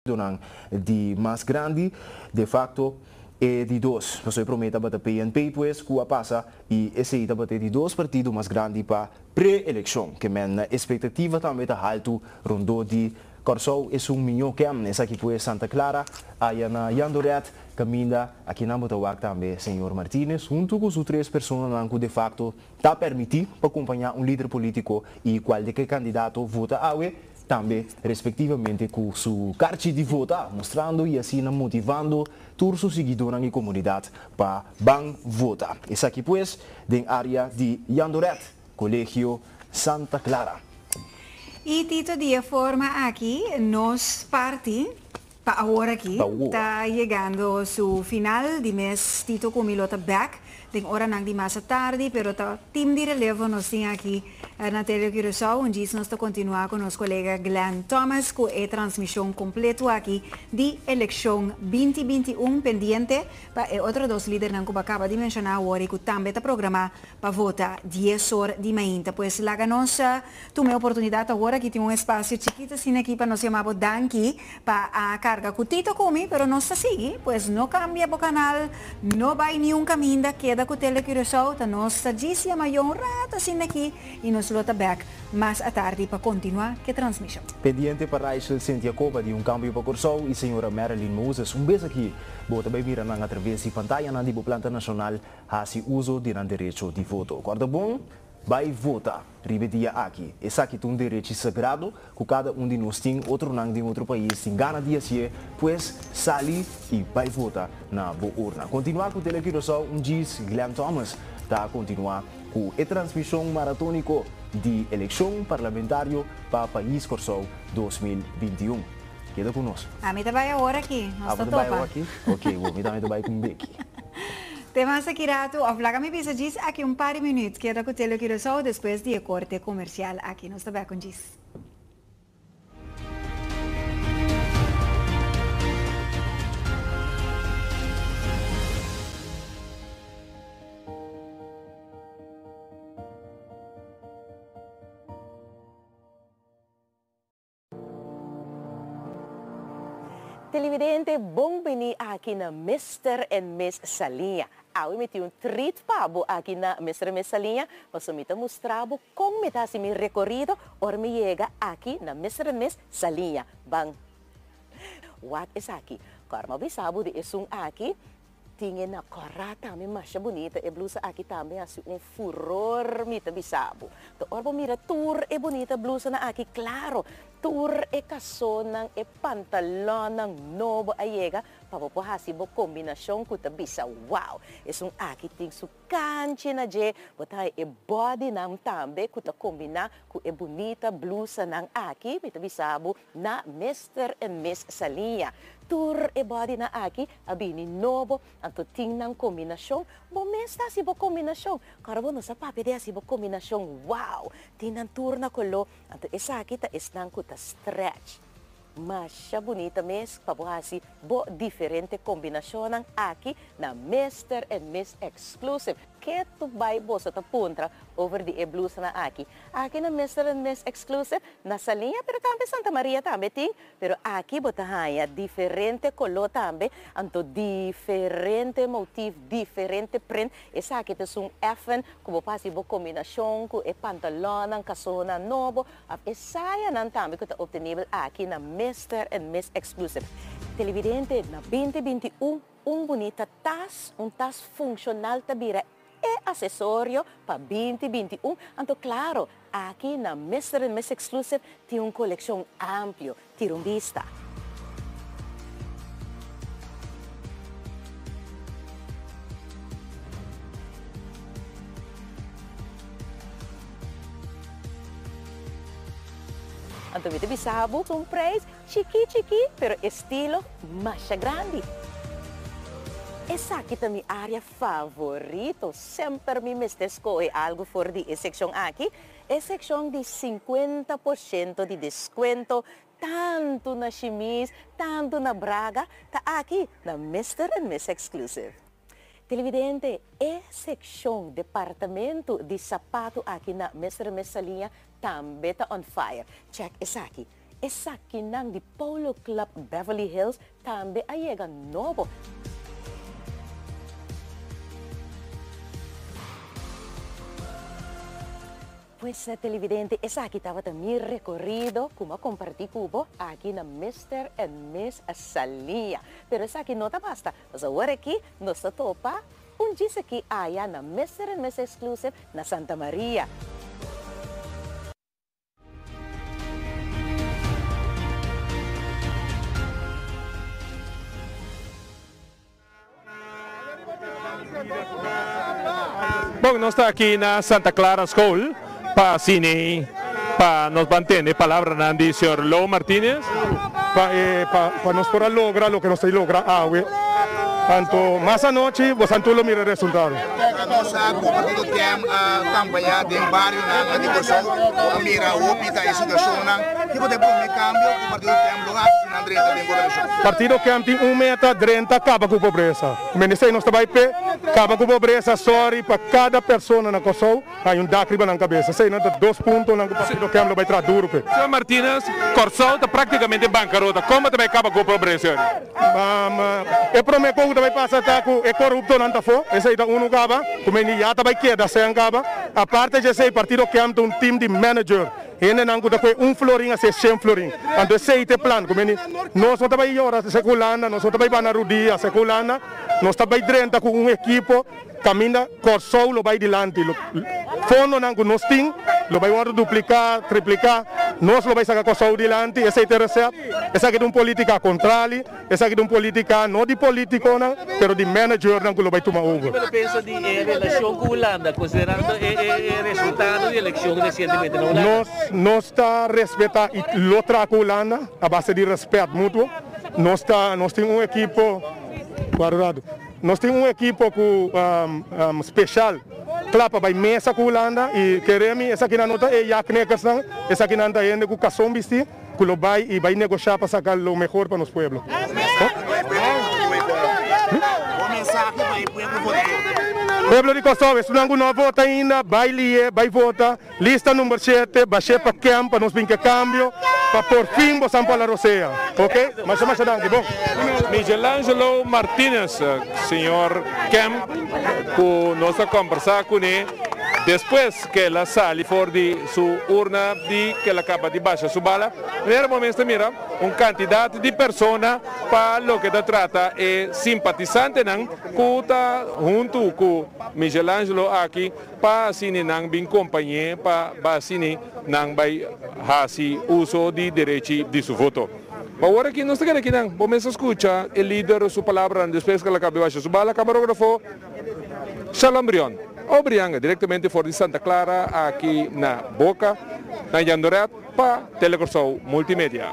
Donang di mais grande, de facto, é de dois. Você promete para o PNP, pues, que passa e esse aí vai ter de dois partidos mais grandes para pré-eleição, que é expectativa também está alto, rondou de Corsou é milhão que essa aqui foi Santa Clara, aí na Yandoret, caminha aqui na Motawak também, senhor Martínez, junto com as três pessoas que de facto está permitido para acompanhar líder político e qualquer candidato vota a também, respectivamente, com sua carta de voto, mostrando e assim motivando todos os seguidores e comunidade para votar. Essa aqui, pois, da área de Yandoret, Colégio Santa Clara. E Tito, de forma aqui, nos parte, para agora aqui, está chegando o final de mês, Tito, com Milota Back, de hora não de mais tarde, pero tá time de relevo nós tem aqui na Tele Curaçao, onde nós está continuar com nosso colega Glenn Thomas, com a transmissão completa aqui de eleição 2021 pendente, para outros dois líderes que acaba de mencionar agora, que também está programado para votar 10 horas de manhã. Pois lá nós temos a oportunidade agora que tem espaço chiquito assim aqui para nós chamar Danki para a carga com Tito come, pero nós está seguindo, pois não cambia o canal, não vai nenhum caminho da queda com Tele Curaçao, tá nós está dizendo maior rato assim aqui e nós lota back mais à tarde para continuar que transmissão. Pendiente para Rachel Cynthia Coba de cambio para Corsou e senhora Marilyn Moses, beijo aqui. Bota bem virar na através de pantalla na Dibo Planta Nacional, se uso de direito de voto. Acorda bom? Vai votar, ribedia aqui. Esse aqui é um direito sagrado, que cada de nós tem, outro não de outro país, tem gana de assim, pois sali e vai votar na boa urna. Continuar com o Telequiração, diz Glenn Thomas, está a continuar com a transmissão maratônica de eleição parlamentar para o país Corsou 2021. Queda conosco. A mim também agora aqui, nós está topa. Ok, vou me também vai com o Becky. Temas aqui rato, a flaga me pisa diz aqui par de minutos, queda com o Tele Curaçao depois de corte comercial aqui, nós está bem com diz. Televidente, bom venir aqui na Mr. and Miss Salinha. Eu meti treat pabo aqui na Mr. and Miss Salinha, mas eu me mostrar como me assim meu recorrido, or me chega aqui na Mr. and Miss Salinha. Bang. What is aqui? Karma bisabo de esung aqui. Tinha na corata, me macha bonita, e blusa aqui também assim furor, me bisabo. To orbo mira tour e bonita blusa na aqui, claro. Tour e casona e pantalon ng novo ayega, papopohasibo kombinasyon ko tabisa. Wow! Isang aqui ting su kanchi na je, botay e body ng tambe ko ta kombina ko e bonita blusa ng aqui, mitabisabo na Mr. and Miss Salinha. Tour e body na aqui, abini novo, anto ting ng kombinasyon, bomesta si bo kombinasyon, karabo no sa papi de si bo kombinasyon. Wow! Tinan tour na kolo, anto isa kita isnang ko ta stretch. Masya bonita mes, pabuhasi bo diferente kombinasyon ng aki na Mr. and Miss Exclusive. Keto bay bo sa tapuntra over the blusa na aki. Aki na Mr. and Miss Exclusive, nasa linya, pero tambe Santa Maria tambe ting. Pero aki botahaya, diferente color tambe, anto diferente motif, diferente print. Esa aki tesung effen, kubo pasi bo kombinasyon, ku e pantalon ng kasona nobo, at esaya ng tambe ko ta obtenibel aki na Mr. and Miss Exclusive. Televidente na 2021, bonita tas, tas funcional tabira e acessório para 2021. Anto claro, aqui na Mr. and Miss Exclusive tem uma coleção ampla, tirumbista. Anto vite bisabo, um preço chiqui, pero estilo mais grande. Essa aqui é a minha área favorita. Sempre me escolhe algo fora de seção aqui. É seção de 50% de desconto, tanto na chemise, tanto na braga. Tá aqui na Mr. and Miss Exclusive. Televidente, é seção departamento de sapato aqui na Mr. and Miss Salinha também está on fire. Check essa aqui. essa aqui nang di Polo Club Beverly Hills também ayega novo. Pues televidente, esa aquí estaba mi recorrido, como compartí cubo aquí na Mr. and Miss Salia. Pero esa aquí no te basta. Pues ahora aquí nos topa un dice aquí allá na Mr. and Miss Exclusive na Santa Maria. Bom, nós estamos aqui na Santa Clara School para cine, para nos mantener palavra do senhor Lou Martínez, para nós poder lograr o que nós logramos hoje. Tanto mais à noite, você não mira o resultado. Nós compartilhamos a campanha de barrio na discussão, mira o pita a situação, que pode pôr um câmbio, compartilhamos lugar na direita de correção. Partido que tem meta 30 acaba com a pobreza. O ministério não está bem pé, acaba com a pobreza, sorry, para cada pessoa na Kosovo, há dácriba na cabeça. Sei, não 2 pontos no partido que vai entrar duro. Senhor Martínez, Kosovo está praticamente bancarrota. Como também acaba com a pobreza? Eu prometo que vai passar com é corrupto não está fora. Esse aí está acaba, como ele já está bem queda, se acaba. A parte de ser partido que tem um time de manager. Ele não tem florim a ser 100 florim. Então esse aí tem plano, como ele nós não estamos aí hora seculana, nós não estamos aí na rodia seculana, nós estamos aí dentro com equipo, caminha Kosovo lo vai dilante. Fundo não nós tem, lo vai duplicar, triplicar, nós lo vai sacar Kosovo dilante, esse é interessante. Essa aqui é uma política contrária, essa aqui é uma política não de político, mas de manager não que lo vai tomar over. Pero pensa de relação com a Holanda, considerando o resultado da eleição recentemente na Holanda. Nós está respeitando e outra com a Holanda, a base de respeito mútuo. Nós temos uma equipe guardado. Nós temos uma equipe especial. Clapa vai mesa com a Holanda e queremos essa aqui na nota é Yaknekersan, essa aqui na nota é com Kassom Bisti, que lo vai e vai negociar para sacar o melhor para nosso povo. Pueblo de Kosovo, se não vota ainda, vai votar. Lista número 7, vai ser para campo, para nós vir que cambio, para por fim você para a Roceia. Ok? Mas danke, bom. Michelangelo Martínez, senhor Kemp, que nós vamos conversar com ele. Depois que ela sai fora de sua urna, que ela acaba de baixar sua bala, nesse momento mira um candidato de pessoa para o que trata é simpatizante que está junto com Michelangelo aqui para assim não bem companhia para assim não vai fazer uso de direito de seu voto. Agora aqui nós estamos aqui vamos escutar o líder sua palavra depois que ela acaba de baixar sua bala, camarógrafo Shalom Brion. Obrianga, diretamente fora de Santa Clara, aqui na Boca, na Yandoret, para Telecorso Multimédia.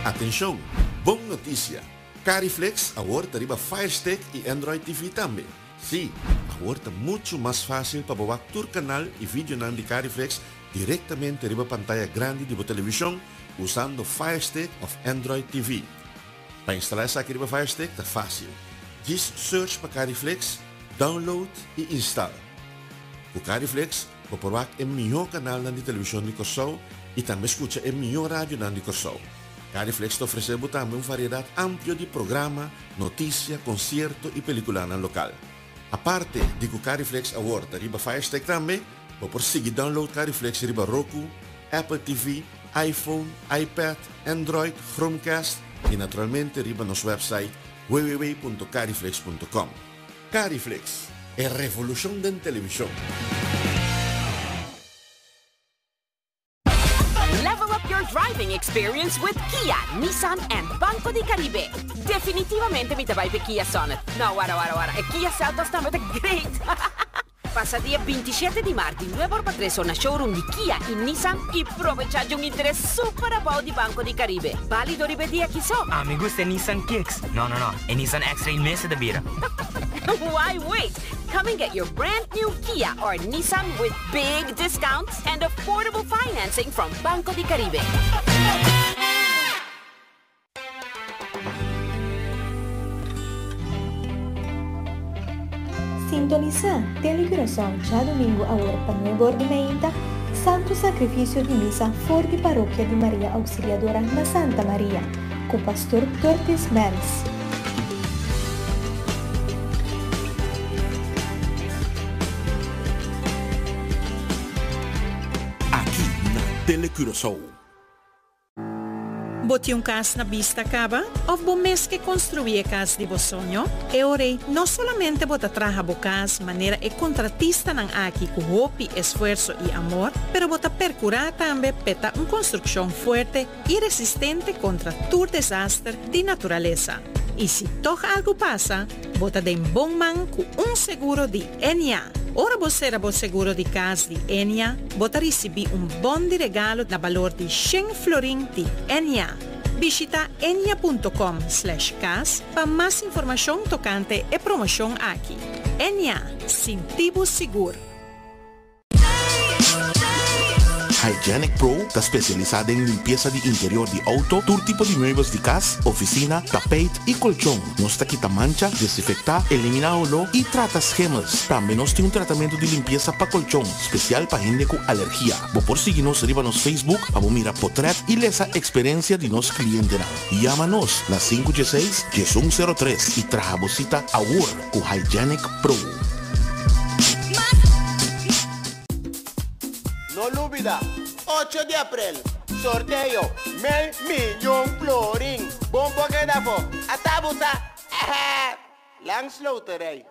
Atenção, boa notícia! Cariflex agora arriba Fire Stick e Android TV também. Sim, agora está muito mais fácil para baixar o canal e vídeo de Cariflex diretamente na pantalla grande de televisão usando Fire Stick of Android TV. Para instalar essa aqui Fire Stick está fácil. Just search para Cariflex, download e install. O Cariflex vai provar o melhor canal de televisão de Kosovo e também escuta o melhor rádio de Kosovo. Cariflex te oferece também uma variedade ampla de programa, notícia, concerto e película local. A parte de que o Cariflex Award arriba Fire Stick também, pode seguir download Cariflex arriba Roku, Apple TV, iPhone, iPad, Android, Chromecast e naturalmente arriba nosso website www.cariflex.com. Cariflex é a revolução da televisão. Level up your driving experience with Kia, Nissan and Banco de Caribe. Definitivamente mi tabay pe Kia Sonet. No, wara. Kia Seltos também é great. Passa dia 27 de março, nuevo patreso na showroom de Kia e Nissan e aprovechar um interesse super bom de Banco de Caribe. Válido ripetir aqui só. Me gusta Nissan Kicks. No. É Nissan X-Ray mesa da bira. Why wait? Come and get your brand new Kia or Nissan with big discounts and affordable financing from Banco de Caribe. Sintoniza Telecoração já domingo a hora para 9h30, Santo Sacrifício de Missa for de Paróquia de Maria Auxiliadora na Santa Maria, com o pastor Curtis Bells. Aqui na Telecoração. Boti casa na vista acaba, ou bom mês que construir a casa de vosso sonho? E orei, não somente bota traja a casa, maneira e contratista nan aqui com hope, esforço e amor, pero bota percurar também peta uma construção forte e resistente contra todo desastre de natureza. E se toch algo passa, bota de bom man com seguro de Enia. Ora você era o seguro de casa de Enia, bota receber bom de regalo na valor de 100 florin de Enia. Visita enia.com/cas para mais informação tocante e promoção aqui. Enia, sentivo seguro. Hygienic Pro está especializada en limpieza de interior de auto, todo tipo de muebles de casa, oficina, tapete y colchón. Nos quita mancha, desinfecta, elimina olor y trata gemas. También nos tiene un tratamiento de limpieza para colchón, especial para gente con alergia. Vos por seguirnos arriba en Facebook, para mirar portrait y esa experiencia de nos clientes. Llámanos la 516-103 y traja bolsita Award con Hygienic Pro. No olvida, 8 de abril, sorteo, 1.000.000 florin. Bombo que da fo, atabusa, langs loterij.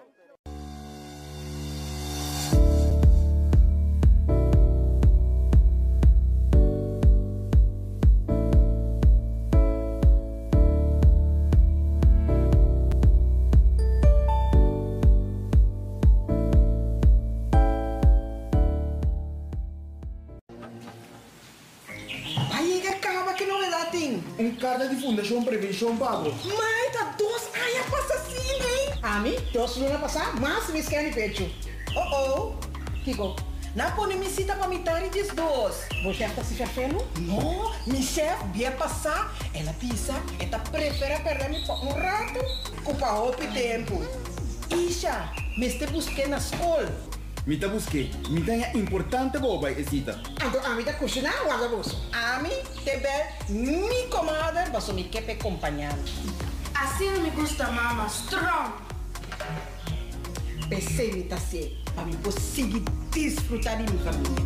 Carta de Fundação Prevenção Pago. Mas tá 2 anos passa assim, hein? A mim, 2 anos passar, mas me esquece pecho. Kiko, na pone me cita para me dar e diz 2. Você está se fazendo? Não, minha chefe vai passar. Ela pisa, ela prefere perder me por rato, culpa o tempo. Isha, me está buscando na escola. Me tá busquei. Me tá importante boba esita. Então a mim tá cozinhar ou a bolsa? A mim te ver mi comadre, mas me quer acompanhar. Assim não me gusta mama, strong. Pensei me tá assim, para me conseguir desfrutar de minha família.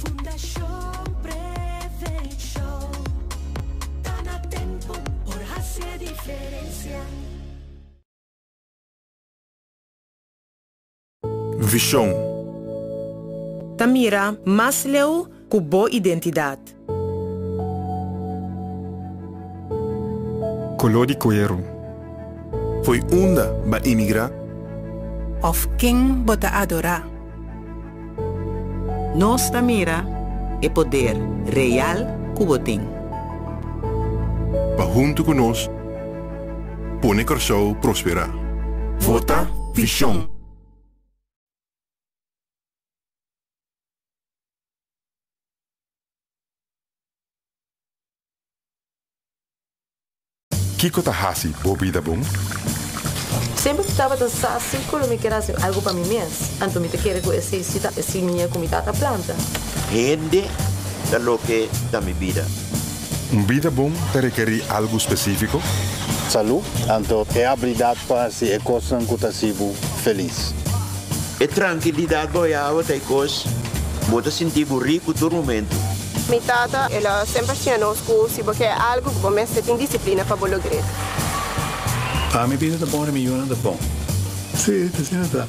Fundação Prevenção, tá na tempo por fazer diferença. Vision. Tamira, mas leu com boa identidade. Color de coelho. Foi onda ba imigra. Of quem bota adorar. Nós Tamira é poder real cubotim. Pa junto conosco, pone Corsou prosperar. Vota Vision. Kiko tahasi, Bobby da bom? Sempre estava assim, quando me queria algo para mim mesmo. Então me queria que esse minha comida da planta. Rende da lo que da minha vida. Vida bom te requer algo específico? Saúde, então é a habilidade para se ecossar com o feliz. É tranquilidade boiava da coisa, bota sentir rico todo momento. Minha tata, ela sempre tinha nos cursos, porque é algo que você tem disciplina para lograr. A minha vida é bom, a minha vida é bom. Sim, está.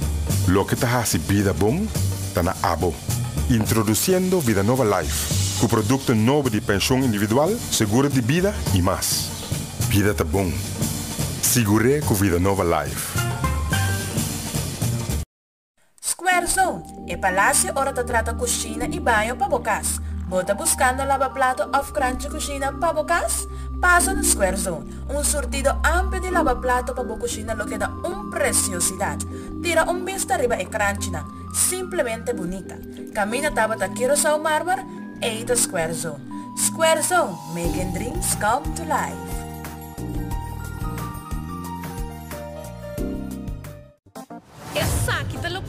Lo que está haciendo vida bom, está na Abo. Introduciendo Vida Nova Life, com produto novo de pensão individual, seguro de vida e mais. Vida tá bom. Segure com Vida Nova Life. Square Zone é palácio ora te trata cozinha e banho para bocas. Bota buscando lavaplato of Crunchy Cucina para bocas? Passa no Square Zone, surtido amplo de lavaplato para bocina lo que dá preciosidade. Tira vista arriba e Crunchy na, simplesmente bonita. Camina tabata Curacao Marmar, eita Square Zone. Square Zone, making dreams come to life.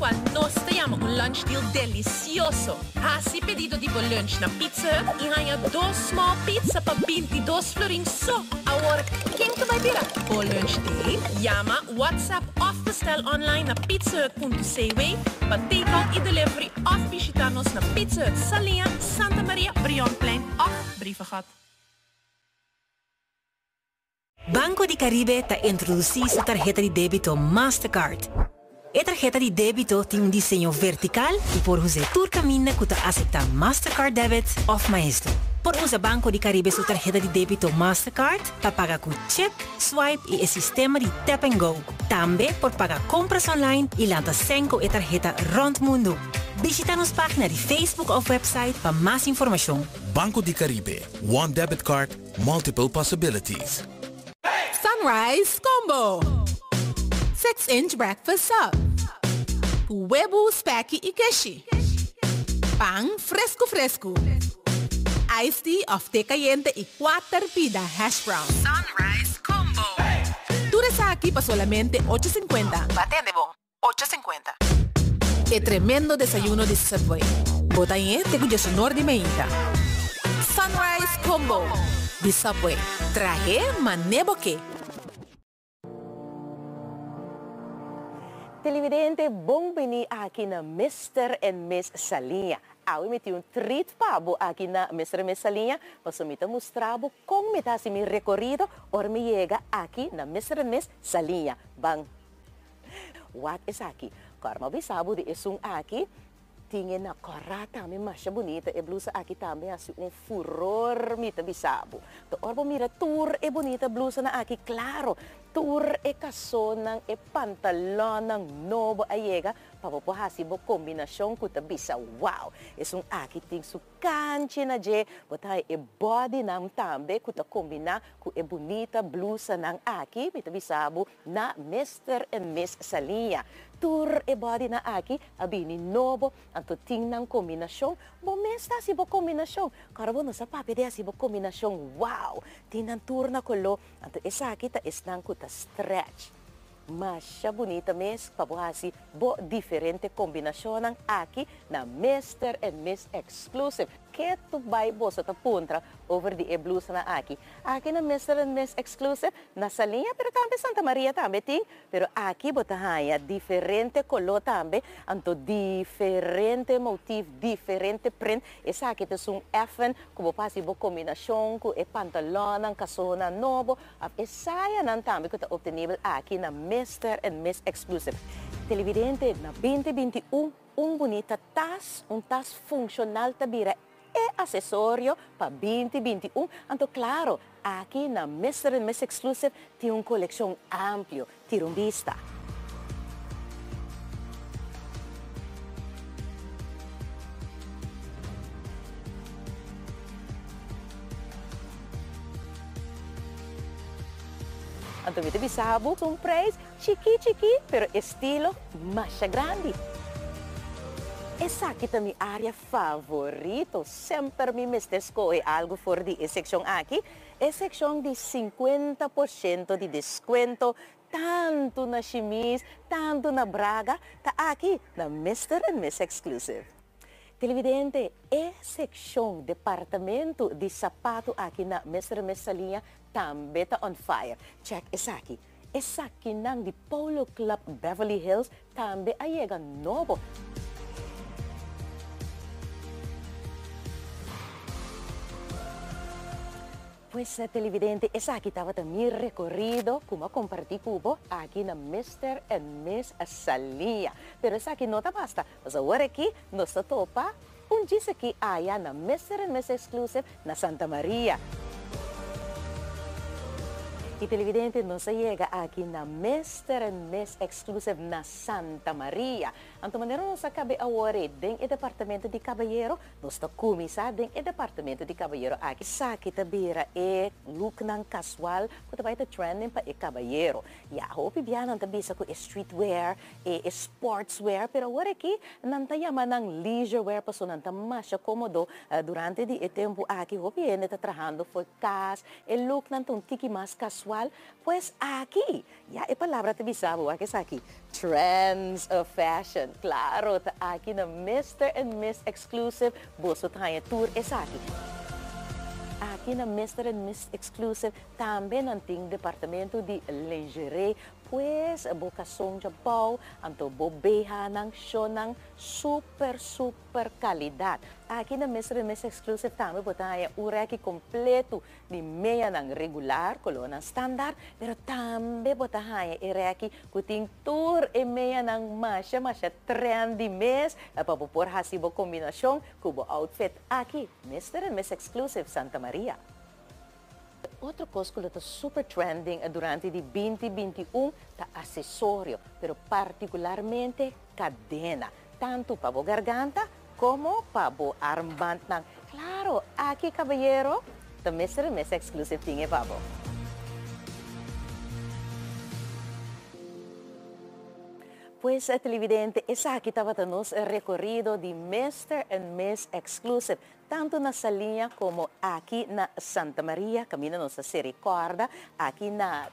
qual nós temos lunch deal delicioso. Assim pedido tipo lunch na Pizza Hut e ganha 2 small pizza para 22 florins só. Agora, quem que vai virar? O lunch day? Llama, WhatsApp of bestel online na pizzahut.cw para take-out e delivery of visitar-nos na Pizza Hut Salinha, Santa Maria, Brionplein of Brievengat. Banco di Caribe está introducindo sua tarjeta de débito Mastercard. A tarjeta de débito tem diseño vertical e por usar tu caminho que aceita Mastercard Debit of Maestro. Por usar Banco di Caribe sua tarjeta de débito Mastercard para pagar com chip, swipe e o sistema de Tap and Go. Também por pagar compras online e lançar 5 tarjeta rond mundo. Visita nossa página de Facebook ou website para mais informação. Banco di Caribe. One debit card, multiple possibilities. Sunrise Combo. 6-inch breakfast sub. Huevo, spaghetti e queijo. Pão fresco. Iced tea of té caliente e 4 pida hash brown. Sunrise Combo. Tu resa aquí para solamente $8.50. Batende bom. $8.50. E tremendo desayuno de Subway. Botañe te cuyo sonor de meita. Sunrise Combo. De Subway. Traje manebo que. Televidente, bom venir aqui na Mr. and Miss Salinha. Eu meti treat pabo aqui na Mr. and Miss Salinha, para me mostrar como me está meu recorrido, or me chega aqui na Mr. and Miss Salinha. Bang. What is aqui? Karma bisabo de esung aqui. Tinha na corata, me macha bonita, e blusa aqui também assim furor, mita bisabo. To orbo mira tour e bonita blusa na aqui, claro. Tour e casonang e pantalon ng novo ayega, papopohasibo kombinasyon kuta bisa. Wow! Esung aqui ting su kanchi na je, botay e body ng tambe kuta kombina ku e bonita blusa ng aqui, mita bisabo na Mr. and Miss Salinha. Tour e body na aqui, abini novo, anto ting ng kombinasyon, bomesta si bo kombinasyon, karabo no sa papi de si bo kombinasyon, wow! Tinan tour na kolo, anto isa kita isnang kuta stretch. Masya bonita mes, pabuhasi, bo diferente kombinasyon ng aqui na Mr. and Miss Exclusive. Keto bay bo sa tapuntra over the blusa na aqui. Aqui na Mr. and Miss Exclusive, nasa linha, pero tambe Santa Maria tambe ting. Pero aqui botahaya, diferente color tambe, anto diferente motif, diferente print. Esa aqui te sung effen, kubo pasi bo kombinasyon, ku e pantalon ng kasona novo, ap esaya ng tambe, kuta obtenibel aqui na Mr. and Miss Exclusive. Televidente, na 2021, bonita tas, tas funcional tabira e acessório para 2021. Anto claro, aqui na Mr. and Miss Exclusive tem uma coleção ampla, tirumbista. Anto vite bisabo, um preço chiqui, pero estilo mais grande. Essa aqui é minha área favorita. Sempre me escolhe algo fora de seção aqui. É seção de 50% de desconto, tanto na chemise, tanto na braga. Tá aqui na Mr. and Miss Exclusive. Televidente, é seção departamento de sapato aqui na Mr. and Miss Salinha também está on fire. Check essa aqui. Essa aqui nang de Polo Club Beverly Hills também ayega novo. Pues televidente, esa aquí estaba también recorrido, como compartí cubo, aquí na Mr. and Miss Salinha. Pero esa aquí no está basta. Pues ahora aquí nos topa dice aquí allá na Mr. and Miss Exclusive na Santa Maria. E televidente, nos llega aqui na Mr. and Miss Exclusive na Santa Maria. Anto maneira nos acabe agora den e departamento de caballeiro, nos ta kumisa den e departamento de caballeiro aqui. Sa kita bira e look ng casual, kuta ba ita trending pa e caballeiro. Ya, hope biyan ang tabisa ko e streetwear, e sportswear, pero agora aqui nantayama ng leisure wear pa so nanta masya komodo durante di tempo aqui, hope yan ita trabajando for cas, e look ng tong tiki mas casual virtual, pues aquí, ya es palabra te bisabo, ¿qué es aquí? Trends of Fashion. Claro, aquí na Mr. and Miss Exclusive, boso tayo tour es aquí. Aqui na Mr. and Miss Exclusive também não tem departamento de lingerie, pues vocação de bom, anto bobeha ng show ng super qualidade. Aqui na Mr. and Miss Exclusive também botaya o reki completo de meia ng regular, colona standard, pero também botaya o reki kuting tour e meia ng masya trendy mes, para popor hasibo kombinasyon kubo outfit aqui, Mr. and Miss Exclusive Santa Maria. Outro coisa que está super trending durante de 2021 tá acessório, pero particularmente cadena, tanto para a garganta como para o armband. Claro, aqui caballero, the Mr. and Miss Exclusive tinha pabo. Pues, televidente, esa aquí estaba nos recorrido de Mr. and Miss Exclusive, tanto na Salinha como aqui na Santa Maria, camina nossa se recorda, aqui na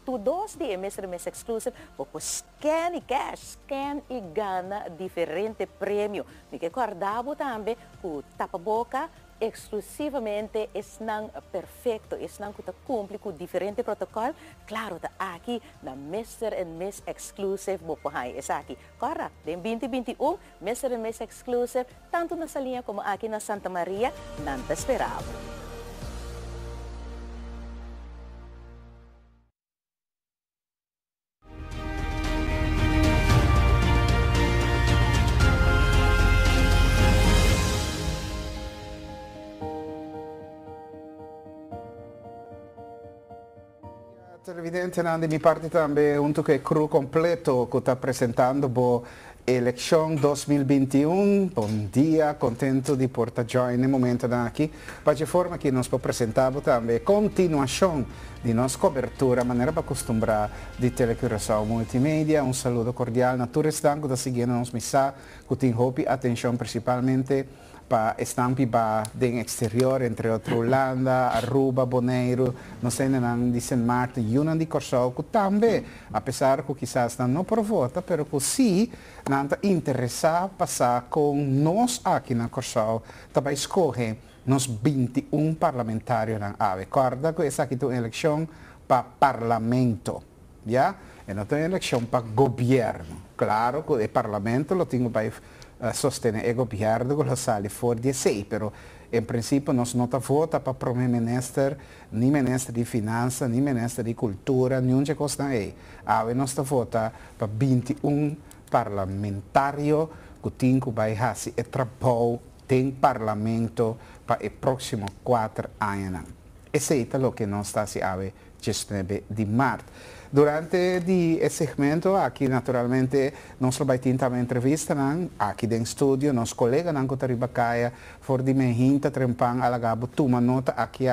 tudos de Mr. and Miss Exclusive, pues scan e cash, scan e gana diferente prêmio. Me recordava também que tapa-boca exclusivamente estão perfeito, estão que cumpre com diferente protocolo. Claro, tá aqui na Mr. and Miss Exclusive, bopohay, essa aqui. Corra, em 2021, Mr. and Miss Exclusive, tanto na Salinha como aqui na Santa Maria, não te esperava. Televidente, de minha parte também, junto com o crew completo que está apresentando a eleição 2021. Bom dia, contente de portar join no momento aqui, para de forma que nós apresentamos também continuação de nossa cobertura, maneira para acostumbrar de Telecuração Multimédia. Um saludo cordial na todos que estão seguindo nossa missão, que tem atenção principalmente para estampi ba den exterior, entre outros Holanda, Aruba, Bonaire, nós temos de São Martin, Yunan de Corsol, que também, apesar que quizás não por vota, pero que sim, não está interessado passar com nós aqui na Corsol, para escolher nos 21 parlamentários na AVE. Recorda que essa aqui é uma eleição para parlamento, já? E não é uma eleição para governo. Claro que o parlamento lo tenho para sostener o governo que lo sale for 16, pero em princípio nós não vota para primeiro-ministro, nem ministro de finanças, nem ministro de cultura, nenhum de coisa aí. Nós vota para 21 parlamentários que tem que vai fazer o trabalho tem parlamento para os próximos 4 anos. Esse é o que nós estamos fazendo de março. Durante esse segmento, aqui naturalmente, nós vamos ter também entrevista aqui no estúdio, nosso colega na Cotaribacaya, for de mehinta trempang alagabo tuma nota aqui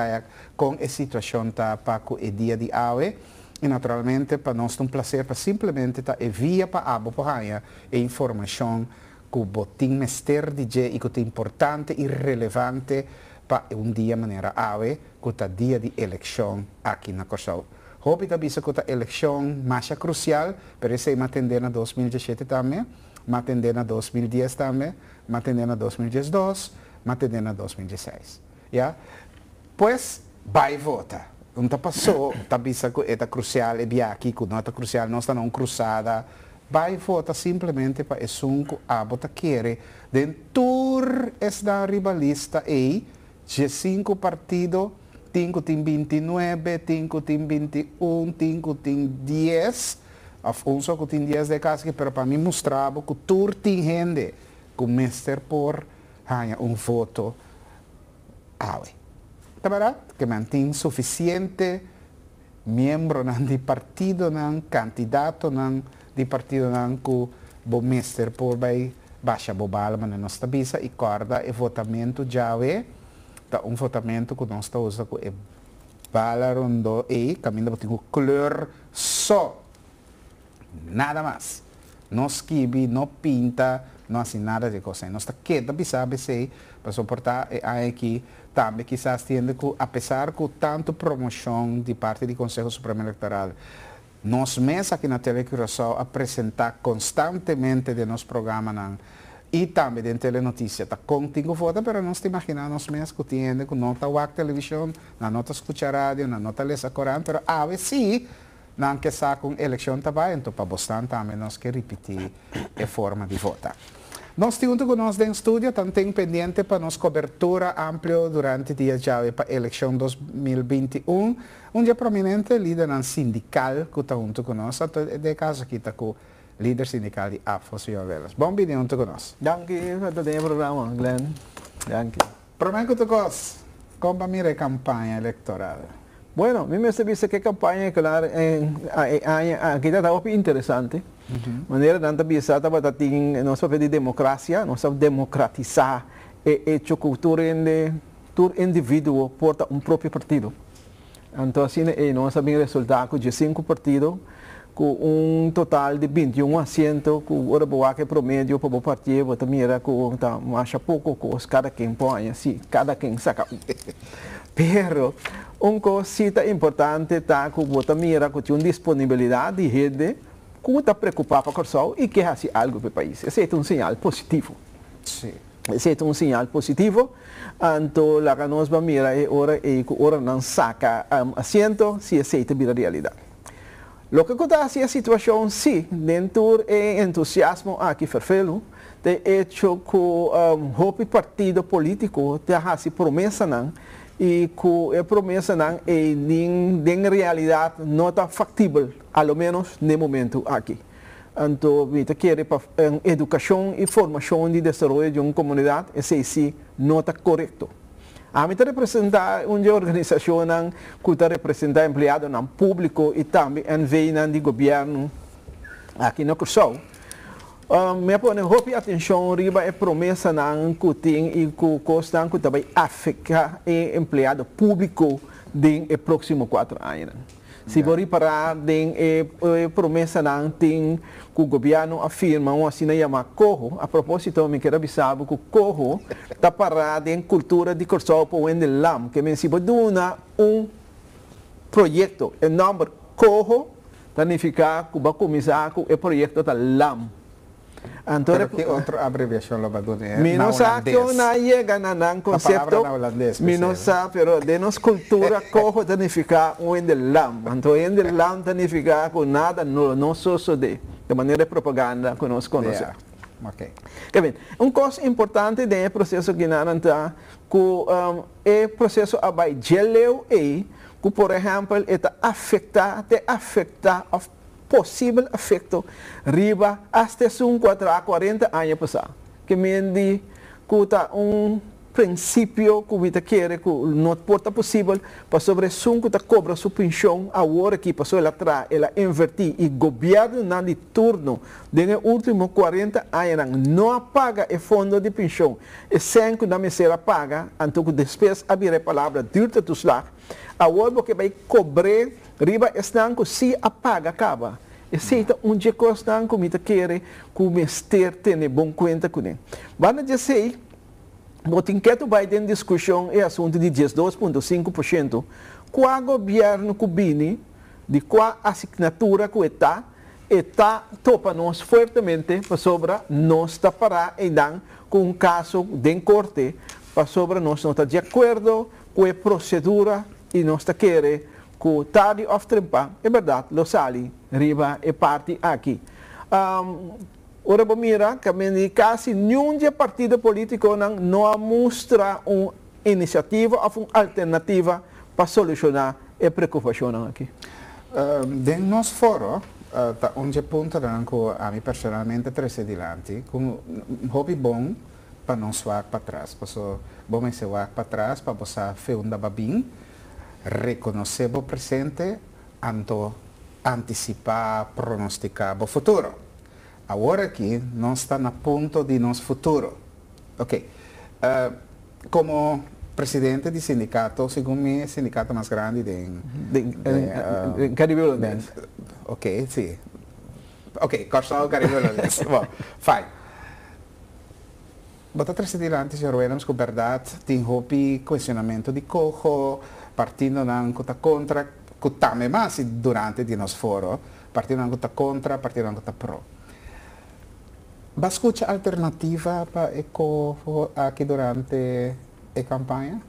com a situação para o dia de hoje. E naturalmente, para nós é um prazer para simplesmente enviar para a Bopohanha a informação que o botim mester DJ e que é importante e relevante para dia maneira hoje, que é dia de eleição aqui na Corsol. Hope que a eleição mais crucial, para isso é atender na 2017 também, atender na 2010 também, atender na 2012, atender na 2016. Yeah? Pois, vai votar. Não passou, que é crucial, é aqui, que não é crucial, não está não cruzada. Vai votar simplesmente para esse que a bota quer. Dentro esta rivalista e de 5 partidos, 5 tem 29, 5 tem 21, 5 tem 10. Um só que tem 10 de casa, mas para mim mostrava que tudo tem gente que mestre por voto. Tá barato? Que mantém suficiente membro do partido, candidato do partido que o mestre por vai baixa bobala, mas não está bisa e corda e votamento já é votamento que nós estamos usando é bala rondo e caminho para o cor só. Nada mais. Não escreve, não pinta, não faz nada de coisa. Nós está queda bisa se para soportar aqui também quizás tiende que, apesar de tanto promoção de parte do Conselho Supremo Eleitoral, nós mesmos aqui na Telecuração apresentar constantemente de nosso programa e também de telenotícia, está contigo foto, mas nós te imaginamos nós mesmos que tiende que não está a televisão, não está escutar rádio, não está a ler Corão, mas a vezes sim, não que sa com eleição também, então para bastante também nós que repetir a forma de votar. Nós temos que nós em estúdio também pendente para nossa cobertura ampla durante o dia de hoje para a eleição 2021. Um dia prominente líder sindical que está junto com nós, de caso aqui está com o líder sindical de AFO, senhor Velas. Bom dia junto com nós. Danke voor het programa, Glenn. Danke. Prometo que você como mira a campanha eleitoral. Bueno, me parece que a campanha, claro, aqui está muito interessante. Maneira de pensar para ter nosso papel de democracia, nós democratizar a cultura de todo indivíduo porta próprio partido. Então, assim, nós sabemos o resultado de 5 partidos, com total de 21 assentos, com o boa que promédio para o partido, vota mira com mais pouco, com cada quem põe, assim, cada quem saca. Pero, coisa importante está com vota mira com disponibilidade de rede, que está preocupado com o pessoal e quer fazer algo para o país. Esse é sinal positivo. Sim. Esse é sinal positivo. Então, lá que nós vamos mirar hora não saca assento, se aceita a realidade. O que acontece é a situação, sim, dentro do entusiasmo aqui ferfelo, de hecho que o partido político tem a promessa não, e que a promessa não é em realidade não está factível, ao menos no momento aqui. Então, a gente quer educação e formação de desenvolvimento de uma comunidade, esse sim não está correto. A gente representa uma organização que representa empleados no público e também em vez de governo aqui no Curaçao. Me põe muita atenção riba a promessa que tem e que custa que também afeta o empleado público no próximo 4 anos. Se você parar a promessa que o governo afirma, assim chama Corro, a propósito, me quero avisar que o Corro está parado em cultura de Curaçao para o LAM, que me sibo duna projeto, o nome Corro, significa que vai começar com o projeto da LAM. Pero que outra abreviação lo va donar? Não sabe que não chega no conceito. Não sabe, pero de nossa cultura Corro significa o LAM. Então, o LAM significa que nada não sucede de maneira de propaganda que nós conhecemos. Okay. Coisa importante do processo que nós está que o processo vai geleu que, por exemplo, está afeta o possível efeito riba até 4 a 40 anos passados. Que me diz que princípio que você quer que não porta possível para sobre que está cobra sua pensão a hora que passou ela atrás, ela invertir e governo na de turno nos últimos 40 anos não paga o fundo de pensão e sem que não será paga, então que depois abrir a palavra direta do slag, a hora que vai cobrar riba estão que se apaga acaba. Esse é dia que estão que você quer que o mestre tenha bom conta com ele. Vamos dizer o inquérito vai ter discussão é assunto de 12,5%. Qual governo cubini, de qual assinatura que está topa nós fortemente para sobre nós está parar e dan com caso de corte para sobre nós não está de acordo com a procedura e nós está querer que o tarde of trimpa, é verdade, lo sali, riba e parte aqui. Ora, mira, que quase nenhum partido político não mostra uma iniciativa ou uma alternativa para solucionar a preocupação aqui. Dentro do nosso foro, onde ponto que a mim personalmente trouxe adiante, com um hobby bom para não suar para trás. Bom é suar para trás para você fazer um babim, reconhecer o presente, antecipar, pronosticar o futuro. Agora aqui, nós estamos no ponto de nosso futuro. Ok. Como presidente do sindicato, segundo mim, é o sindicato mais grande de Caribe holandês. Ok, sim. Ok, Curaçao, Caribe holandês. Bom, fine. Bota trascendilante, senhor Williams, com verdade, tem hopi questionamento de cojo, partindo não conta contra, cutame mais durante de nos foro, partindo não conta contra, partindo não conta pro. Bascucha alternativa para eco aqui durante a campanha?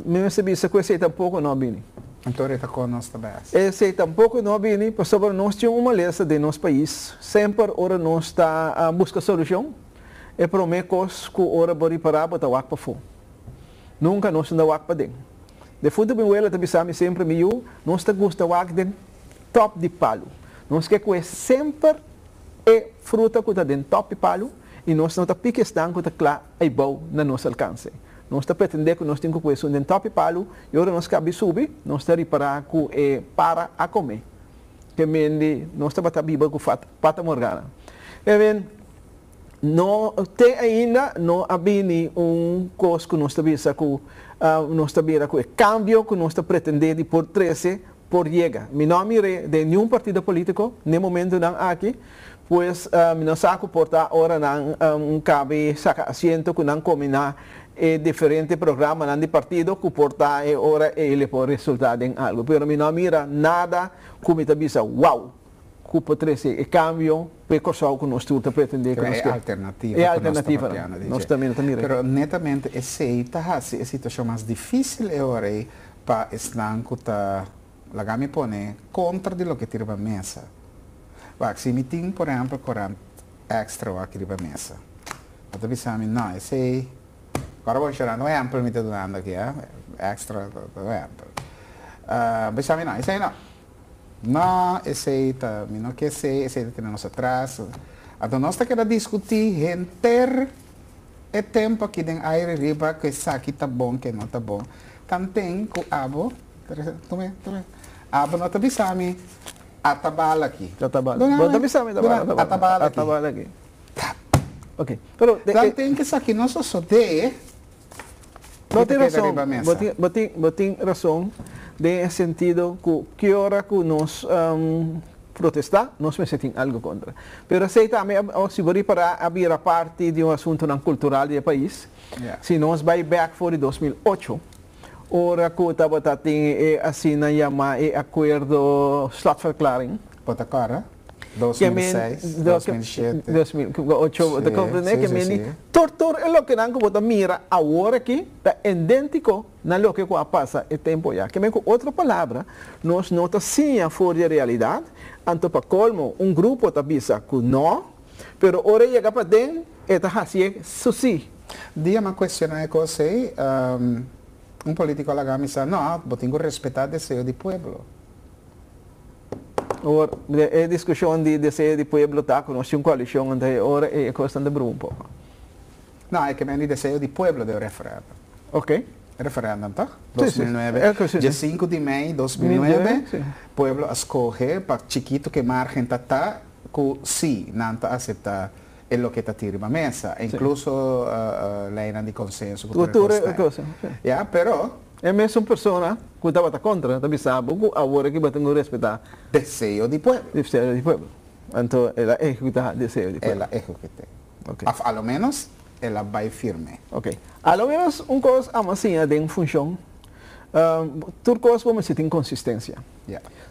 Me sabia que esse tampouco não bini. Então está com nós também. Esse tampouco não bini, por sobre nós temos uma lista de nosso país, sempre ora nós está a buscar solução. E promecos que ora bori para botar wak para fora. Nunca nós não wak para dentro. De fundo bem ela também sabe sempre meio nós está gosta wak dentro top de palo. Nós quer que sempre é fruta que está dentro top de palo e nós não está pique estão que está claro aí bom na nosso alcance. Nós está pretender que nós temos que coisa dentro top de palo e ora nós cabe subir, nós está reparar que é para a comer. Que mende nós está bater biba com pata morgana. E bem não tem ainda não abini coisa que nós está com nós está com cambio que nós está pretendendo por 13 por chega. Mi não mire de nenhum partido político no momento não aqui, pois mi não saco portar ora não cabe saca asiento que não combinar diferente programa não de partido que portar ora ele por resultado em algo. Pero mi não mira nada como está bisa wow. Cupa 13 é cambio, percorso que nós estamos a pretender que é alternativa. É alternativa, nós também estamos. Pero netamente, esse a situação mais difícil é hora para estar lagami pone contra de lo que tira a mesa. Se me tem, por exemplo, 40 extra aqui na mesa. Eu estou pensando, não, esse agora vou chorar, não é amplo, me está dando aqui, extra, não é amplo. Pensando, não, esse aí não. Não, esse aí está, não quer ser, esse aí está nós atrás. Então nós estamos a discutir enter o tempo aqui dentro da aire riba que isso aqui está bom, que não está bom. Também com abo, abo não está bisami, atabala aqui. Atabala. Não está bisami, atabala aqui. Ok. Pero tem que isso aqui não só de. Não tem razão. Tem razão. De sentido que hora que nós protestar, nós me sentimos algo contra. Pero assim também, se for para abrir a parte de assunto cultural do país, se nós vai back for 2008, ora que estava tem assim na chama acordo slotverklaring. Pota cara. 2006, 2007, 2008, te compreende que me tortura é o que não que mira agora aqui está idêntico na lo que passa o tempo já. Que me com outra palavra, nós não está sim a fora da realidade, anto para colmo grupo está bisa que não, pero ora chega para dentro está assim suci. Dia uma questão é que você político lá me diz, não, eu tenho que respeitar o desejo do povo. Or a discussão de desejo do povo está com nós uma coalição onde ora é questão de um pouco. Não, é que me desejo do povo do referendo. Ok. Referendo, tá? 2009. Dia 5 de maio de 2009, o povo escolhe para chiquito que margem tá que sim, não está aceitar o que está tirando a mesa, incluso lei de consenso. Yeah, pero é mesmo pessoa que estava contra, também sabe que agora que batemos respeitar desejo do povo. Desejo do povo. Então ela executa desejo do povo. Ela executa. Okay. A lo menos ela vai firme. Ok. A lo menos coisa assim tem função. Tudo coisa vamos ter inconsistência.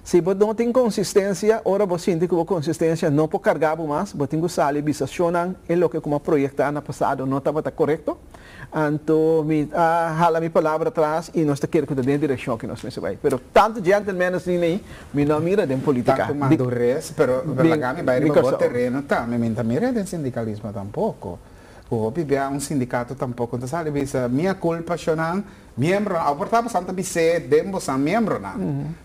Se você não tem consistência, ora você sente que a consistência não pode carregar mais, você tem que sair bisacionar é o que como projetar no passado não estava correto. Então, hala minha palavra atrás e nós queremos que dê direção que nós vai. Pero tanto gente menos nem me não mira de política. Tanto madurez, pero vergami vai riba terreno tá, me mira de sindicalismo tampouco. O bibia sindicato tampouco, então sabe bisa minha culpa chonan miembro, ao portava santa bise dembo san miembro na.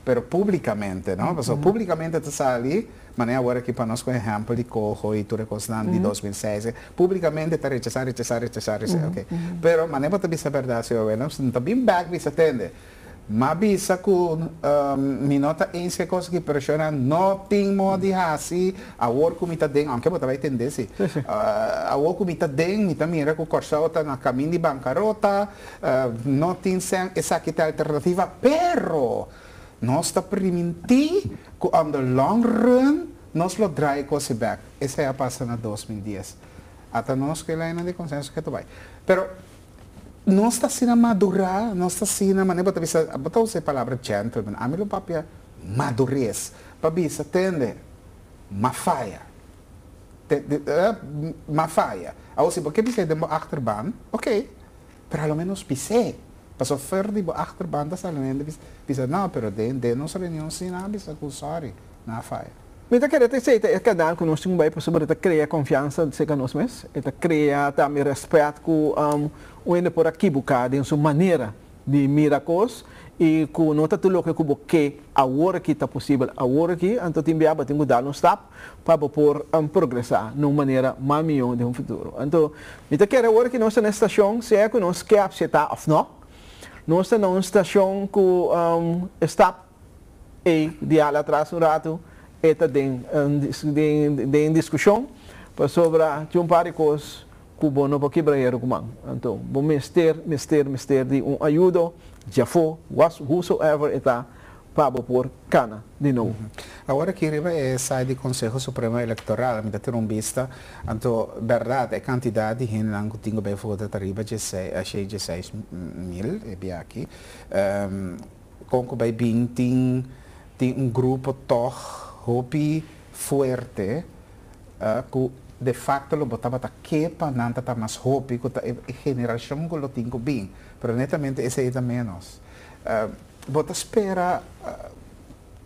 Pero publicamente, não? Porque publicamente tu sali, mané agora aqui para nós com exemplo de Cojo e tudo constante de 2006, publicamente está rechazar, ok. Pero mané para bisa verdade, se eu não está bem back bisa tende. Mas bisa que minota que coisa que pressiona não tem modo de assim a work que mita den, aunque você vai entender se a work que mita den, mita mira que o corso está na caminho de bancarrota, não tem essa que é alternativa, pero nós está permitir que on the long run nós lo drive coisa back. Essa é a passa na 2010. Até nós que lá de consenso que tu vai. Pero não está sendo madurar, não está sendo, mas não pode usar a palavra gentleman. A mim o papel madurez. Para bisa tende, mafaya. Mafaya. Ou se porque bisa de achterbaan, oké. Pero ao menos bisa. Para sofrer de achterbaan, dat zal alleen bisa não, pero de nossa reunião sim, não bisa com sorry, na faia. Mita querer te sei é cada que nós temos bem para sobre criar confiança de ser nós mesmos, criar também respeito com o ainda por aqui buscar em sua maneira de miracos e com nota tudo que a hora que está possível a hora que então tem que tem que dar um step para por progressar de uma maneira mais melhor de um futuro. Então mita querer a hora que nós na estação se é que nós quer aceitar ou não, nós estamos na estação com step e de lá atrás rato eta tem discussão sobre um par de coisas que o bono para quebrar o comando. Então, bom mister de ajuda, já foi, whosoever está para por cana de novo. Agora que ele sai do Conselho Supremo Eleitoral, me dá ter vista, então, verdade, a quantidade de gente que tem que votar arriba de 16 mil, é bem aqui, com que vai vir tem grupo toch hopi fuerte que de facto lo botava ta quepa nanta ta mas hopi que a geração que lo tinha bem, pero netamente esse é menos. Bota espera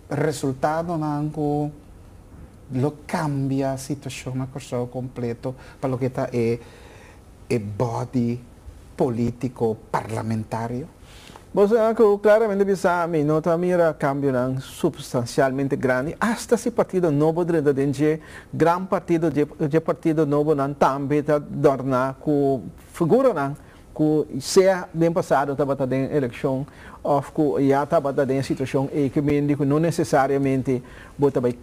resultado nango lo cambia a situação na coisa completo para lo que está é body político parlamentario. Você claramente bisa mi nota mira cambio substancialmente grande hasta se partido novo de gran partido de partido novo nan também tá dorna com figura nan com sea den passado tava tá den eleição of com já tava tá den situação e que me indico não necessariamente bota vai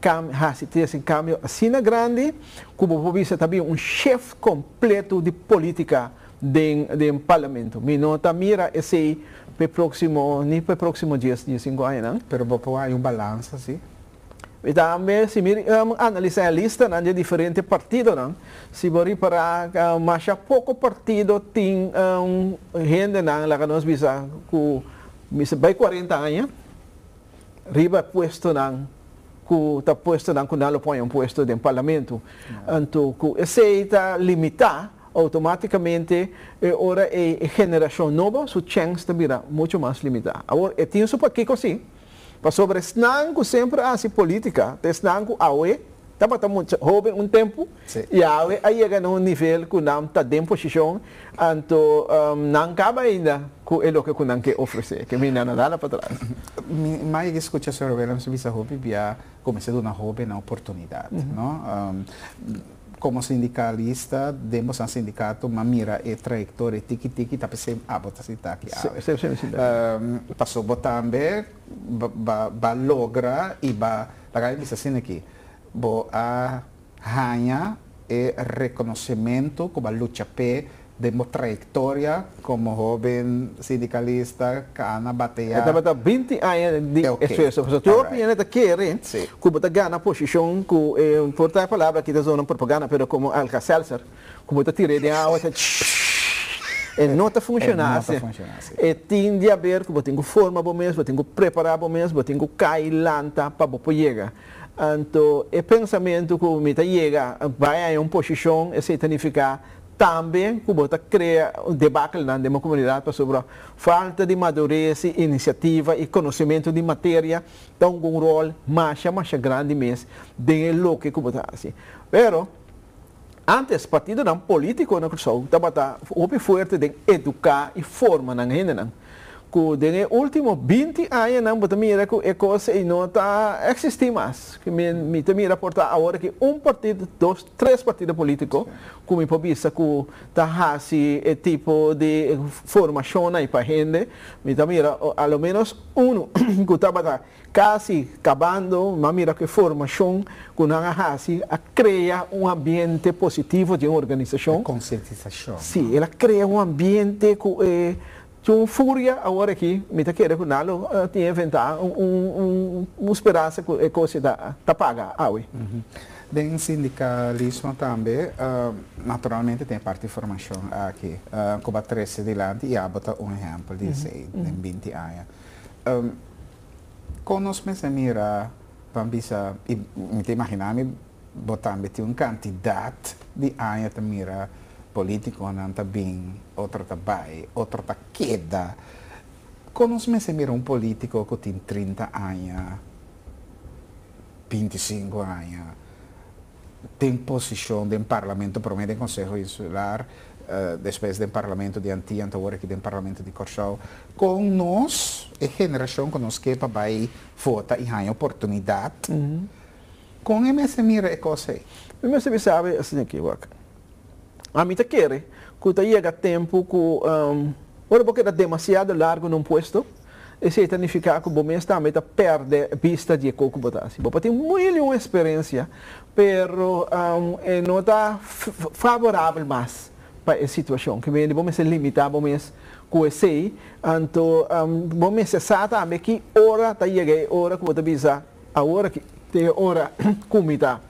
esse cambio assim grande como bisa também chefe completo de política do parlamento. Mi nota mira esse para próximo 15 anos, não? Pero vou há balanço, sim? E também, se analisar a lista de diferentes partidos, não? Se você para mas pouco partido tem gente não, lá que nós bisa que vai 40 anos, riba puesto não, que está puesto não, que não põe puesto no parlamento, então que esse está limitado automaticamente ora a geração nova, sua chance de virar muito mais limitada. Agora, eu tenho para que assim, para sobre snango sempre assim política, snango awe, estava muito jovem tempo, e awe aí chega num nível que não está em posição, então não acaba ainda com o que não quer oferecer, que me não dá para trás. Mas escuta sobre ela, se você jovem via comecei uma jovem na oportunidade, não? Como sindicalista, demos a sindicato, mas mira a trajetória tiki-tiki, tá pensando, bota se tá aqui. Passou botar também, ba logra e ba lagar bisa assim aqui. Bo a ganha e reconhecimento como a luta pé demo trajetória como jovem sindicalista que ana bateia. Estava 20 anos de esforço. Você tem opinião de que como está ganhando a posição que por a palavra que está zona propaganda, pero como Alka-Seltzer, como está tirando de água, não está funcionando. E tem de haver que tem que formar bom mesmo, tem que preparar bom mesmo, tem que cair lanta para poder chegar. Então, o pensamento que me chega vai a uma posição, isso significa também que você cria debacle na comunidade sobre a falta de madurez, iniciativa e conhecimento de matéria, então um rol mais grande mesmo do que você faz. Pero antes partido não político na cruzou, estava muito forte de educar e formar na gente não. Que nos últimos 20 anos não bota mira que a coisa não está existir mais. Que me também reportar agora que partido, 2, 3 partidos políticos, como me pode que está esse tipo de formação aí para gente, me também ao menos que estava quase acabando, mas mira que formação que não hace a criar ambiente positivo de uma organização. Conscientização. Sim, ela cria ambiente que Tinha fúria agora aqui, me tá querendo que nalo tinha inventar esperança que a coisa tá paga, aui. Em sindicalismo também, naturalmente tem parte de formação aqui. Como 13 de lá, e bota exemplo de 20 anos. Conosco me mira, para me imaginar, botar candidato de anos mira político, não tá bem, outro tá bem, outro tá queda. Conosco me mira político que tem 30 anos, 25 anos. Tem posição do parlamento, prometem Conselho Insular, depois do parlamento de Antia, agora aqui do parlamento de Corsau, com nós, a geração que nos quer para votar e ganhar oportunidade, com a minha mira é coisa aí. Mas você sabe, assim aqui, a mim tá quer, que chega tempo que, agora porque é demasiado largo num posto, isso significa que o momento também perde vista de como botar. Você tem muita experiência, pero não está favorável mais para a situação. Que vem de bom se limitar, bom com esse, então bom se sabe também que hora tá chegando, hora que você visa, a hora que tem hora comida,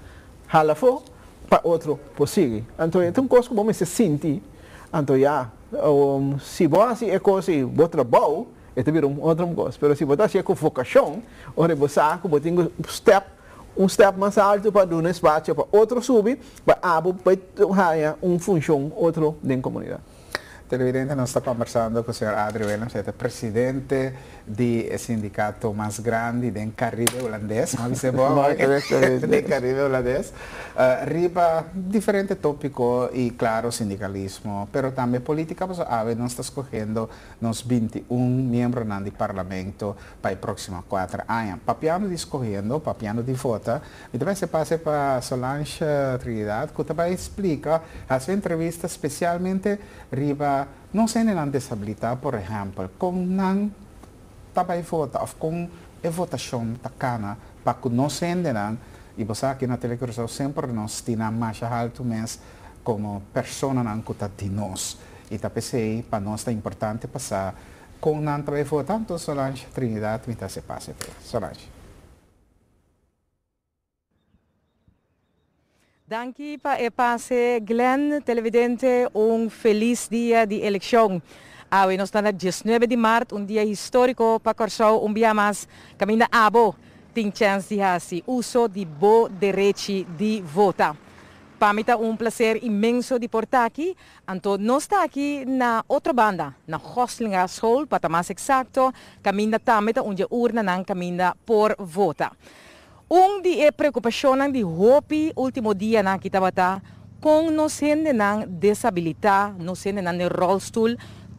hala fo para outro possível. Então coisa que bom se sentir, então já, se você é coisa, você trabalha este vira outra coisa. Mas se você com vocação, ora você tem um step mais alto para dar um espaço para outro subir, para ganhar uma função outro dentro da comunidade. Televidente, nós estamos conversando com o senhor Adri Williams, é presidente do sindicato mais grande do Caribe holandês, não é bom? Do Caribe holandês. Riba diferente tópico e claro sindicalismo, pero também política, nós estamos escolhendo nos 21 membros do parlamento para os próximos 4 anos. Papiano de escolhendo, papiano de vota, e depois se passa para Solange Trinidad, que também explica a sua entrevista especialmente riba não se tem disabilidade, por exemplo, com não também vota, ou com a votação tacana, para que não se tenha, e você aqui na televisão sempre nós temos mais alto mês como pessoa não que está de nós. E também para nós é importante passar com não também vota, então Solange Trinidad, então se passa. Solange. Danke para passe Glenn, televidente, feliz dia de eleição. Nós estamos no 19 de março, dia histórico para Corsau, dia mais, caminho abo, tem chance de fazer uso de bom direito de votar. Para mim é prazer imenso de portar aqui, então nós estamos aqui na outra banda, na Hostlinga School, para mais exato, caminho também onde urna não caminho por votar. De preocupação de hope último dia na kita bata com nos gente na disabilidade, nos gente na rolstool,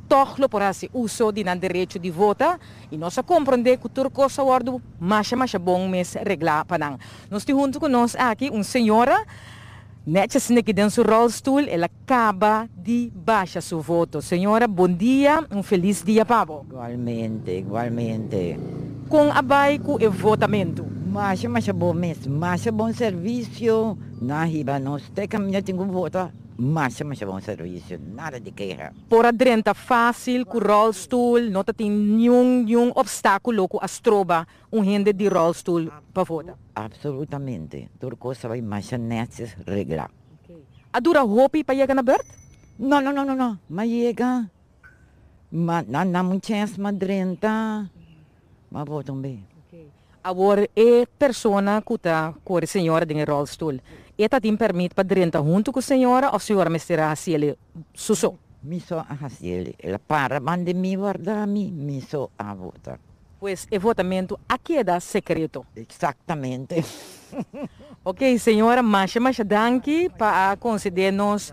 tochlo por esse uso de na direito de votar e nós compreender que tudo coisa wardo mais bom mes reglar para nós junto com nós aqui senhora Netes que dentro do rolstool, ela acaba de baixar seu voto. Senhora, bom dia, feliz dia, Pablo. Igualmente. Com a com o votamento. Mas bom mesmo, mas bom serviço. Na riba, nós temos que votar. Mas bom serviço, nada de queixa. Por adrenta fácil, com o rolstool, não tem nenhum obstáculo com as trobas, rende de rolstool para votar. Absolutamente. Tudo coisa vai mais netas reglar. A dura roupa para chegar na Bert? Não. Mas chega. Mas não muita chance, mas adrenta. Mas votam bem. Agora, é pessoa que está com a senhora de rolstool. Eta tem permite para renta junto com a senhora ou a senhora me será assim ele suso? Me só assim ele. Ela para mande me guardar me só a votar. Pois o votamento aqui é secreto. Exatamente. Ok, senhora, mas danke para conceder-nos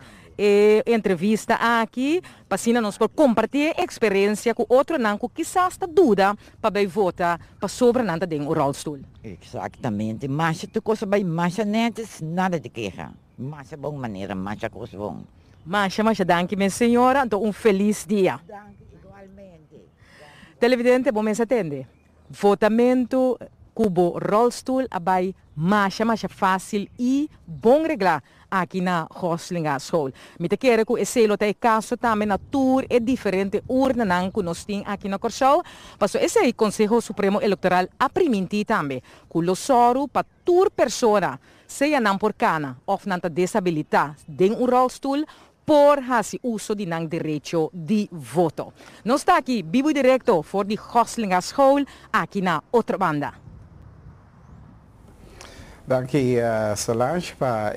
entrevista aqui, para nós por compartilhar experiência com outro não que quizás está dúvida para votar para sobre nada de rolstool. Exatamente, mas tu coisa vai mais netas, nada de queixa. Mas boa maneira, mais coisa bom. Mas danke, minha senhora, então feliz dia. Danke, igualmente. Televidente, bom mês atende. Votamento cubo rolstoel abai mais fácil e bom reglar aqui na Hoslinga School. Me te quero que esse lo tem caso também na tour é diferente urna nang que nós tem aqui na Corsol. Passo esse é o Conselho Supremo Eleitoral a permitir também que o soro para tour persona seja não por cana ou não desabilitar den um rolstoel por hacer uso de nang derecho de voto. Nós está aqui vivo directo for de Hoslinga School aqui na outra banda. Danke, Solange, para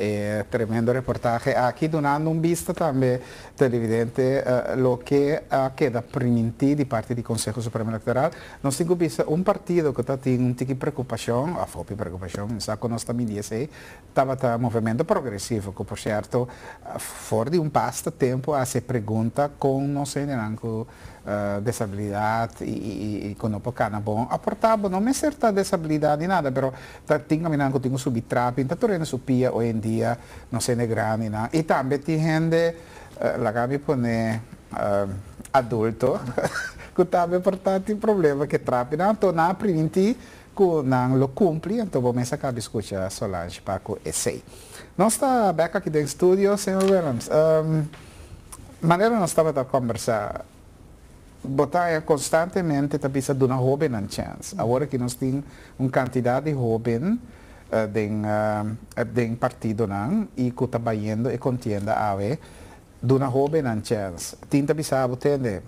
tremendo reportaje. Aqui, donando vista também, televidente, lo que queda permitido de parte do Conselho Supremo Eleitoral. Nós temos visto partido que tem tipo de preocupação, a FOP preocupação, sabe que nós também disse, estava um movimento progressivo, que, por certo, fora de pasto tempo, a se pergunta com, não sei, desabilidade e quando pocana bom aportava não é certa desabilidade nem nada, pero tem caminhando tenho subir trap, então torna supia hoje em dia não sei ne grande na e também tem gente lá que põe adulto que também portanto tem problema que trap não tô na preventi que não lo cumpre, então vou começar a escutar Solange para o essay. Nós está back aqui dentro do estúdio, senhor Williams. Maneira nós estava a conversar botar constantemente a pista de uma jovem na chance. Agora que nós temos uma quantidade de jovens de partido não e que está trabalhando e contendo a de uma jovem na chance. Tinta bisa entender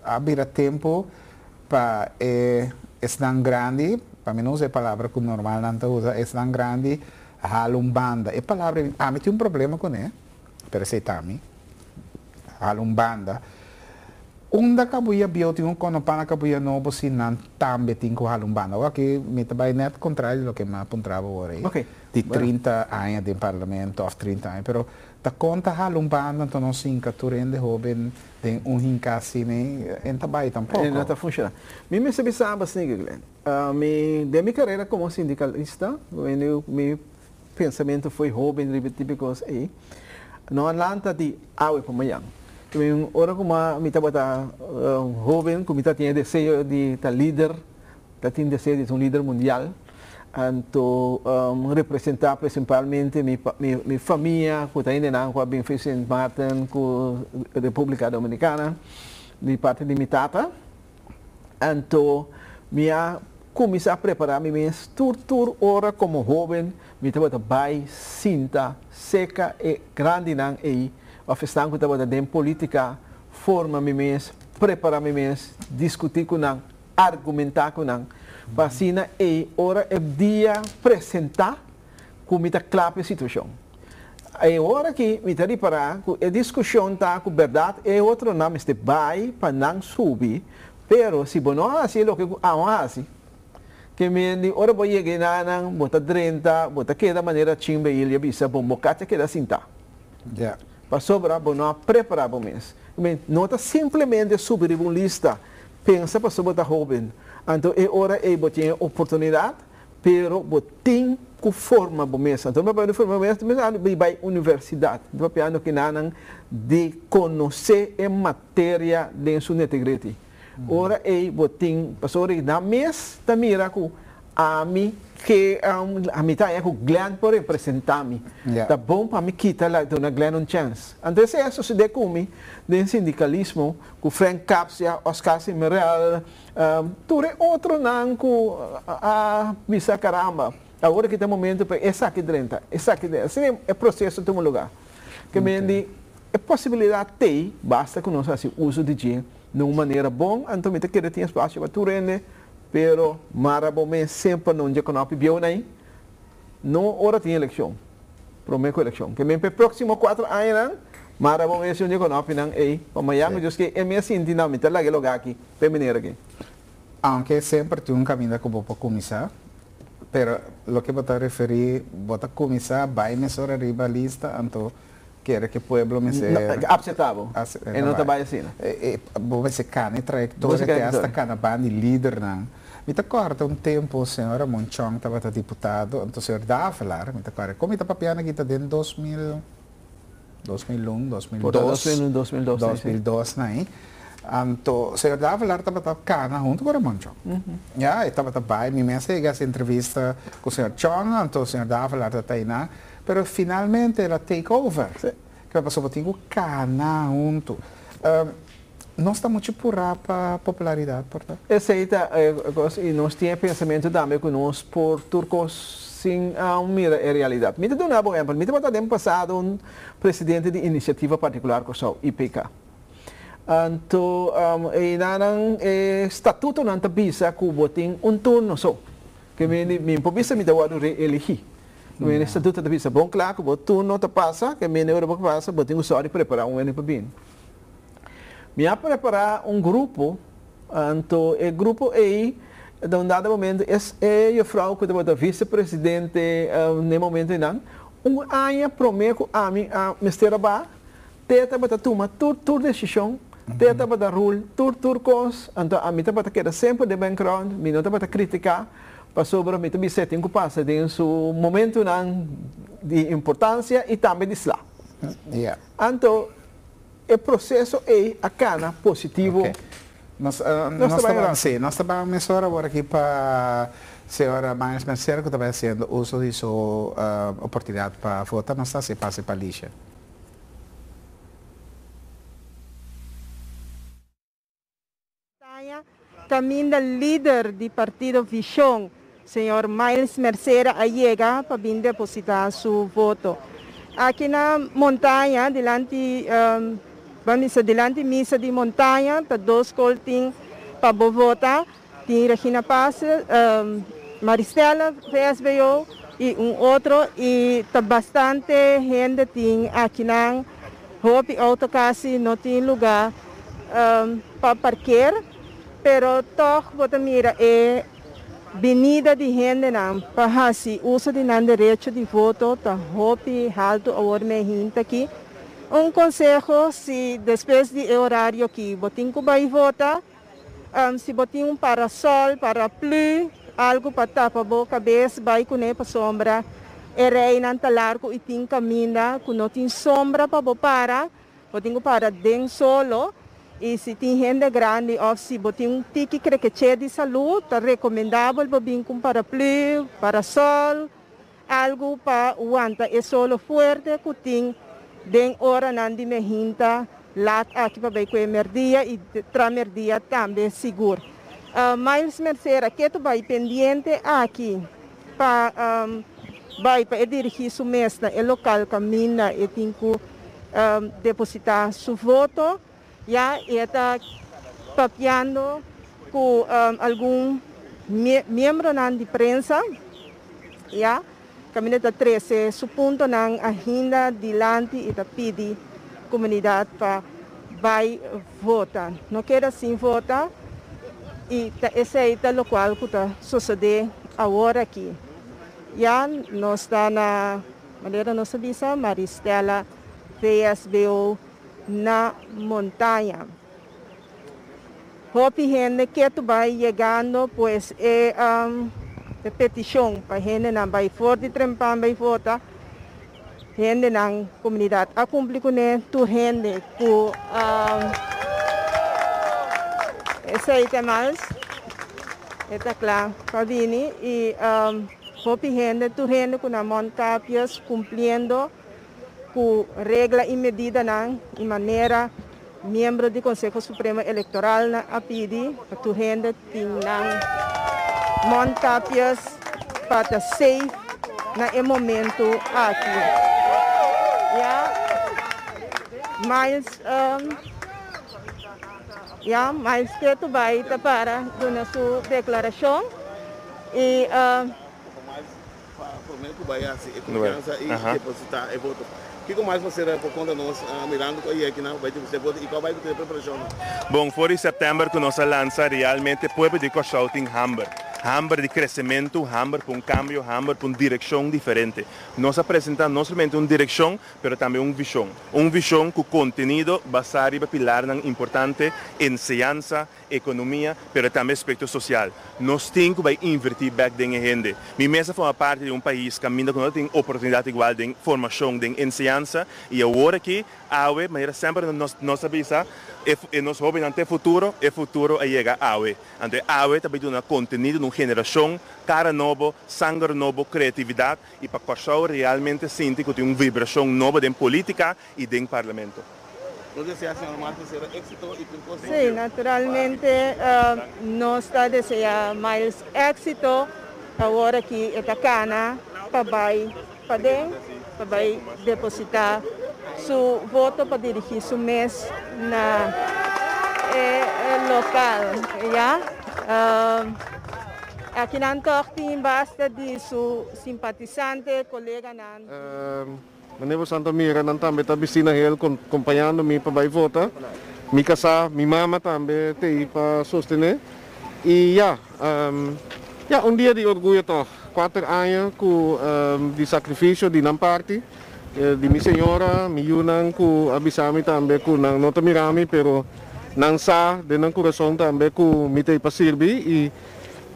abrir tempo para estar grande, para mim não é a palavra que normal não usa, estar grande, halumbanda. É palavra, me tem problema com ele, pero sei também, halumbanda. Unda kabuya beauty un kono pana kabuya nobo sinan tambe tinko halumbana. Aqui me trabalha net contrário do que me apontava agora. Okay. De 30 anos de parlamento, ou 30 anos, pero ta conta halumbana então não sinca turende jovem tem hincasi me entabai tampouco. Não está funcionando. Me sabe assim, Glenn. De minha carreira como sindicalista, meu pensamento foi jovem, típicos aí. Não lanta de awe pamayang. Ora como me estava jovem, como tinha desejo de estar líder, tinha desejo de ser líder mundial, então representar principalmente minha família, que está indo com a Benficent Martin, com a República Dominicana, de parte de minha tata, então minha comecei a preparar minha tur ora como jovem, me estava bem, cinta, seca e grande não aí. A questão que estava dentro política, forma-me mesmo, preparar-me mesmo, discutir com não, argumentar com não, para assim, e hora é dia apresentar como está clara a situação. É hora que me está reparar que a discussão está com verdade, é outro nome este vai para não subir, pero se não assim o que assim, que me hora vou chegar na bota 30, bota que da maneira chimba ele avisa bom bocate que da cinta. Yeah. Para sobrar, não preparar para mês. Não está simplesmente subir uma lista, pensa para sobre a jovem. Então, é hora de botar oportunidade, pero botem com forma para mês. Então, para forma mês, vai à universidade. Então, para que não de conhecer em matéria de sua integrity. Ora é botem para sobre na mês, tá mira com a mim que a mim tá com Glenn por representar-me. Tá bom para me quitar lá dona Glenn um chance. Então se isso se decumi de sindicalismo com Frank Capsia, Oscar Simeral, tudo outro não com a visa caramba. Agora que tem momento para essa aqui dentro, assim é processo de um lugar. Que me diz a possibilidade tem, basta que nós façamos uso de dinheiro de uma maneira bom, então me tem que ter espaço para tu render. Pero marabome sempre não já conhece bem nem não hora tem eleição prometo eleição que me próximo 4 anos marabome se não conhece não ei amanhã me diz que é minha dinâmica lá que lugar aqui feminina aqui aunque sempre tem caminho que vou começar pero lo que vou referir vou começar vai me sobre arriba lista então quer que o povo me seja aceitável e não trabalha assim vou ver se cana trajectória que hasta cana band líder não me acorda tempo senhora Monchong estava deputado então o senhor dá a falar me acorda como está papiando aqui está dentro 2001 2002 2002 né Anto, senhor dava lá estava cana junto com o Ramon Chong. Já, estava também, minha mensagem essa entrevista com o senhor Chong, anto o senhor dava lá estava na, pero finalmente ela take over. Que passou por tinha cana junto. Nós estamos muito por a popularidade, portanto. Essa aí e nós temos pensamento também que nós por turcos sim mira a realidade. Me dá um bom exemplo. Me dá tempo passado presidente de iniciativa particular com o IPK. Então, estatuto não bisa que botem turno só. Que me improvisa me dá o reelegir. O estatuto da bisa bom claro que o turno tá passa, que me neuro passa, botem o só de preparar ano para bem. Me a preparar grupo, então o grupo aí, de um dado momento, é a frau que é vice-presidente no momento não, ano prometo a mim a Mr. Ba, teta bata toma tur decisão, teta bata rule, tur cos, então a mim bata queda sempre de background, me não bata criticar, para sobre me também setting que passa em seu momento não de importância e também de slá. Então o processo é a cana positivo. Okay. Nós estamos agora aqui para a senhora Miles Mercedes, que está fazendo uso de sua oportunidade para votar. Nós estamos passando para a lixa. Também o líder do partido Visão, senhor Miles Mercedes, chega para vir depositar seu voto. Aqui na montanha, delante missa de montanha, para dois colting para votar, tem Regina Paz, Maristela, PSBO e outro, e está bastante gente tem aqui na Hope Autocasi, não tem lugar para parquear, pero toch bota mira é venida de gente não, para assim uso de não direito de voto, tá Hope alto agora me gente aqui. Conselho, se depois do horário que botem que vai votar, se botem parasol, paraplu, algo para tapar a cabeça, vai com para sombra, rei não tá largo e tem caminho, que não tem sombra para botem para dentro solo, e se tem gente grande, ou se botem tique crequete de saúde, é recomendável para vir com paraplu, parasol, algo para aguentar, é solo forte que tem den hora nandi me hinta lat aqui para ver com emerdia e tramerdia também seguro. Miles Mercedes, que tu vai pendente aqui para vai para dirigir sua mesa e local caminha e tem que depositar seu voto, já está papiando com algum membro da imprensa, já. Caminhada 13, su ponto ng agenda dilante e da pidi comunidade para vai votar. Não quer assim votar e esse é o qual que está sucedendo agora aqui. Já nós está na maneira nossa visa Maristela PSBO na montanha. Hope gente que tu vai chegando, pues de petição para gente não vai forte trempan vai votar, gente na comunidade a cumprir com tu gente com esse aí tem mais, está claro para vir e hope gente tu gente com a montapias cumprindo com regra e medida não de maneira membro do Conselho Supremo Eleitoral na apidi para tu gente tem montapias para safe na momento aqui. Mas que tu vai para dar sua declaração e prometo que vai assim, confiança e depositar e voto. O que mais você por conta nós mirando aí aqui não vai ter você voto e qual vai ter preparação? Bom, fora em setembro que nós lança realmente pueblo de shouting Hamburg. Hamburg de crescimento, Hamburg para cambio, Hamburg para direção diferente. Nós apresentamos não somente uma direção, mas também uma visão. Uma visão com conteúdo baseado em pilar importante, enseñanza, economia, pero também aspecto social. Nós temos que invertir back em gente. Minha mesa foi uma parte de país que ainda não tem oportunidade igual de formação, de ensinança, e agora que AUE, mas sempre nós sabemos, nós jovens ante futuro, e futuro chega AUE. Ante AUE também tem um conteúdo, uma geração, cara novo, sangue novo, criatividade, e para que realmente sinta que tem uma vibração nova de política e de parlamento. Sí, naturalmente nos desea mais éxito agora que esta cana para depositar su voto para dirigir su mês na local, ya. Aqui não tem basta de su simpatizante, colega nan. Meneer Santomira, dan também está piscina heel acompanhando me para votar. Mi casa, mi mama também tem para sostener. E dia de orgulho toch. 4 anos com de sacrifício de nan parte. De minha senhora, mi yunang com abisami também com nang nota mirami, pero nang sa de nang coração também com mi tei para servir e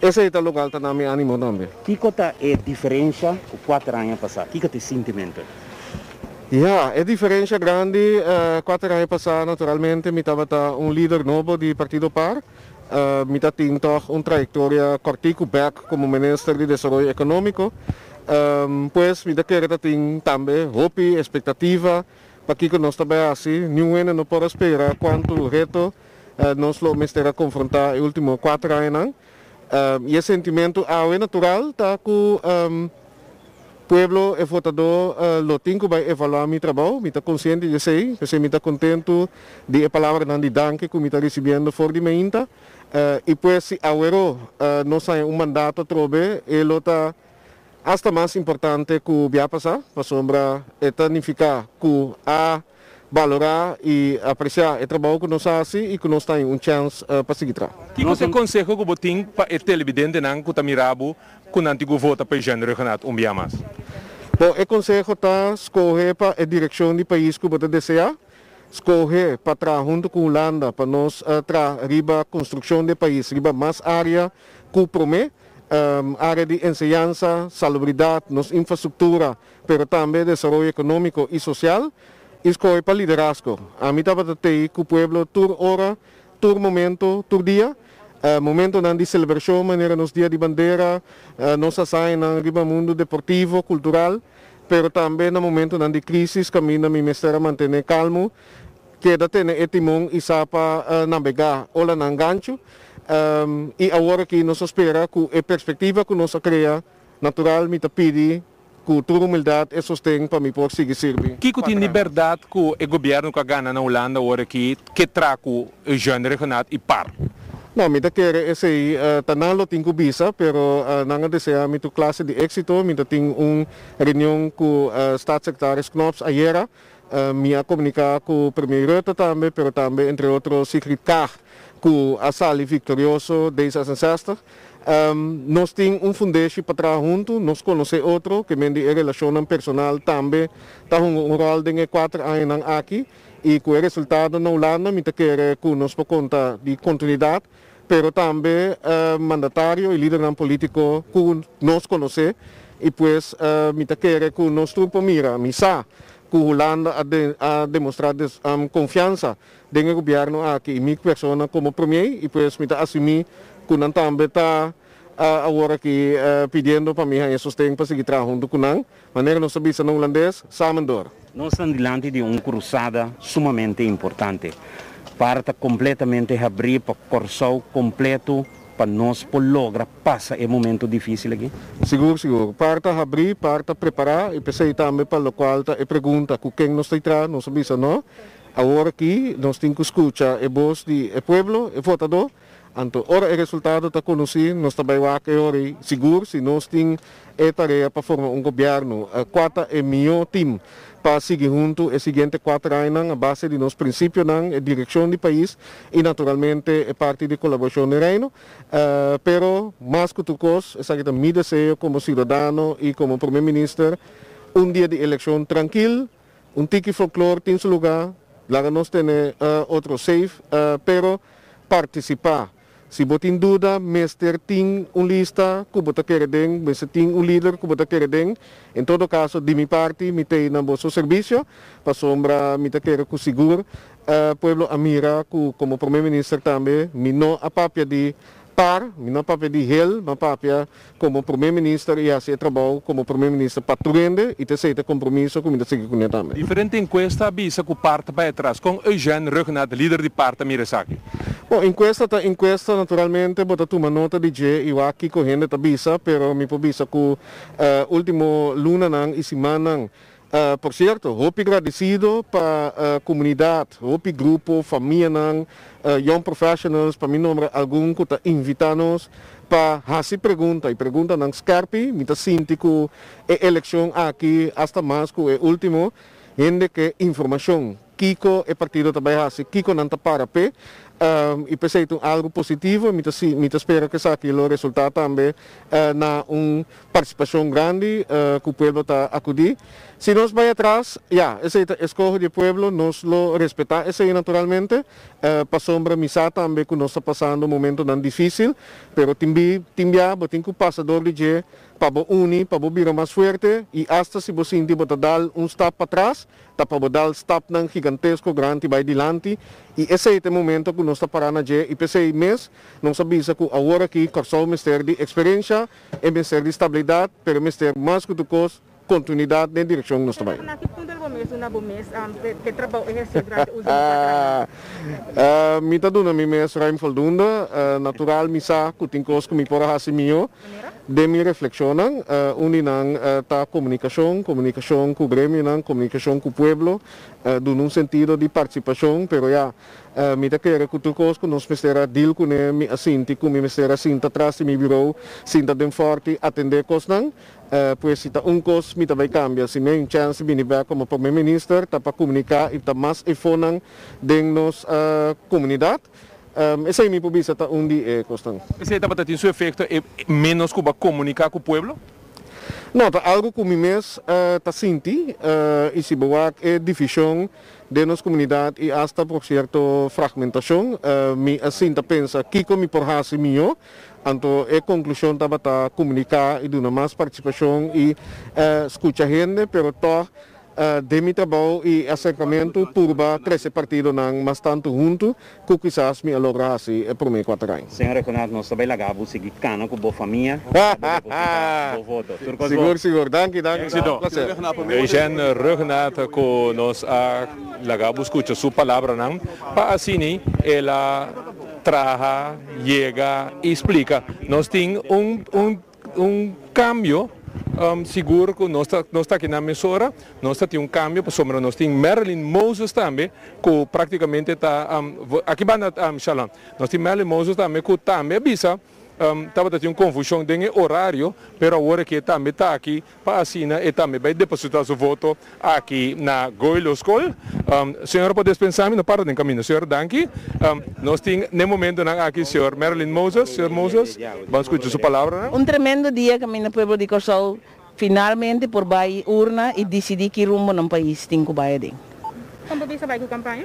esse é o lugar que nami animo também. Que cota é diferença com 4 anos passados? Que cota é sentimento? É diferença grande. 4 anos passados, naturalmente, me estava líder novo do Partido Par. Me tinha uma trajetória cortico back como ministro de Desenvolvimento Econômico. Pois me queria ter também hope, expectativa, para que nós também assim, não pode esperar quanto reto nós vamos ter a confrontar nos últimos 4 anos. E esse sentimento é natural, tá com pueblo e votador lo tenho vai evaluar meu trabalho, me está consciente de sei, porque me está contento de a palavra de danke que me está recebendo for de minha e pues se agora nós temos mandato trobe ele está hasta mais importante que o vai passar para sombra etanificar que a valorar e apreciar o trabalho que nós fazemos e que nós temos chance para seguir. Que você consegue que você tem para o televidente não que está mirado com o antigo voto para o gênero regional mais? Bom, o conselho está escolher para a direção do país que você deseja, escolher para trabalhar junto com a Holanda para nós trabalhar a construção do país, riba mais área que promete, área de ensinança, salubridade, nossa infraestrutura, mas também desenvolvimento econômico e social. Escolher para liderazgo. A mim estava que o povo tur hora, tur momento, tur dia, momento de celebração, maneira nos dia de bandeira, nossa saia no mundo deportivo, cultural, pero também no momento de crise, caminho me mestre manter calmo, que da ter etimão e sapa navegar ou lá na gancho, e agora que nós espera que a perspectiva que nós cria, natural me pede com toda humildade e sustento para me poder seguir servir. Que tem liberdade que o governo que ganha na Holanda agora que traga o gênero regional e par? Não, me quer esse tanalo tenho visa, pero não deseja me classe de êxito, me tem reunião com staatssecretário Knops ayer, me comunicar com o primeiro também, pero também entre outros secretário com a Sali Victorioso desde as ancestras. Nós temos fundação para trabalhar junto, nós conhecemos outro que me de relação personal também, está rol de 4 anos aqui e com o resultado na Holanda me quer que nós por conta de continuidade, pero também mandatário e líder político que nós conhecemos e pues me quer que nós trupo mira, misa que a Holanda a demonstrar confiança no governo aqui e minha pessoa como premier e pues me assumir que não também está agora que pedindo para mim a sustento para seguir trabalhando com nós, maneira nós sabemos no holandês, samendor. Nós estamos diante de uma cruzada sumamente importante para completamente abrir para o corso completo para nós por lograr passar esse momento difícil aqui. Seguro. Para abrir, para preparar e pensei também para o qual a pergunta com quem nós está nós sabemos não. Agora que nós temos que escutar a voz do povo, o votador. Então, ora o resultado está conhecido, nós também vamos seguro se nós temos a tarefa para formar governo, 4 é melhor time para seguir junto os seguintes 4 anos, a base de nossos princípios, a direção do país e naturalmente a parte de colaboração do reino. Pero, mais que tudo, esse é o meu desejo como cidadão e como primeiro-ministro, dia de eleição tranquilo, tiki folclore tem seu lugar, lá nós temos outro safe, pero participar. Se botin dúvida, mestre tem lista que bota querem, mestre tem líder que bota querem. Em todo caso, de minha parte, me tem na bolsa serviço, para sombra, me quero com seguro. Pueblo Amira, como primeiro-ministro também, me não a papia de mi não papia de hel, mas papia como primeiro-ministro e assim trabalho como primeiro-ministro patrulhando e ter certo compromisso com a seguir com ele também. Diferente encuesta avisa que o parte vai atrás com Eugênio Rugnat, líder de parte Miresaki. Bom, encuesta naturalmente bota uma nota de G e aqui correndo avisa, pero me avisa que último luna nang e semana por certo, hopi agradecido para a comunidade, hopi grupo, família, young professionals, para mim nome algum que está invitando para fazer pergunta, e pergunta não scarpi, me está sentindo que a eleição aqui, hasta mais que o último, gente que informação, Kiko é partido também assim, Kiko não está para pé, e pensei que algo positivo, me espero que saque o resultado também na participação grande que o povo está acudir. Se nós vai atrás, esse é escolha do povo, nós lo respeitar, esse naturalmente, para sombra misa também que nós está passando um momento tão difícil, pero timbia, botin que o passador de G, para unir, para virar mais forte, e hasta se você sentir para dar step para trás, para dar step não gigantesco, grande, vai adiante, e esse é o momento que nós está parando G, e pensei mês, não sabia que agora aqui, corso o mistério de experiência, e mistério de estabilidade, pero mistério mais que do custo, continuidade na direção que nós trabalhamos. Que trabalho exercer durante os anos? Me está dando a mês ruim voldoende, natural, me sa, que tem coisas que me pode fazer melhor, de me reflexionar, uninang ta comunicação com o grêmio, comunicação com o povo, num sentido de participação, pero me está querendo que tudo coisas que nós precisamos deal com ele, assim, que me precisamos sentar atrás de meu bureau, sentar bem forte, atender coisas pois se coisa me também cambia, se me chance de vir como primeiro-ministro, para comunicar e mais efonan dentro da nossa comunidade. Esse é meu pobisa tá dia costan. Esse é para ter seu efeito é menos que comunicar com o povo? Não, tá algo que me mês tá senti e se boa é divisão de nossa comunidade e hasta por certo fragmentação, me assim tá pensa que como por hasi mio. Então, a conclusão estava a comunicar e dar mais participação e escutar a gente, pero to de meu trabalho e acercamento turba 13 partidos não mais tanto junto que quizás me logra assim por meio 4 anos. Senhora Renato, nós também lagabo seguir cana com boa família. Seguro, danke. Eugênio Rugnat que nós lagabo escuta sua palavra não, para assim ela traja, llega e explica. Nós temos cambio seguro que nós está aqui na emissora, nós temos cambio, por sombra nós temos Marilyn Moses também, que praticamente está, aqui vai na Shalom, nós temos Marilyn Moses também, que também avisa, estava tendo confusão de horário, mas agora que também está aqui para assinar e também vai depositar seu voto aqui na Goilo School. Senhora, pode dispensar na parte do caminho. Senhor, danke. Nós temos, no momento, aqui, senhor Marilyn Moses. Senhor Moses, vamos escutar sua palavra. Tremendo dia que o povo de Corsol finalmente por vai urna e decidir que rumo no país tem que vai. Como bisa vai com campanha?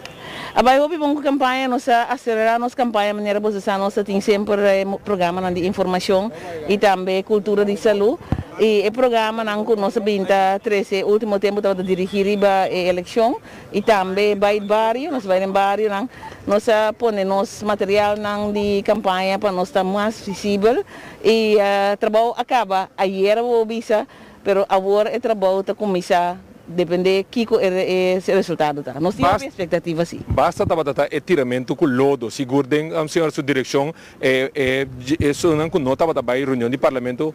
Vai ouvir com campanha, nós acelerar nossa campanha, maneira posição, nós tem sempre programa de informação e também cultura de saúde. E o programa não que nós pinta 13 último tempo estava dirigir a eleição e também vai bairro, nós vai em bairro, nós põe nosso material de campanha para nós estar mais visível e trabalho acaba ayer o bisa, pero agora o trabalho está começar depende Kiko esse resultado tá. Nós temos expectativa sim. Basta tabata tiramento com lodo, seguro den senhor sua direção isso não não tabata vai reunião de parlamento.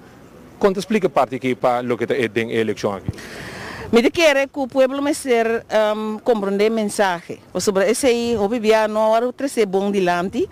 Conta explica parte que para lo que é den eleição aqui. Me quer que o povo me ser compreender mensagem sobre esse aí o bebia não hora 13 bom dilante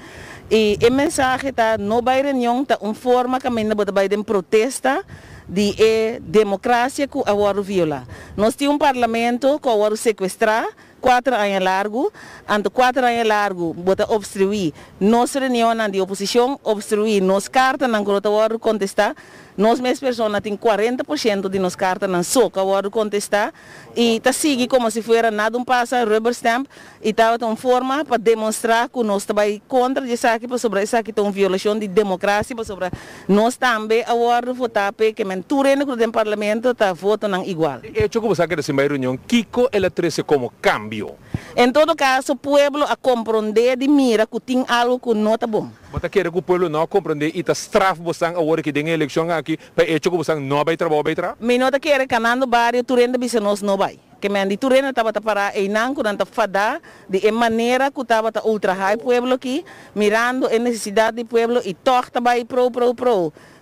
E o mensagem está, não vai reunião, está uma forma que ainda vai de protesta de democracia que agora viola. Nós temos um parlamento que agora sequestrar, 4 anos largo, ante 4 anos largo, bota obstruir nossa reunião de oposição, obstruir nos cartas, não agora contestar, nós mesmas pessoas temos 40% de nos cartas não só que agora contestar, e está seguindo como se fosse nada passa, rubber stamp, e está uma forma para demonstrar que nós estamos contra isso aqui, sobre isso aqui uma violação de democracia, sobre nós também agora votar para que menture no parlamento está votando igual. E eu vou saber dessa reunião, Kiko ela trouxe como cambio. Em todo caso, o povo a compreender de mira que tem algo que não está bom. Mas quer que o povo não compreender e está estraf você agora que tem eleição aqui, para que você não vai trabalhar? Me não quer canando barrio, turenda bisa nós não vai. Que me andi turenda estava para e não quando está fada de maneira que estava ultra high povo aqui, mirando a necessidade do povo e torta vai pro.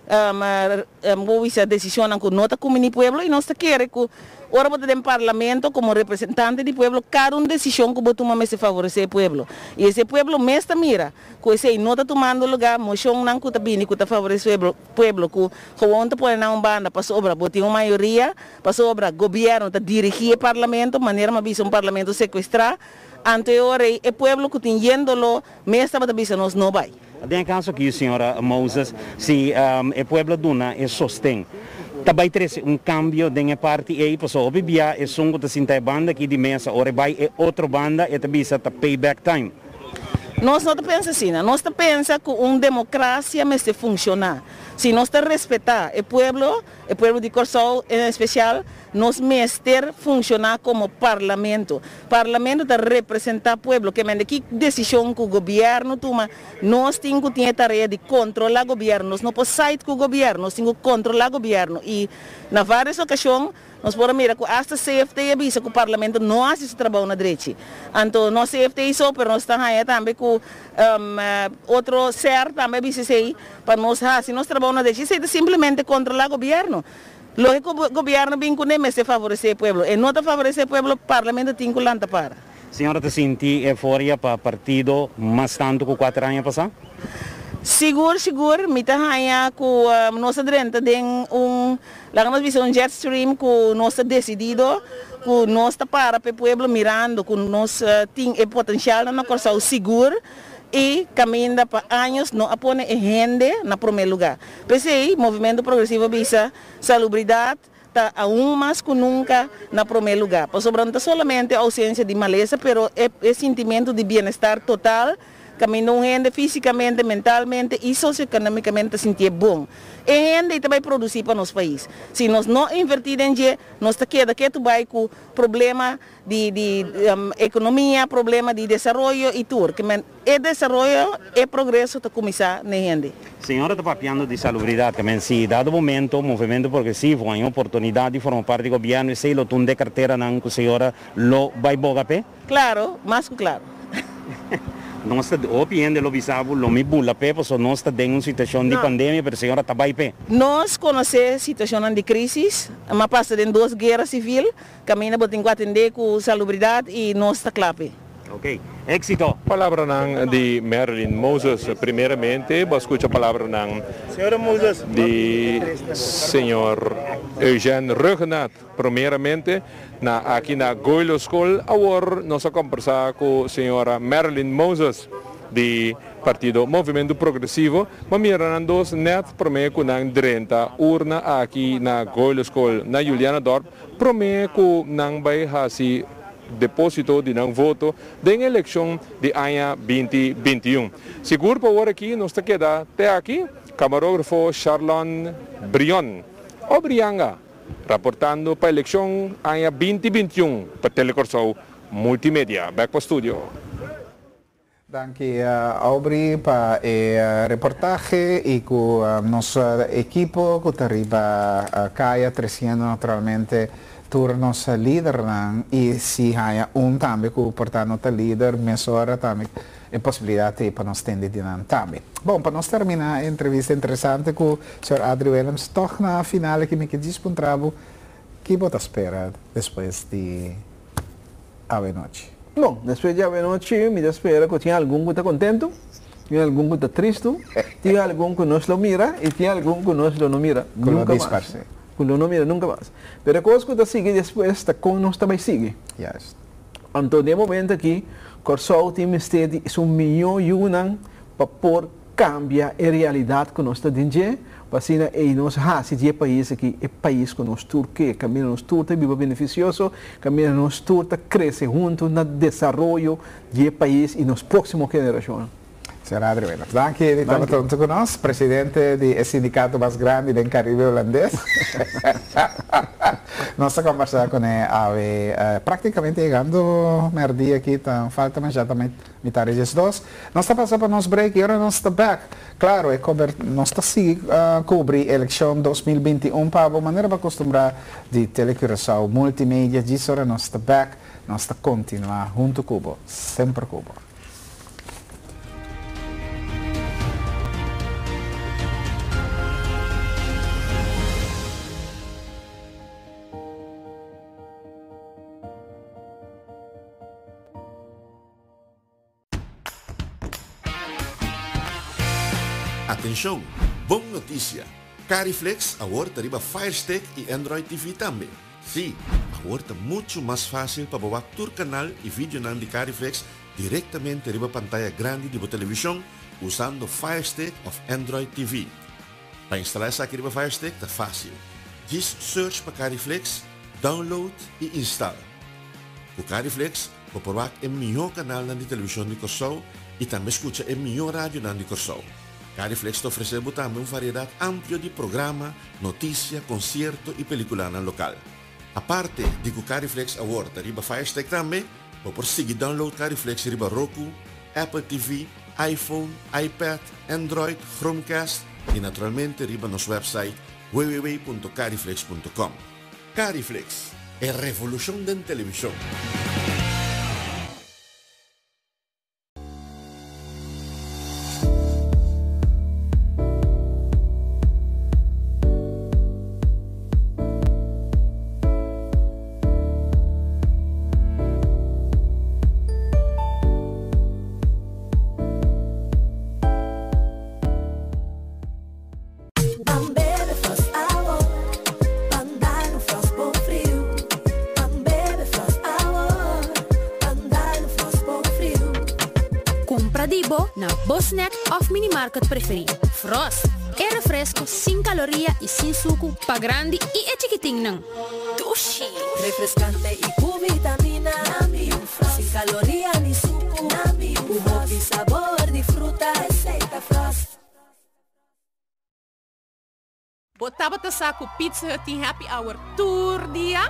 A decisão que não está com o povo e nós queremos que ora botar em parlamento como representante do povo cada uma decisão que botou uma se favorecer o povo e esse povo mesmo mira que esse não está tomando lugar moção não que está bem que está favorecer o povo que o outro põe na banda para sobra botar uma maioria para sobra governo está dirigir o parlamento maneira mas um parlamento sequestrar anterior o povo que tem indo lo mesmo está bisa nós não vai. Tem caso aqui, senhora Moses, se o povo duna é sostém. Também traz cambio da parte e aí passou a bibia e som que sinta banda aqui de mesa, ora vai é outra banda e também está payback time. Nós não pensamos assim, nós pensamos que uma democracia mas funciona. Se nós respeitar o povo de Corsol em especial, nós mestre funcionar como parlamento. Parlamento está representar o povo, que é que decisão que o governo toma, nós temos que ter a tarefa de controlar o governo, nós não podemos sair com o governo, nós temos que controlar o governo. E, na várias ocasiões, nós podemos mirar que hasta CFT avisa que o parlamento não faz esse trabalho na direita. Então, nós CFT só, mas nós estamos aí também com outro ser também avisa aí, para nós fazer nosso trabalho na direita. Isso é simplesmente controlar o governo. Lógico, o governo vem com ele se favorecer o povo. E não está favorecer o povo, o parlamento tem que lançar para. Senhora, te senti euforia para o partido mais tanto que 4 anos passados? Seguro, me tá com nossa direita tem lá nós vimos jet stream que nós decidido que nós tá para o povo mirando que nós tem potencial na Corsol seguro e caminha para anos não apone gente na primeiro lugar. Pensei, movimento progressivo visa salubridade está aún mais que nunca na primeiro lugar. Por sobrando somente a ausência de maleza, pero é sentimento de bem-estar total. Caminhando gente fisicamente, mentalmente e socioeconomicamente sentir bom. E gente também produzir para nosso país. Se nós não invertirmos em gente, nós queda que vai com problema de economia, problema de desenvolvimento e tudo. Que o desenvolvimento e progresso está começar na gente. Senhora está falando de salubridade, também se dado momento o movimento progressivo tem oportunidade de formar parte do governo e se lo tun de carteira não que a senhora lo vai boga pé? Claro, mais que claro. Nós estamos opiniando do bisavo, lo me bula pé, porque nós estamos em uma situação de pandemia, mas a senhora está bem pé. Nós conhecemos a situação de crise, mas passa em 2 guerras civis, caminha para atender com salubridade e nós está claro. Ok, éxito. Palavra de Marilyn Moses, primeiramente, vou escutar a palavra senhora Moses, de senhor Eugênio Rugnat, primeiramente, aqui na Goilo School, agora nós vamos conversar com a senhora Marilyn Moses, do Partido Movimento Progressivo, mas mirando net promete com 30 urna aqui na Goilo School, na Juliana Dorp, promete que não vai fazer depósito de não voto da eleição de ano 2021. Seguro por agora aqui, nós estamos até aqui, camarógrafo Charlon Brion, o Brianga, reportando para a eleição ano 2021 para Telecorsol Multimédia. Back para o estúdio. Danke Aubrey para o reportaje e com nosso equipo que arriba a Caia, 300 naturalmente turnos líder e se há também que portanto o líder mesora também a possibilidade para nós tender de também. Bom, para nós terminar a entrevista interessante com o Sr. Adri Williams, toch na final que me diz para um trabalho que você espera depois de Ave Noite. Bom, depois de Ave Noite me espera que eu tenha algum que está contento Tem algum que está triste, tem algum que nos lo mira e tem algum que nos lo no mira. Nunca mais. Que lo no mira nunca mais. Pero a coisa que sigue depois está com nós também sigue. Yes. Então, de momento aqui, Corsol tem mistério é milhão e um para por cambiar a realidade que nós estamos dentro. Assim, nós se é país aqui, é país que nós turque, caminho nós turque, viva beneficioso, caminho nós turque, cresce junto no desenvolvimento do país e nas próximas gerações. Senhor Adriano, danke, estamos junto conosco, presidente do sindicato mais grande do Caribe holandês. Nós estamos conversando com ele, praticamente chegando ao dia aqui, falta mais já também metade das duas. Nós estamos passando para nosso break e agora nós estamos back. Claro, nós estamos cobrir a eleição 2021 para a maneira para acostumbrar de telecuração, multimídia, disso agora nós estamos back, nós estamos continuar junto com Cuba, sempre Cuba. Atenção, boa notícia! Cariflex agora arriba Fire Stick e Android TV também. Sim, agora está muito mais fácil para baixar o canal e vídeo de Cariflex diretamente arriba pantalla grande de televisão usando Fire Stick of Android TV. Para instalar essa aqui Fire Stick está fácil. Just search para Cariflex, download e install. O Cariflex vai provar o melhor canal de televisão de Corsol e também escuta o melhor rádio de Corsol. Cariflex te oferece também uma variedade ampla de programa, notícia, concerto e película no local. A parte de que o Cariflex Award arriba Fire Stick também, pode seguir download Cariflex arriba Roku, Apple TV, iPhone, iPad, Android, Chromecast e naturalmente arriba nosso website www.cariflex.com. Cariflex, é a revolução da televisão. na Bosnack of Minimarket preferido. Frost é refresco sem caloria e sem suco para grande e é chiquitinho. Dushi. Refrescante e com vitamina. Sem caloria nem suco. O hobby sabor de fruta. Receita Frost. Botava te saco Pizza Hut em happy hour tour dia.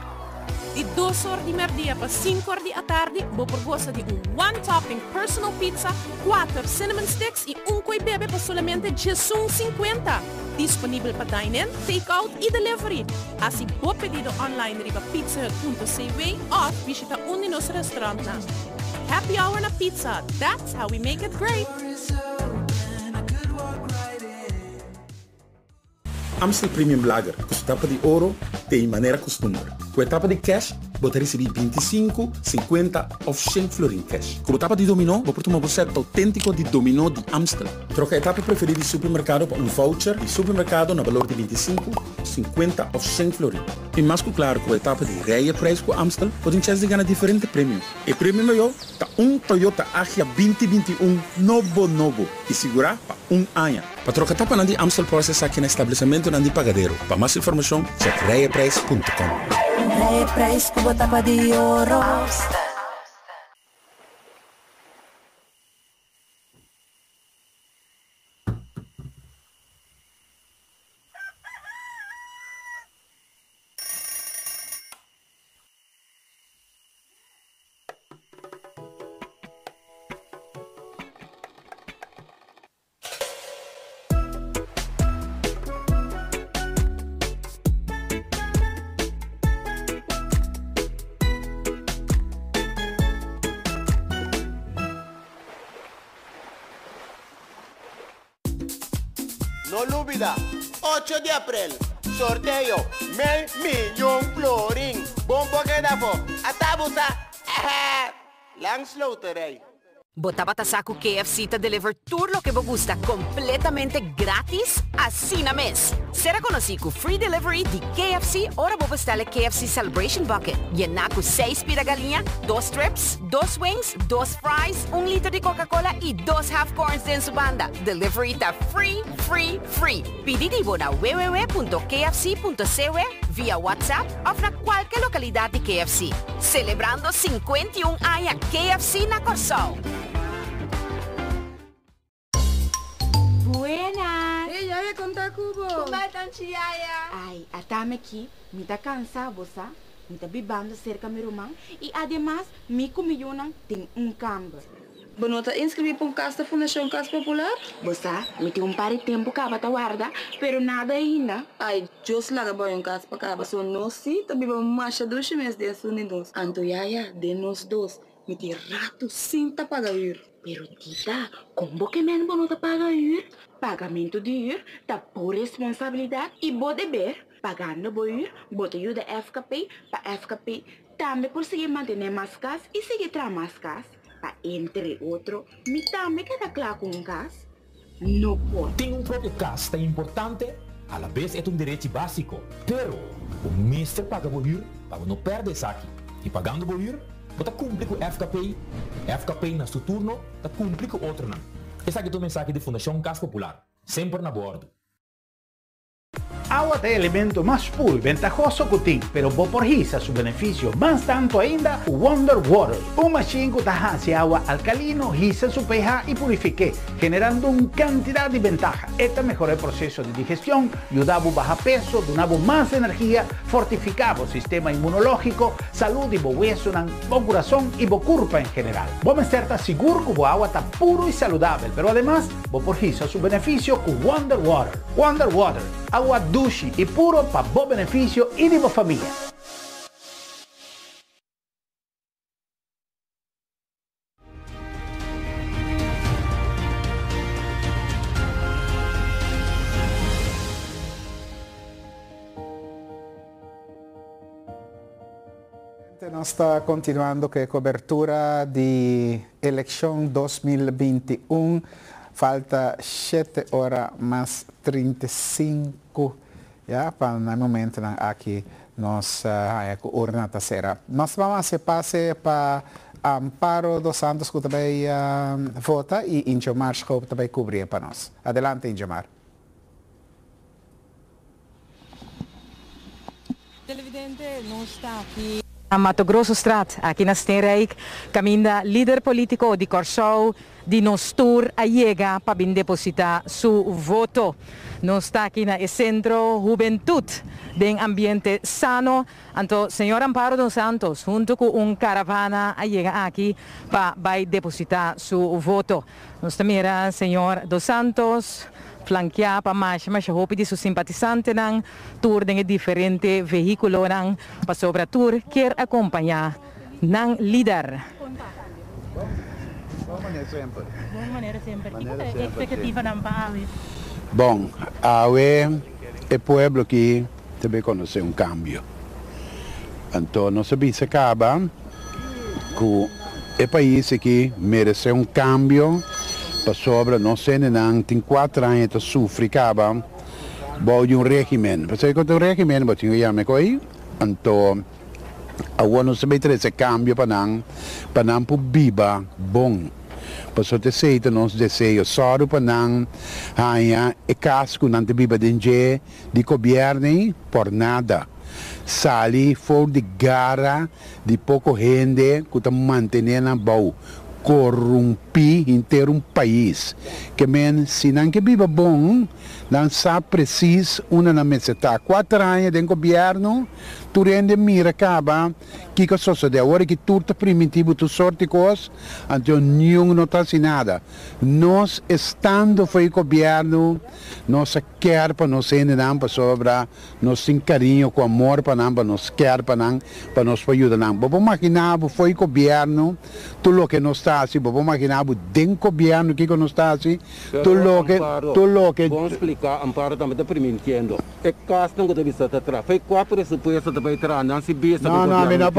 De 2 horas de merdia para 5 horas da tarde, vou por gosto de one topping personal pizza, 4 cinnamon sticks e koi bebe para somente $1,50. Disponível para dine-in, take-out e delivery. Assim, vou pedido online riba pizzahut.cw ou visita de nossos restaurantes. Happy hour na pizza, that's how we make it great. Amstel Premium Lager, com etapa de ouro, tem maneira costume. Com etapa de cash, você recebe 25, 50 ou 100 florin cash. Com etapa de dominó, você toma um set autêntico de dominó de Amstel. Troca a etapa preferida de supermercado para voucher de supermercado no valor de 25, 50 ou 100 florin. E mais claro, com a etapa de reia preço com Amstel, pode chance de ganhar diferentes prêmios. E prêmio maior está Toyota Agya 2021 novo e segurar para ano. Para trocar etapa de Amstel processa aqui no estabelecimento de Pagadeiro. Para mais informação, check reiaprice.com. Reia Price com a tapa de ouro. No olvida, 8 de abril, sorteo, $1,000,000 florin. Bombo que da fo, atabusa, langs loterij. Botaba tasaco KFC te deliver todo lo que vos gusta completamente gratis, así na mes. Será conocido free delivery de KFC, ora vos bestelle KFC Celebration Bucket. Llena con 6 pira galinha, 2 strips, 2 wings, 2 fries, 1 litro de Coca-Cola y 2 half corns de su banda. Delivery ta free. Pedidivo na www.kfc.cw via WhatsApp o na cualquier localidad de KFC. Celebrando 51 años KFC na Corsol. Buenas. Yaya, conta kubo. Como estão, Yaya? Ai, atame aqui, me tá cansado, você? Me tá bebendo cerca do meu irmão e, además, me comigo tem cambio. Você está inscrito para casa da Fundação Casa Popular? Você, me tem par de tempo que eu guarda, pero nada ainda. Ai, just lá que casa para casa, só nós sim, também vamos marchar 2 meses de unidos. Anto, Yaya, de nós dois, me tem rato sem te pagar. Pero tita, como que men não te paga ir? Pagamento de ir, tá por responsabilidade e vou dever. Pagando por ir, bota ajuda FKP, para FKP também por seguir manter mais casa e seguir tra mais casa. Para entre outro, me também queda claro com casa. Não pode. Ter próprio casa é importante, a la vez é direito básico. Pero, o mister paga por ir, para não perder saque. E pagando por ir, você cumpre com FKP, FKP na seu turno, você cumpre com outro não. Esse aqui é o mensagem de Fundação Casa Popular, sempre na bordo. Agua é elemento mais puro e ventajoso que tem, pero vos porgisa su beneficio más tanto ainda o Wonder Water. Un machine que hace agua alcalino, gisa su pH y purifique, generando una cantidad de ventajas. Esta mejora el proceso de digestión, ayuda a bajar peso, donaba más energía, fortificaba el sistema inmunológico, salud y vos hueso, vos corazón y vos curva en general. Vos me estar seguro que vos agua está puro y saludable, pero además vos porgisa su beneficio con Wonder Water. Wonder Water, agua dulce y puro para vos beneficio y de vos familia. Nós está continuando com a cobertura de eleição 2021. Falta 7 horas mais 35 para no momento aqui nós urna terceira. Nós vamos se passe para Amparo dos Santos que também vota e Injomar Scope também cobrir para nós. Adelante, Injomar. Televidente não está aqui. A Mato Grosso Straat, aqui na Steenrijk, caminha líder político de Corsol, de nos tour a llegar para depositar su voto. Nós está aqui no Centro Juventude, de ambiente sano. Então, senhor Amparo dos Santos, junto com caravana, a llegar aqui para depositar su voto. Nós também, senhor dos Santos, flanquear para mais roupa de seus simpatizantes nang tour de diferente veículo nang para sobre tour quer acompanhar nang líder. Boa maneira sempre. E qual é a expectativa na Awe? Bom, Awe é pueblo que também conhece cambio. Então, nós sabemos que acaba que o país aqui merece cambio. Para sobre, não sei, tem 4 anos que sofre, acaba, de regime. Porque quando o regime, eu tenho que me coi, então, agora não sabe esse cambio para não viva bom. Para só ter feito nosso desejo, só para não ganhar e caso que não viva de governo por nada. Sali for de gara de pouco gente que está mantendo bom. Corromper inteiro país. Que men, se não que viva bom, não sabe preciso uma na mesa. 4 anos de governo, tu rende mira acaba, que que sucede agora que tudo é primitivo, tu sorte coisas, então nenhum não está assim nada. Nós estando foi governo, nós quer para nós ainda não para sobra, nós tem carinho com amor para não, para nós quer para nós ajudar não. Vamos imaginar foi governo, tudo o que nós está assim, vamos imaginar dentro governo que nós está assim, tudo que vamos explicar, Amparo também está permitindo. É caso não que deve estar atrás, foi 4 pressupostos também atrás, não se vê. Não,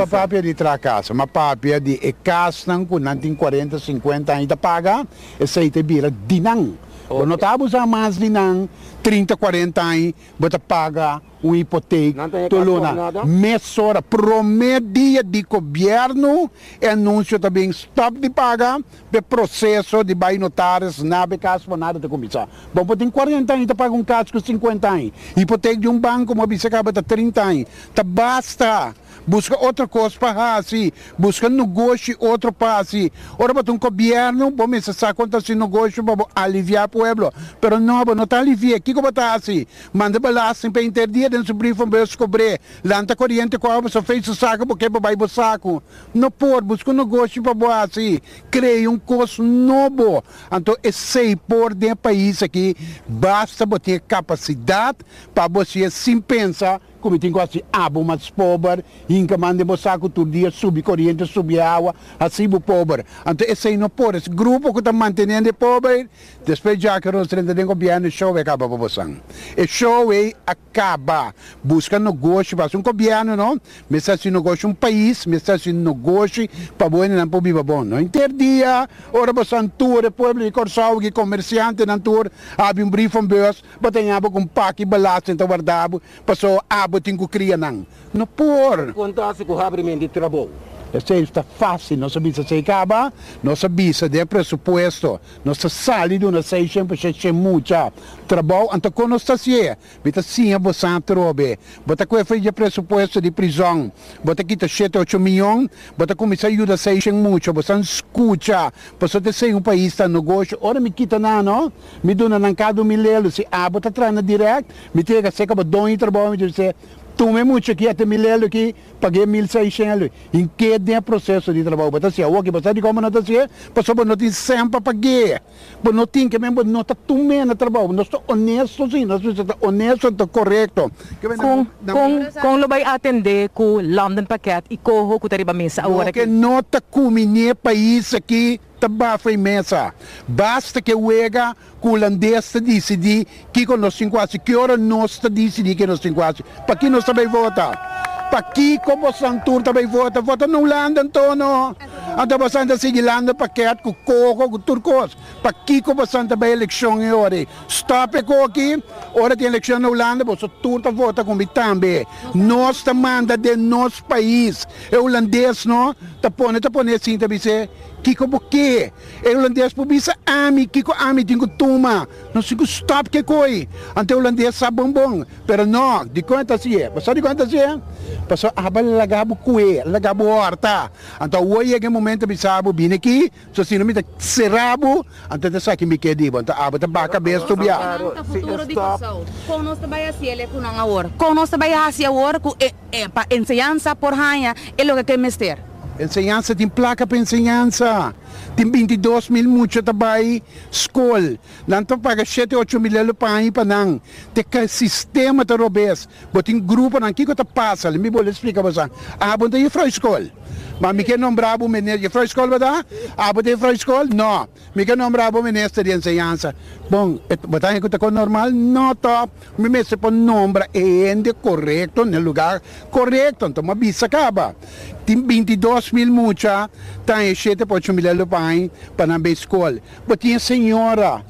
não papia de casa, mas papia de castan com 40, 50 ainda paga, e sei te vira dinang. Quando não tá usando mais dinang, 30, 40 anos, você paga uma hipoteca, mesora, promedia de governo, anúncio também, stop de pagar, de processo de vai notários, nada caso para nada de começar. Bom, tem 40 anos, paga um caso com 50 anos, hipoteca de um banco, uma bicicleta de 30 anos, tá basta. Busca outra coisa para fazer, busca negócio outro para fazer. Ora, para um governo, vamos saber quanto esse negócio para aliviar o povo. Mas não está aliviando. O que vai fazer? Manda balastro para interdir dentro do briefing para descobrir. Lanta corrente com a água, só fez o saco porque vai para o saco. Não pode, busca um negócio para fazer. Cria um custo novo. Então, esse por dentro do país aqui, basta ter capacidade para você, sem pensar, como tem quase abo mais pobre, inca manda você todo dia subir corrente, subir água, assim o pobre. Então esse não pode, esse grupo que está mantendo pobre, depois já que nós temos de governo, o show acaba para você. O show acaba, busca negócio para um governo, não? Mas se negócio um país, mas se negócio para bom não pode viver bom. Não interdia, ora você tour, o povo de Corsau, que comerciante na tour, abre um brief um bus, batem água com paque, balaço, então guardado, passou água tenho cria não por contasse com o abrimento de trabalho. Isso está fácil, não sabia se acaba, não sabia se de pressuposto, não se sai de uma sessão para ser muito trabalho, então quando está assim, bota sim a você trobe, bota com efeito de pressuposto de prisão, bota quita 7, 8 milhões, bota começar a ajudar a sessão muito, você escuta, você te sei um país está no negócio, ora me quita não, me dona na cada milhão, se bota atrás na direct, me tira se acaba dois trabalho, me diz tomei muito aqui, até milhão aqui, paguei 1.600. Em que tem processo de trabalho? Mas assim, o que você de como não está assim, passou por não tem sempre paguei. Mas não tem que mesmo, não está tomando trabalho, não está honesto, sim, não está honesto, está correto. Com lo vai atender com London Paquete e corro com o mesa agora. Que não está comendo país aqui, tabafa imensa. Basta que o ega com o holandês decidir que nós temos quase, que hora nós decidir que nós temos quase, para que nós também votar. Para que como Santur também vota no Holanda, Antonio. Então você anda seguindo paquete com coco, com turcos. Para que como você também eleição em hora. Stop aqui, hora de eleição na Holanda, você turta vota comigo também. Nós manda de nosso país. É holandês, não? Tá pondo assim, tá dizer. Kiko buke, e holandês publica kiko ami tingo tuma, não se stop que coi, ante holandês sabe bom, pero não, de conta se é, passou de conta se é, passou abal lagabo kue, lagabo horta, então hoje é momento bisabo bine aqui, so sino me serabo, ante te sa que me quedi, então aba te baka bes to bia. Futuro de Corsau, com nós trabalha assim ele com não agora, com nós trabalha assim agora com para ensinança por hanha, é lo que mister. Ensinança tem placa para ensinança. Tem 22 mil muito trabalho, escola. Não paga 7, 8 mil para não. Tem sistema de robês. Tem grupo não que está passa. Me vou explicar para você. Bom, tem a escola. Mas me quer nombrar o ministro de escola, verdade? Tem a escola? Não. Me quer nombrar o ministro de ensinança. Bom, botar que está normal? Não, top. Me mete para nombrar e correto no lugar correto. Então, uma bisa acaba. Tem 22 mil mucha, tem 7 8 mil para na escola. Mas tem a senhora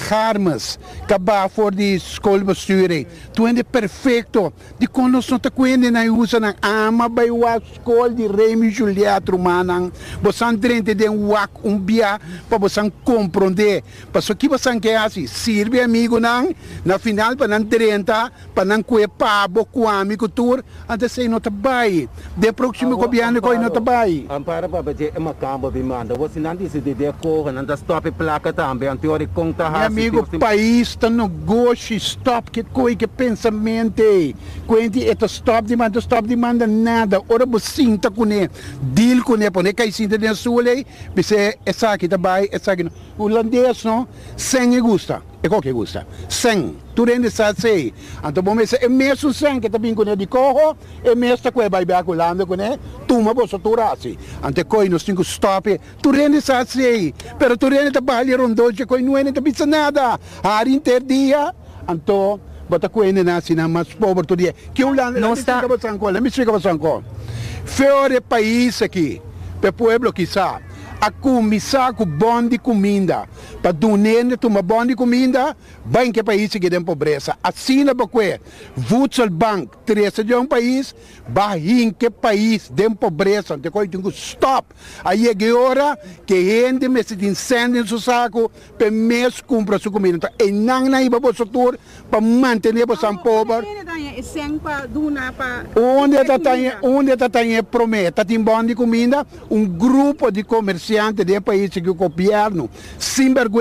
Harmas, que vai for de escola besturen. Tu é perfeito. De quando nós não te conhecemos, na usa na ama by a escola de Remy Juliette Romanang. Você entende de um bia para você compreender. Porque que você quer assim, sirve amigo não, na final para não 30, para não coer pabo com amigo tour, até sei não te vai. De próximo governo que não te vai. Ampara para fazer uma cama de manda. Você não disse de correr, não está stop placa também, a teoria conta. Meu amigo, o país está no gosto, stop que coi que pensamento. Quando é stop de manda nada. Ora você sinta com ele, deal com ele, porque aí sinta de sua lei, você essa aqui tá vai, essa aqui não. O holandês não, sem gusta. É qual que gusta? Sem. Tu rende sa sei. Então vamos é mesmo sem que tá bem com ele de corro, é mesmo que vai bem com Holanda com ele. Tu mas você tu rasi. Ante coi nós temos stop. Tu rende sa sei. Pero tu rende tá bali rondou que coi não é nem tá bisa nada. A interdia. Então bota coene na sina mas pobre todo dia. Que o land não está. Me explica você agora. Fora país aqui, para o povo que sabe. A começar com bom de comida. Para donar uma bom de comida, bem que país que tem pobreza. Assim é porque Voedsel Bank, três de um país, vai que país tem pobreza. Então, eu tenho que stop. Aí é hora que a gente me se incende em seu saco para mês comprar sua comida. Então, e não é para você tour para manter você pobre. Onde está promete, tem bom de comida, grupo de comerciantes de país que o governo, sem vergonha,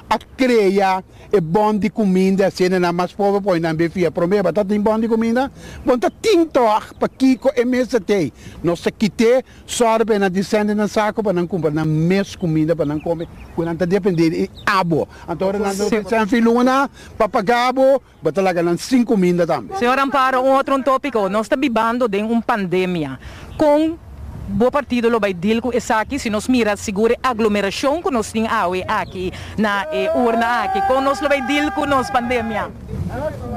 a criar é bom de comida, se não é mais pobre, põe na befia, promete, tá tem bom de comida, bom tá tinto para Kiko e mesa tem, nós quitei sorbe na descende na saco para não comprar na mes comida para não comer, quando tá depender de abo, então nós sem filuna, papagabo, bota lá ganhando 5 comida também. Senhor Amparo, outro tópico, nós está vivendo de uma pandemia com boa partido lo vai deal com essa aqui, se nós mira segura aglomeração que nós tem aqui na urna aqui, com nós lo vai deal com nós pandemia.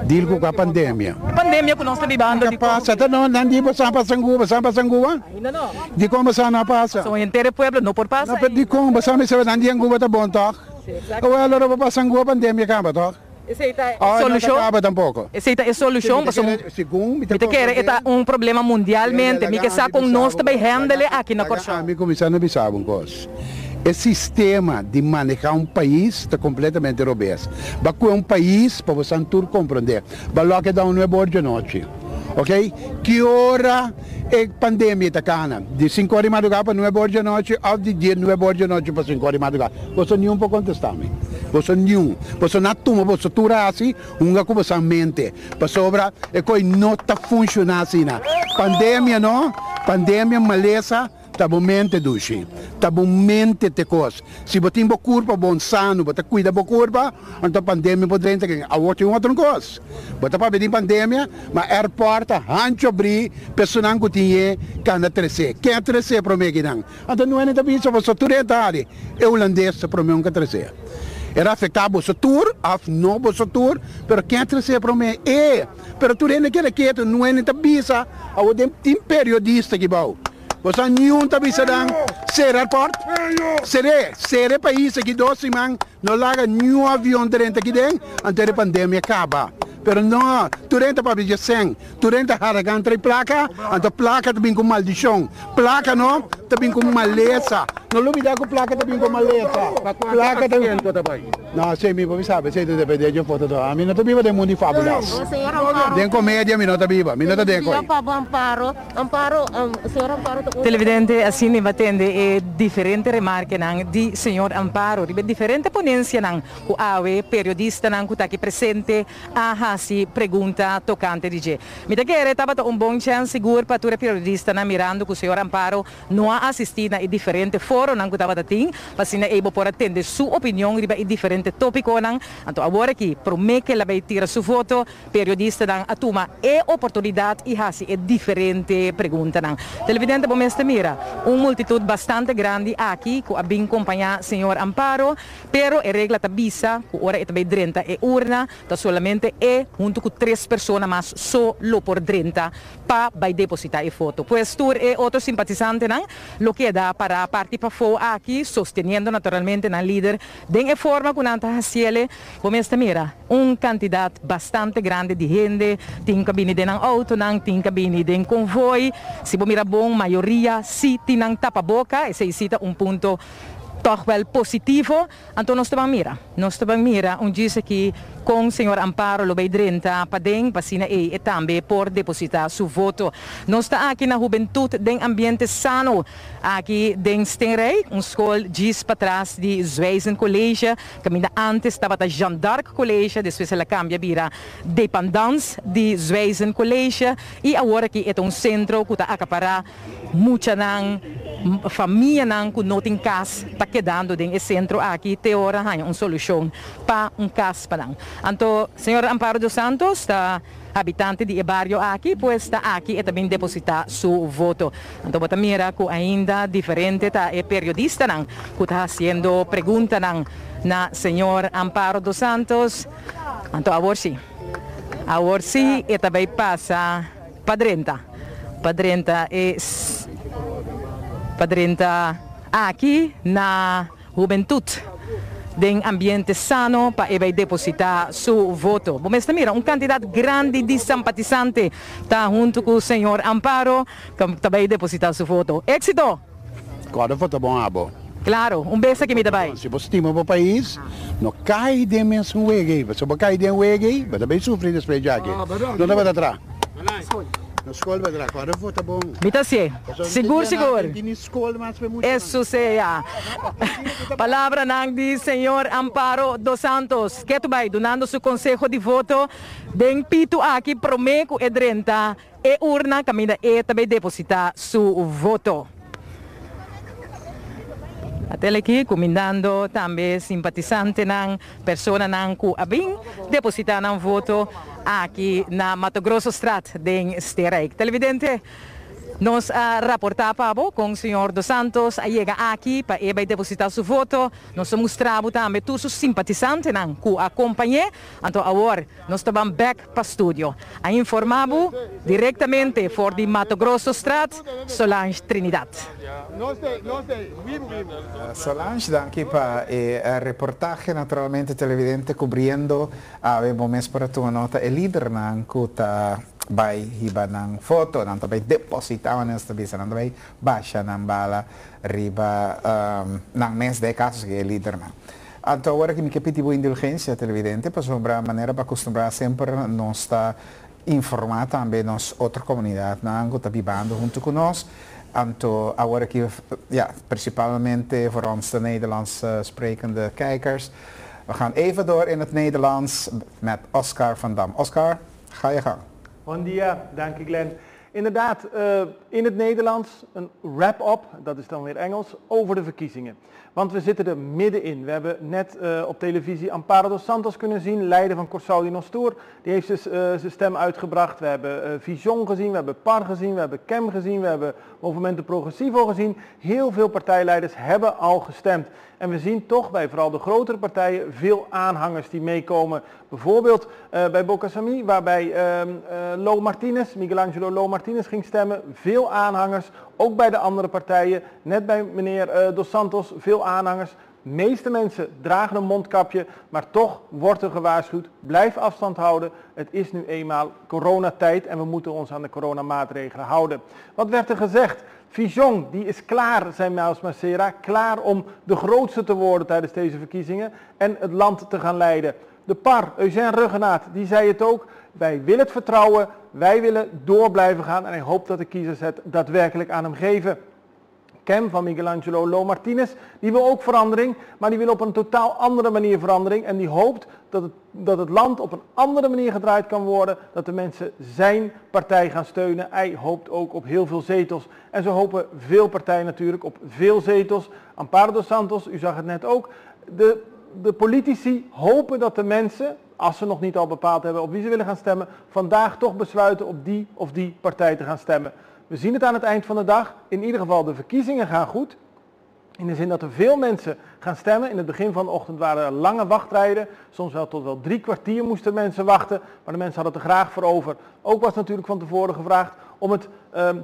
Deal com a pandemia. Pandemia que nós está vivendo. Não passa, não di ba sampa sangguba? Ainda não. Di como sa na passa. So inteiro pueblo não por passa. Não di como sa me sa nandi anguba ta bom toc. O ela não passa sangguba pandemia acaba toc. Essa é a solução. Essa é a solução. Porque é um problema mundialmente. Me que sa com nós também handle aqui na Corção. A mim começando a pensar uma coisa. O sistema de manejar um país está completamente obeso. Baku é um país para você tudo compreender. Baló que dá um bordo de noite. Ok? Que hora é pandemia está cana? De 5 horas de madrugada para 9 horas de noite, ou de dia 9 horas de noite para 5 horas de madrugada. Você nenhum para contestar-me. Você nenhum. Você não toma, você tura assim, uma coisa mente. Para sobra, é que não está funcionando assim. Pandemia não, pandemia maleza. Tá bom mente dushi, tá bom mente te cos. Se você tem boa curva, bom sano, você cuida boa curva, então a pandemia pode entrar. A outra coisa. Você para pedir pandemia, mas airport, hancho abrir, pessoas que tinha cana 13. Quem é 13 para mim que não? Então não é nem também se você turentare, é holandês para mim que 13. Era afetado o tour, não o tour, mas quem é 13 para mim é, mas tu não quer que não é nem também se tem periodista que vai. Você não está pensando ser airport? Ser país que 2 semanas não larga nenhum avião dentro aqui dentro, antes da pandemia acaba. Pero não, tu renta para pedir 100, tu renta para ganhar placa, então placa também com maldição. Placa não, também com maleza. Não olvidar que placa também com maleza. Placa também. Não, sei me sabe, sei de depender de foto. A mim não está viva de mundo fabuloso. De comédia, mim não está viva, mim não está dentro. Televidente, assim me batende é diferente remarque nang di senhor Amparo, ribe diferente ponência nang o awe periodista nang que está aqui presente a si pergunta tocante de je. Me da querer tava bom chance seguro para tu periodista na mirando que o senhor Amparo não assistir na diferente fórum nang que tava dating, para sina able por atender sua opinião ribe e diferente tópico nang. Então agora aqui promete que ela vai tirar sua foto periodista nang atuma é oportunidade e hasi é diferente pergunta nang. Televidente bom esta mira, multitud bastante grande aqui que abin acompanhar senhor Amparo, pero a regra tabisa, que ora é também 30 é urna, tá solamente é junto com 3 pessoas mas solo por 30 para vai depositar a foto. Pues tur é outro simpatizante não, lo que dá para partir para fora aqui, sosteniendo naturalmente na líder, de forma que nanta haciele, como esta mira, quantidade bastante grande de gente, tem cabine de auto, tem cabine de convoy, se você mira bom, maioria si tinang tapa-boca, esse é ponto toch wel positivo. Então nós também mira, diz aqui com o senhor Amparo lo vai 30 para den pasina e também por depositar seu voto. Nós está aqui na juventude den ambiente sano, aqui den Stenrey, escola diz para trás de Zwijzen College, que antes estava da Jean d'Arc College, depois ela cambia para Dependance de Zwijzen College e agora aqui é centro que está acaparar muita família que não tem casa, está quedando dentro do centro aqui, tem hora uma solução para caso para não. Então, senhor Amparo dos Santos, está habitante de barrio aqui, pues está aqui e também depositar seu voto. Então, você mira que ainda diferente, é periodista que está fazendo pergunta na senhor Amparo dos Santos. Então, agora sim. Ahora sí, esta vez pasa Padrenta. Padrenta es Padrenta aquí na juventud. De ambiente sano para depositar su voto. Vamos a mirar, candidato grande de simpatizante está junto con el señor Amparo que também depositar su voto. Éxito! Cada voto bom abo. Claro, beso que me dá bem. Se você estima o país, não cai de mesmo wege. Se você cai de wege, você vai sofrer depois de aqui. Não dá para atrás. Na escola vai atrás, cada voto bom. Mitasie, seguro. Isso seja. Palavra nang di Senhor Amparo dos Santos, que tu vai donando seu consejo de voto, den pito aqui promeco e drenta e urna caminha e também depositar seu voto. Até aqui, comandando também simpatizante ng persona ng Kuabing, depositar ng voto aqui na Mato Grosso Strat de Sterijk. Televidente, nos reportava com o senhor dos Santos, chega aqui para depositar seu voto, nos mostrava também todos os simpatizantes que acompanham, então agora nós estamos back para o estúdio. A informavo diretamente for de Mato Grosso Strat, Solange Trinidad. Solange, aqui para a reportagem naturalmente televidente cobrindo abbiamo messo per tua nota e leader ng kuta by hiba ng foto nang tabay depositawan ng stabisa nang tabay basya ng bala riba ng mes de casos que leader na. Anto agora que me capitivo indulgência televidente para sombra maneira para acostumbrar sempre nós está informar também nos outra comunidade nang kuta bibando junto com nós. Anto agora que principalmente voor ons de Nederlands sprekende kijkers. We gaan even door in het Nederlands met Oscar van Dam. Oscar, ga je gang. Bon dia, dank je Glenn. Inderdaad, in het Nederlands een wrap-up, dat is dan weer Engels, over de verkiezingen. Want we zitten er middenin. We hebben net op televisie Amparo dos Santos kunnen zien, leider van Corsau di Nostur. Die heeft zijn stem uitgebracht. We hebben Vision gezien, we hebben PAR gezien, we hebben KEM gezien, we hebben Movimento Progressivo gezien. Heel veel partijleiders hebben al gestemd. En we zien toch bij vooral de grotere partijen veel aanhangers die meekomen. Bijvoorbeeld bij Bocasami, waarbij Miguelangelo Lo Martinez ging stemmen. Veel aanhangers, ook bij de andere partijen. Net bij meneer Dos Santos, veel aanhangers. De meeste mensen dragen een mondkapje, maar toch wordt er gewaarschuwd. Blijf afstand houden. Het is nu eenmaal coronatijd en we moeten ons aan de coronamaatregelen houden. Wat werd er gezegd? Vision, die is klaar, zei Miles Macera, klaar om de grootste te worden tijdens deze verkiezingen en het land te gaan leiden. De PAR, Eugène Ruggenaat, die zei het ook. Wij willen het vertrouwen, wij willen door blijven gaan en hij hoopt dat de kiezers het daadwerkelijk aan hem geven. KEM van Miguelangelo Lo Martinez, die wil ook verandering, maar die wil op een totaal andere manier verandering en die hoopt dat het land op een andere manier gedraaid kan worden, dat de mensen zijn partij gaan steunen. Hij hoopt ook op heel veel zetels en zo hopen veel partijen natuurlijk op veel zetels. Amparo dos Santos, u zag het net ook, de politici hopen dat de mensen, als ze nog niet al bepaald hebben op wie ze willen gaan stemmen, vandaag toch besluiten op die of die partij te gaan stemmen. We zien het aan het eind van de dag. In ieder geval de verkiezingen gaan goed. In de zin dat er veel mensen gaan stemmen. In het begin van de ochtend waren er lange wachtrijden. Soms wel tot wel 3 kwartier moesten mensen wachten. Maar de mensen hadden het er graag voor over. Ook was natuurlijk van tevoren gevraagd om het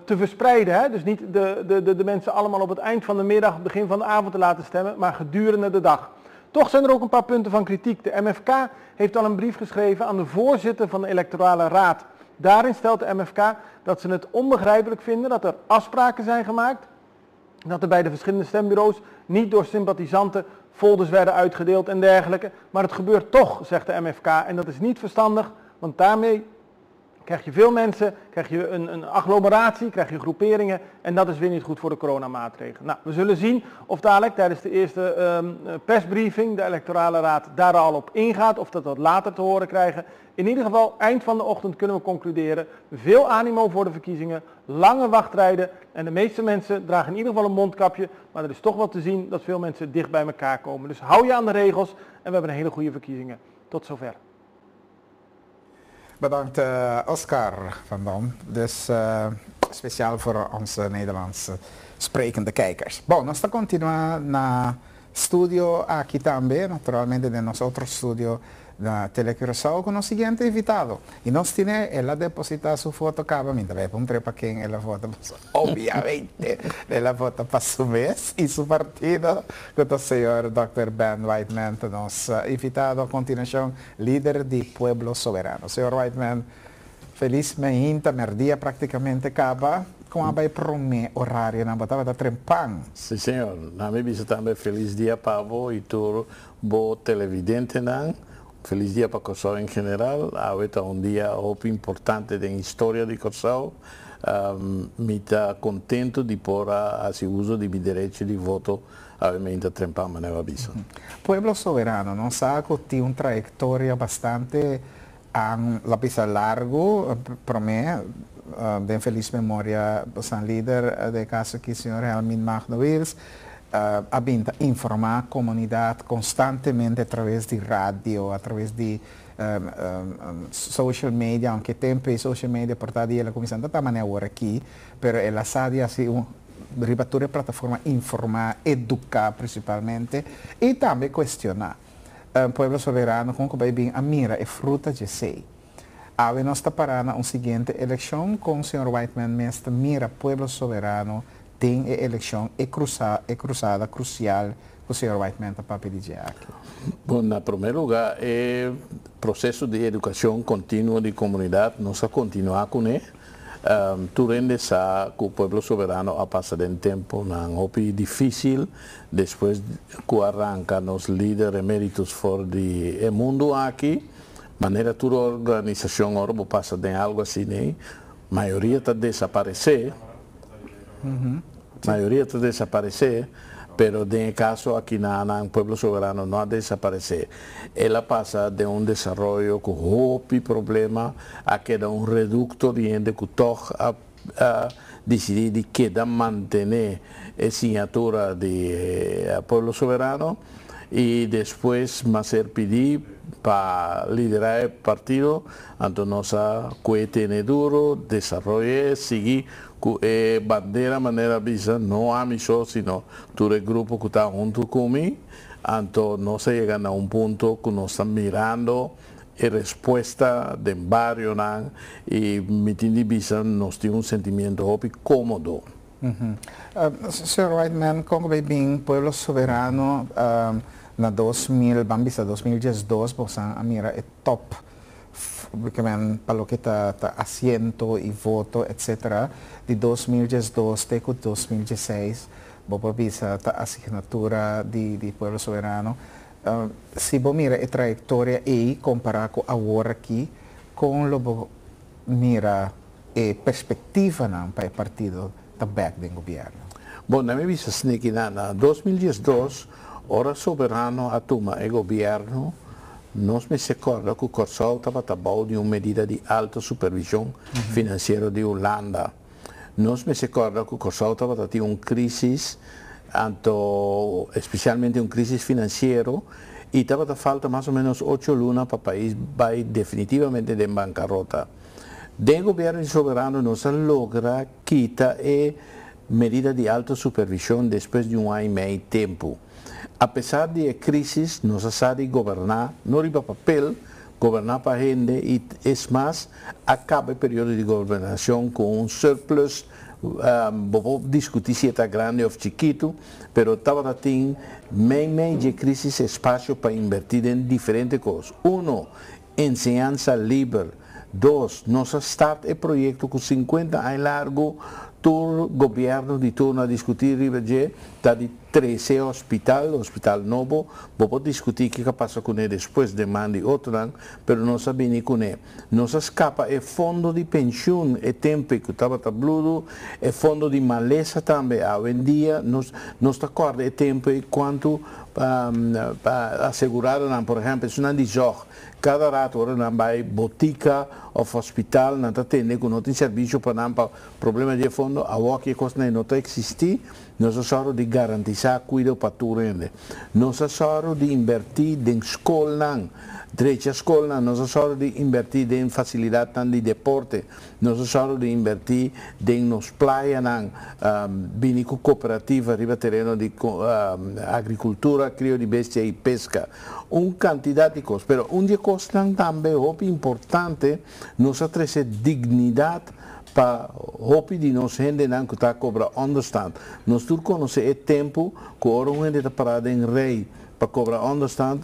te verspreiden. Hè? Dus niet de mensen allemaal op het eind van de middag, begin van de avond te laten stemmen. Maar gedurende de dag. Toch zijn er ook een paar punten van kritiek. De MFK heeft al een brief geschreven aan de voorzitter van de electorale raad. Daarin stelt de MFK dat ze het onbegrijpelijk vinden dat er afspraken zijn gemaakt. Dat er bij de verschillende stembureaus niet door sympathisanten folders werden uitgedeeld en dergelijke. Maar het gebeurt toch, zegt de MFK. En dat is niet verstandig, want daarmee krijg je veel mensen, krijg je een agglomeratie, krijg je groeperingen. En dat is weer niet goed voor de coronamaatregelen. Nou, we zullen zien of dadelijk tijdens de eerste persbriefing de electorale raad daar al op ingaat. Of dat wat later te horen krijgen. In ieder geval, eind van de ochtend kunnen we concluderen. Veel animo voor de verkiezingen, lange wachtrijden. En de meeste mensen dragen in ieder geval een mondkapje. Maar er is toch wat te zien dat veel mensen dicht bij elkaar komen. Dus hou je aan de regels en we hebben een hele goede verkiezingen. Tot zover. Bedankt Oscar van Dam. Dus speciaal voor onze Nederlandse sprekende kijkers. Bom, nós continuamos na studio aqui também, naturalmente de nosso outro studio na Telecurasao con o seguinte invitado. E nós tiene ela depositar su foto acaba, mientras vai para trepa quem ela vota, obviamente, ela vota para su mês e su partido, com o senhor Dr. Ben Whiteman, nosso invitado a continuação, líder de Pueblo Soberano. Senhor Whiteman, felizmente, meu dia praticamente acaba, com a prome horário na botava da trempang. Sim, senhor. Na minha visita também feliz dia para você e todo o televidente não. Feliz dia para Corsao em geral. Ahorita dia importante da história de Corsao. Me está contento de pôr esse uso de meu direito de voto a trempang maneira bisa. Pueblo Soberano, não sabe que tem uma trajetória bastante largo para mim. De feliz memória, o líder de casa aqui, o senhor Helmin Magno-Wills, a informar a comunidade constantemente através de rádio, através de social media, aunque tempo social media portado ela começando a maneira agora aqui, mas ela sabe assim ribattura plataforma informar, educar principalmente e também questionar. Pueblo Soberano, como vai bem, a mira é fruta de sei. Ave nós está parando a seguinte eleição com o senhor Whiteman, mas mira Pueblo Soberano tem a eleição cruzada crucial que o senhor Whiteman está para pedir aqui. Bom, na primeiro lugar, é processo de educação contínua de comunidade, nós vamos continuar com ele. Tu rende sabe que o Pueblo Soberano a passado um tempo não é difícil, depois que arranca os líderes eméritos fora do mundo aqui. Maneira toda a organização agora passa de algo assim, né? Maioria está desaparecer, maioria está desaparecer, pero de caso aqui na Pueblo Soberano não desaparecer. Ela passa de desenvolvimento com roupa problema a que reduto de gente que toca decidir de que manter a assinatura de Pueblo Soberano e depois ser pedir para liderar o partido, então nossa cohete duro, desenvolver, seguir com a bandeira maneira visa, não a mim só, sino todo o grupo que está junto comigo, então nós chegamos a ponto que nós estamos mirando a resposta do barrio e me entende visa, nós temos sentimento cômodo. Sr. Whiteman, como vai bem, Pueblo Soberano, na 2012, a mira é top, porque pelo que está assento e voto, etc. De 2012 até 2016, vou bisa a assinatura de Pueblo Soberano. Se você mira a trajetória e comparar com agora aqui, com o mira a perspectiva para o partido também do governo. Bom, na minha visão, na 2012, ora soberano a toma e governo, nós me recorda que o Corsao estava trabalhando de uma medida de alta supervisão financeira de Holanda. Nós me recorda que o Corsao estava tendo uma crise, especialmente uma crise financeira, e estava falta mais ou menos 8 lunas para o país vai definitivamente de bancarrota. Do governo soberano, nós logra quitar a medida de alta supervisão depois de ano e meio tempo. Apesar de crise, nós sabemos governar, não é para papel, governar para a gente, e é mais, acaba o período de governação com surplus, vou discutir se está grande ou chiquito, mas estava tendo meio de crise espaço para invertir em diferentes coisas. Enseñanza livre. 2, nós start o projeto com 50 anos largo, todo governo de turno a discutir está de 13 hospital novo, vou discutir o que passa com ele depois de mande outro ano, mas não sabemos com ele. Nós escapa o fundo de pensão, o tempo que estava tabludo, o fundo de maleza também, hoje em dia, nós acorda o tempo quanto asseguraram, por exemplo, se não diz cada rato não vai botica ou hospital, não está tendo, não tem serviço para não problema de fundo, a que coisa não está existir, nós só de garantizar cuidado para tudo. Nós só de invertir em escola, direito à escola, nós só de invertir em facilidade de deporte, nós só de invertir em nos praias, vinico cooperativa, riba terreno de agricultura, agricultura, crio de bestia e pesca. Quantidade de coisas. Pero dia coisa também é importante nós trazer dignidade para hopi de nós gente não que está cobra understand. Nós tudo conhece o tempo que a gente está parada em rei para cobrar understand.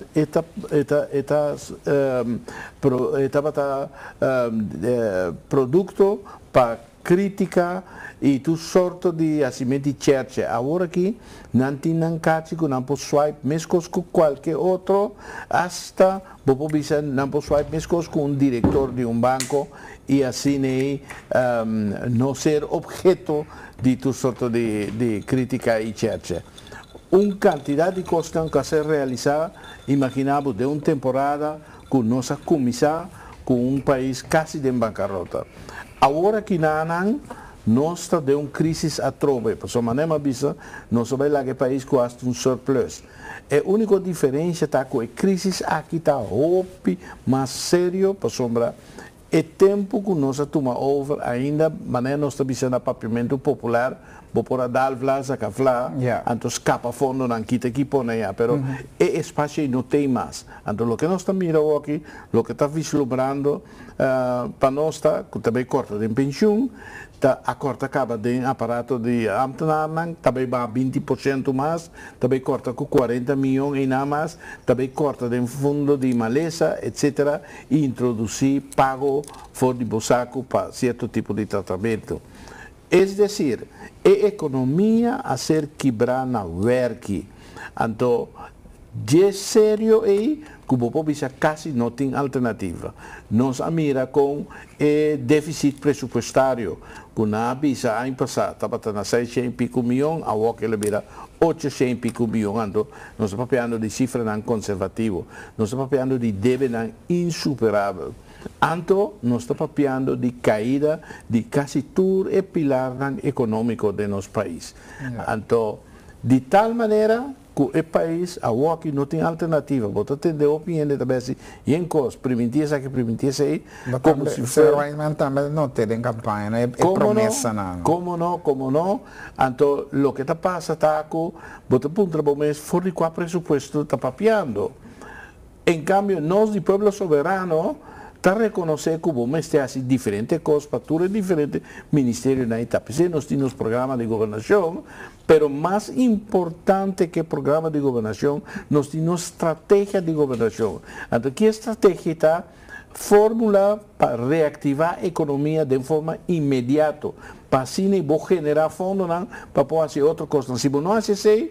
Produto para crítica e tu sorto de assim de church. Agora aqui não tem não cachi que não pode swipe mesmo com qualquer outro, hasta bobo bisa não pode swipe mesmo com diretor de banco e assim não ser objeto de tu sorto de crítica e church. Quantidade de coisas que ser realizada, imaginamos de temporada com nossa comissão com país quase de bancarrota. Agora que nós estamos de crise atrobe, por isso maneira bisa, nós sabemos lá que o país com surplus. A única diferença está com a crise aqui está mais sério, por sombra. O tempo que nós tomamos over ainda, maneira nós estamos no papiamento popular, por dar vlas a cafla, então escapa fundo não quita aqui por aí, pero o espaço não tem mais. Então o que nós estamos mirando aqui, o que está vislumbrando para nós está, que também corta de pensão, a corta acaba de aparato de ambtenaar, também vai 20% mais, também corta com 40 milhões e nada mais, também corta de fundo de maleza, etc. E introduzir pago fora de bolsaco para certo tipo de tratamento. É decir, a economia a ser quebrada na werk. Então, de sério aí, que o povo quase não tem alternativa. Nós mira com déficit pressupostário, que na visa ano passado estava na 600 e pico milhões, agora ele vira 800 e pico milhões. Então, nós estamos falando de cifra não conservativa, nós estamos falando de dívida insuperável. Então, nós estamos falando de caída de quase todo o pilar econômico de nosso país. Então, de tal maneira que o país, agora que não tem alternativa, você tem de opinião de também assim, e em coisa, permitir-se aí, como se fosse... O também não tem campanha, é promessa não. Como não? Então, o que está passando está que você pode trabalhar fora de qual presupuesto está papiando. Em cambio, nós, de povo soberano, está reconhecer que o bom mestre assim diferentes coisas para todos diferentes ministérios na etapa. Nós temos programas de governação, pero mais importante que o programa de governação, nós temos estratégia de governação. Então, que estratégia está fórmula para reativar a economia de forma imediata, para assim generar fundo para poder fazer outra coisa. Se não faz isso,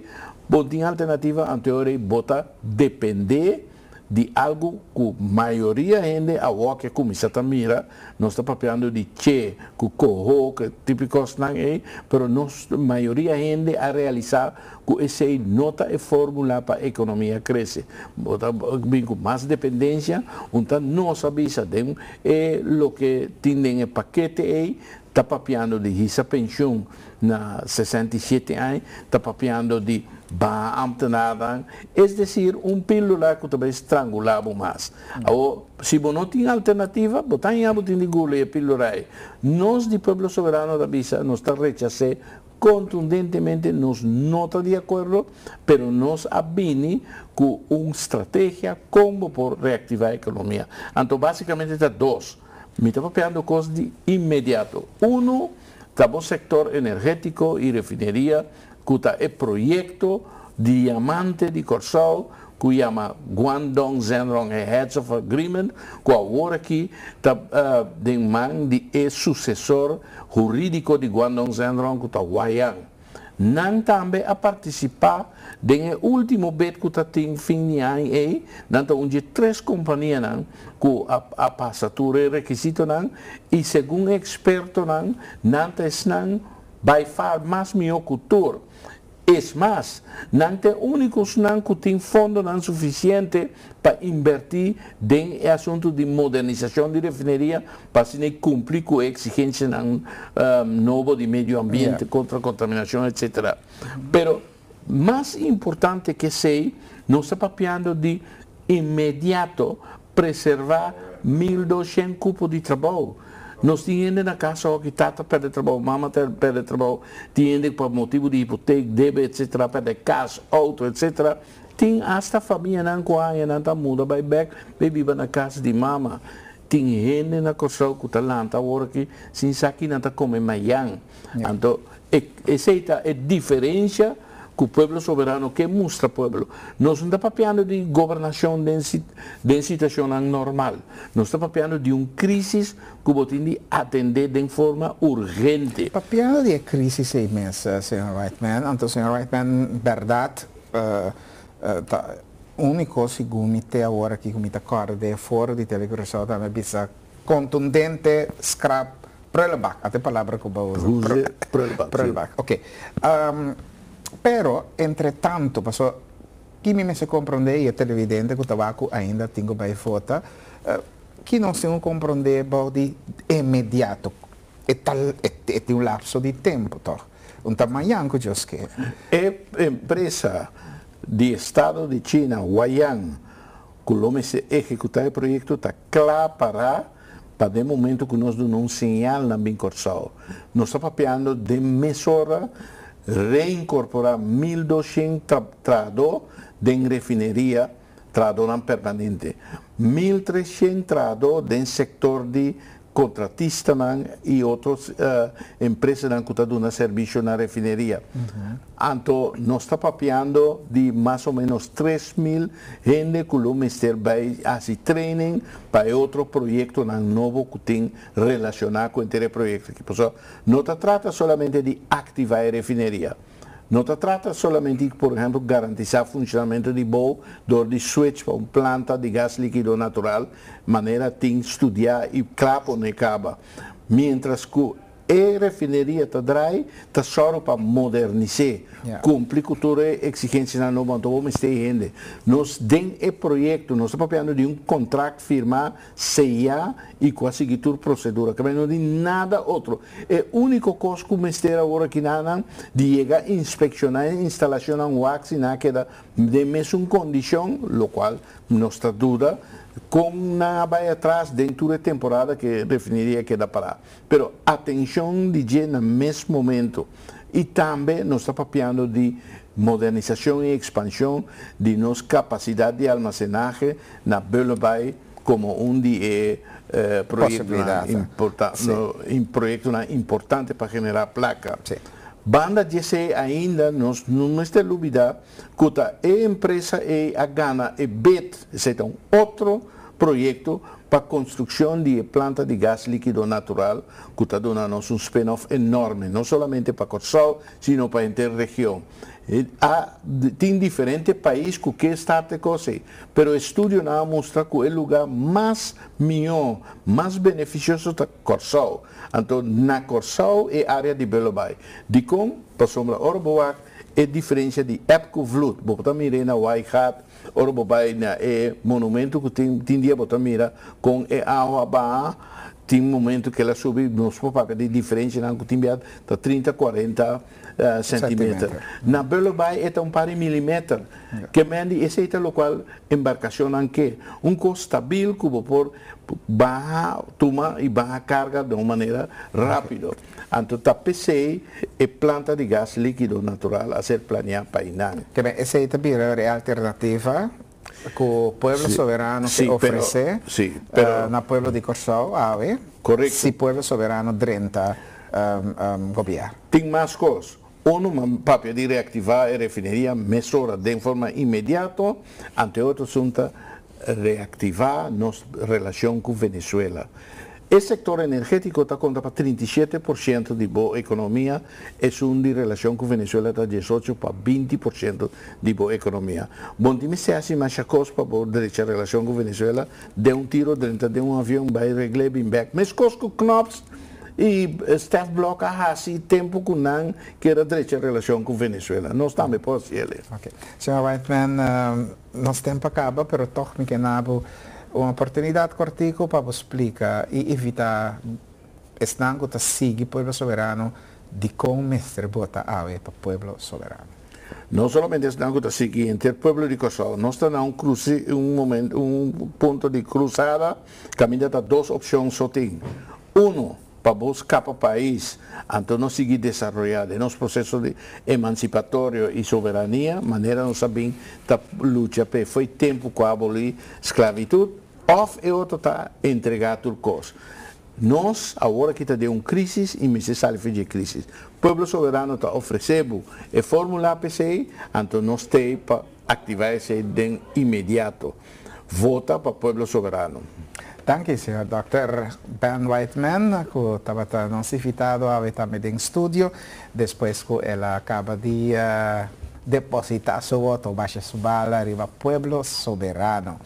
não tem alternativa, anterior, bota depender de algo que a maioria da gente, agora que começa a mirar, nós estamos falando de che, que corro, que típicos não é, mas a maioria da gente a realizar que essa nota é fórmula para a economia crescer. Com mais dependência, então nós avisa de o que tem em paquete aí, está papiando de essa pensão na 67 anos, está papiando de ambtenaren, é decir, pílula que também estrangulava mais. Se não tem alternativa, botar em abo de gula e pílula. Nós, de povo soberano da Bisa, nós está rechazando contundentemente, nós não estamos de acordo, mas nós abini com uma estratégia como por reativar a economia. Então, basicamente, está dois. Me está papiando coisas de imediato. Está o sector energético e refineria, que está o projeto Diamante de Corsal, que chama Guangdong Zhenrong Heads of Agreement, que agora aqui está de mão de sucessor jurídico de Guangdong Zhenrong, que está Guayang. Não também a participar do último bet que está em fim de ano, então onde 3 companhias que a passatura requisito e segundo experto não vai fazer mais melhor cultura. É mais, não tem únicos que tem fundo suficiente para invertir em assunto de modernização de refineria para cumprir com a exigência nova de meio ambiente, contra a contaminação, etc. Pero, mais importante que sei, nós estamos falando de imediato preservar 1.200 cupos de trabalho. Nós temos na casa que tata perde trabalho, mama perde trabalho, temos por motivo de hipoteca, débito, etc., perde casa, auto, etc. Tem hasta família não coaia, não tá muda, vai back, baby na casa de mama. Tem gente na Corsau que tá lá, tá agora que sem aqui não tá como mayang. Então, essa é a diferença que o povo soberano que mostra o povo. Nós não estamos falando de governação de situação normal. Nós estamos falando de uma crise que você tem de atender de forma urgente. Falando de crise imensa, Sr. Reitman. Então, Sr. Reitman, verdade, único segundo até agora que me acorde fora de telecomunicação também bisa contundente scrap prelebak. Até palavra que eu uso. Prelebak. Ok. Pero, entretanto, passou que me se compreende, é televidente que o tabaco ainda tem que fota, que não se compreende de imediato. É um lapso de tempo, toch? Tamanho que eu sei. É empresa do Estado de China, Huayang, que executar o projeto está claro para o momento que nós damos um sinal na Bincorsal. Nós estamos falando de mesura reincorporar 1.200 trabalhadores de refineria, trabalhadores permanentes, 1.300 trabalhadores do setor de contratistas e outras empresas que estão dando serviço na refineria. Então, nós estamos falando de mais ou menos 3.000 gente que o Ministério vai fazer training para outro projeto novo que tem relacionado com aquele projeto. Não se trata somente de ativar a refineria. Não se trata somente de, por exemplo, garantizar o funcionamento de boa dor de switch para uma planta de gás líquido natural, maneira de estudar e claro não acaba. Mientras que a refineria está dry, está só para modernizar, cumprir com toda a exigência na nova, então vamos ter gente. Nós temos o projeto, nós estamos falando de um contrato firmado, sellar e conseguir toda a procedura, que não tem nada outro. É a única coisa que o Ministério agora aqui de chegar a inspecionar a instalação de wax e naquela de mesma condição, o qual não está dúvida, como não vai atrás dentro da temporada que a refineria queda parar. Mas atenção de no mesmo momento. E também nós estamos falando de modernização e expansão de nossa capacidade de armazenagem na Belobay como de projeto importante para generar placa. Banda dice ainda, não está dúvida, que a empresa a Ghana e BET, é outro projeto para a construção de planta de gás líquido natural, que está dando um spin-off enorme, não somente para Corsau, sino para a inteira região. Tem diferentes países que estão a coisa, mas o estudo não mostra que é o lugar mais melhor, mais beneficioso da Corsau. Então, na Corsau é a área de Belobay. De como, para sombra Orboac, é diferença de época vlut. Botar mira na Waikhat, Orbobai é monumento que tem dia botar mira com a água baixa. Tem momento que ela sobe, nos paga de diferença, não que tem 30, 40 centímetros. Na Belobay é um par de milímetros, que mende esse é o qual embarcação que um custo estável que por baixa toma e baixa carga de uma maneira rápida. Então, a PC é planta de gás líquido natural a ser planeada para Inang. Que bem, essa é também a alternativa que o povo soberano se oferece no povo de Corsau, correto. Se o povo soberano drenta governo. Tem mais coisas. Um papel de reativar a refineria, mesura de forma imediata, ante outro assunto, reativar nossa relação com Venezuela. O setor energético está conta para 37% de boa economia, é de relação com Venezuela está 18% para 20% de boa economia. Bom, time se assim mais coisa para a direita relação com Venezuela, de um tiro dentro de um avião, vai regler bem back. Mas coisa com Knops e staff block assim tempo que não quer a direita relação com Venezuela. Nós também podemos ele. Ok. Sr. Reitman, nosso tempo acaba, mas toch me quero uma oportunidade cortico para explicar e evitar estanco de seguir o povo soberano de como mestre bota para o povo soberano. Não somente estanco de seguir entre o povo de Corsau, nós estamos um ponto de cruzada, caminhando a duas opções só tem. para buscar para o país, então nós seguir desarrollando nosso processo de emancipatório e soberania, maneira nós sabemos da luta para foi tempo que abolir esclavitud, ou é outro tá entregar turcos. Nós agora que está de uma crise e necessário fazer crise. O povo soberano está oferecendo a fórmula PCI, então nós temos para ativar esse de imediato. Vota para o povo soberano. Danke, senhor Dr. Ben Whiteman, que estava não citado também em estúdio, depois que ela acaba de depositar seu voto, baixa sua bala, arriba povo soberano.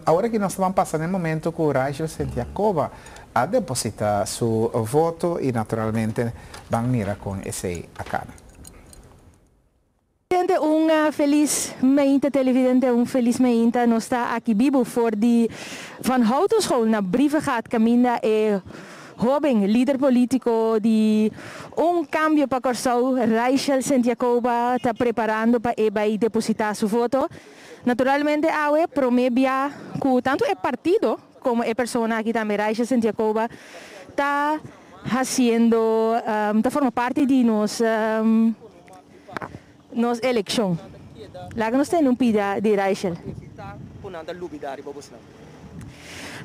Agora que nós estamos passando no momento que o Rachel Sentiakova a depositar seu voto e naturalmente vamos mirar com esse acá. Feliz meinte televidente, feliz meinte. Nós está aqui vivo voor die Van Houten School na brieven gaat caminha e jovem líder político de cambio para Corsou. Rachel Sentiakova está preparando para ir depositar seu voto. Naturalmente, awe promebia que tanto o partido como a pessoa aqui também, Rachel Sentiakova, está fazendo, está formando parte de nossa eleição. Lá que nós temos pida de Rachel.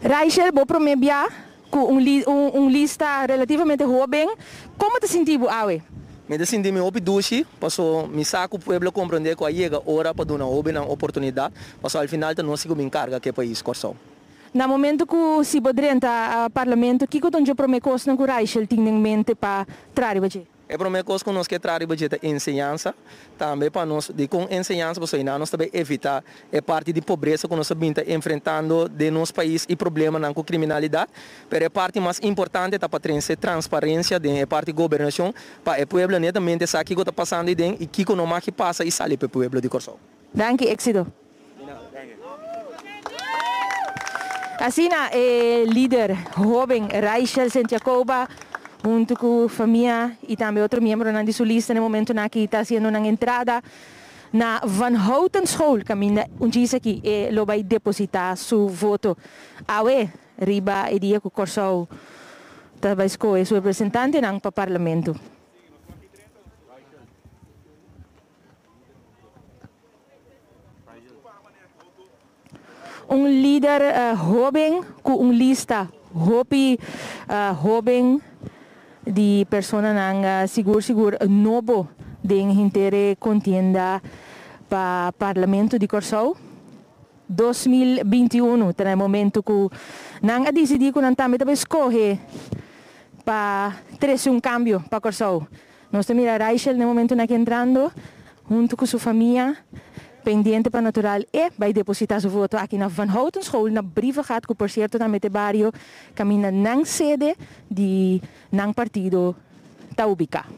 Rachel, vou promebia com lista relativamente jovem. Como te sentiu, awe? Me senti me dushi, passo me saco o pueblo compreender que chega hora para dar uma oportunidade, passo ao final não sigo me encarga que país Corsou. No momento que se poderia entrar ao parlamento, o que você promete que Rachel tem em mente para trazer você? Eu prometo que nós queremos trazer budget ensinança, também para nós, com ensinança, nós também evitar a parte de pobreza que nós estamos enfrentando de nosso país e problema com criminalidade. Mas a parte mais importante é para trazer transparência da parte de governação, para o povo netamente saber o que está passando e o que não mais passa e sai para o povo de Corsou. Danke, éxito. Assim, líder jovem Rachel Sentiakova, junto com a família e também outro membro da sua lista no momento que está fazendo uma entrada na Van Houten School, caminha diz aqui e ele vai depositar seu voto. Awe, riba e dia que o Corsou vai escolher seu representante para o parlamento. Líder jovem com lista jovem de pessoas seguro novo de intere contienda para o Parlamento de Corsou 2021, no momento que não decidiu que não também escolhe para trazer cambio para Corsou. Nós temos a Rachel no momento que entrando junto com sua família pendente para natural e vai depositar seu voto aqui na Van Houten School, na Brievengaat, que por certo também tem vários caminhos na sede de não partido está ubicado.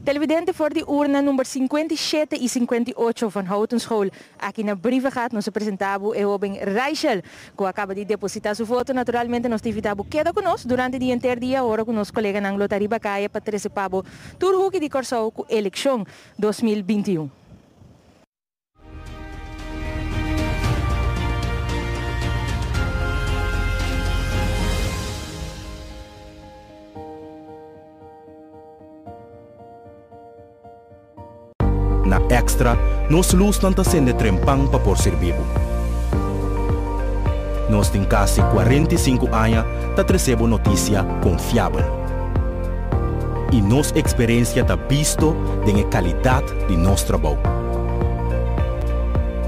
Televidente voor de urna número 57 e 58 Van Houten School, aqui na Brievengaat, nós apresentamos o jovem Rachel, que acaba de depositar seu voto. Naturalmente, nós tivemos queda conosco durante o dia inteiro, agora com nosso colega Nang Lotari Bacaya, para participar do Turhuki de Corsou com a eleição 2021. Na Extra, nós luz não está sendo trempang para por ser vivo. Nós temos quase 45 anos para receber notícia confiável. E nossa experiência está visto da qualidade de nosso trabalho.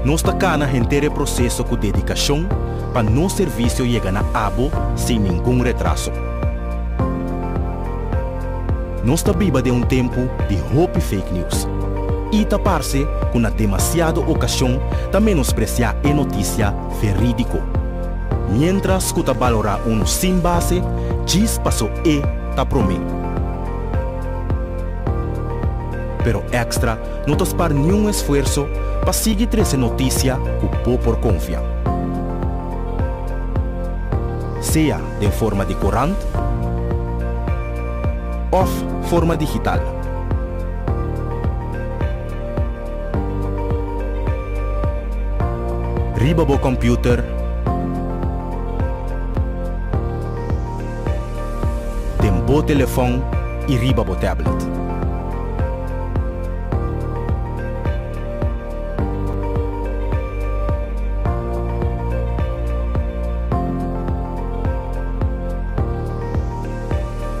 Nós está cá na inteiro processo com dedicação para nosso serviço chegar na abo sem nenhum retraso. Nós está viva de tempo de hope e fake news. E taparse com uma demasiada ocasião de menospreciar a notícia verídica. Mientras que está valorar sem base, diz passou e está prometo. Pero Extra não está para nenhum esforço para seguir essa notícia que o povo confia. Seja em forma de corante ou forma digital. Riba bo computer bo telefone e riba bo tablet.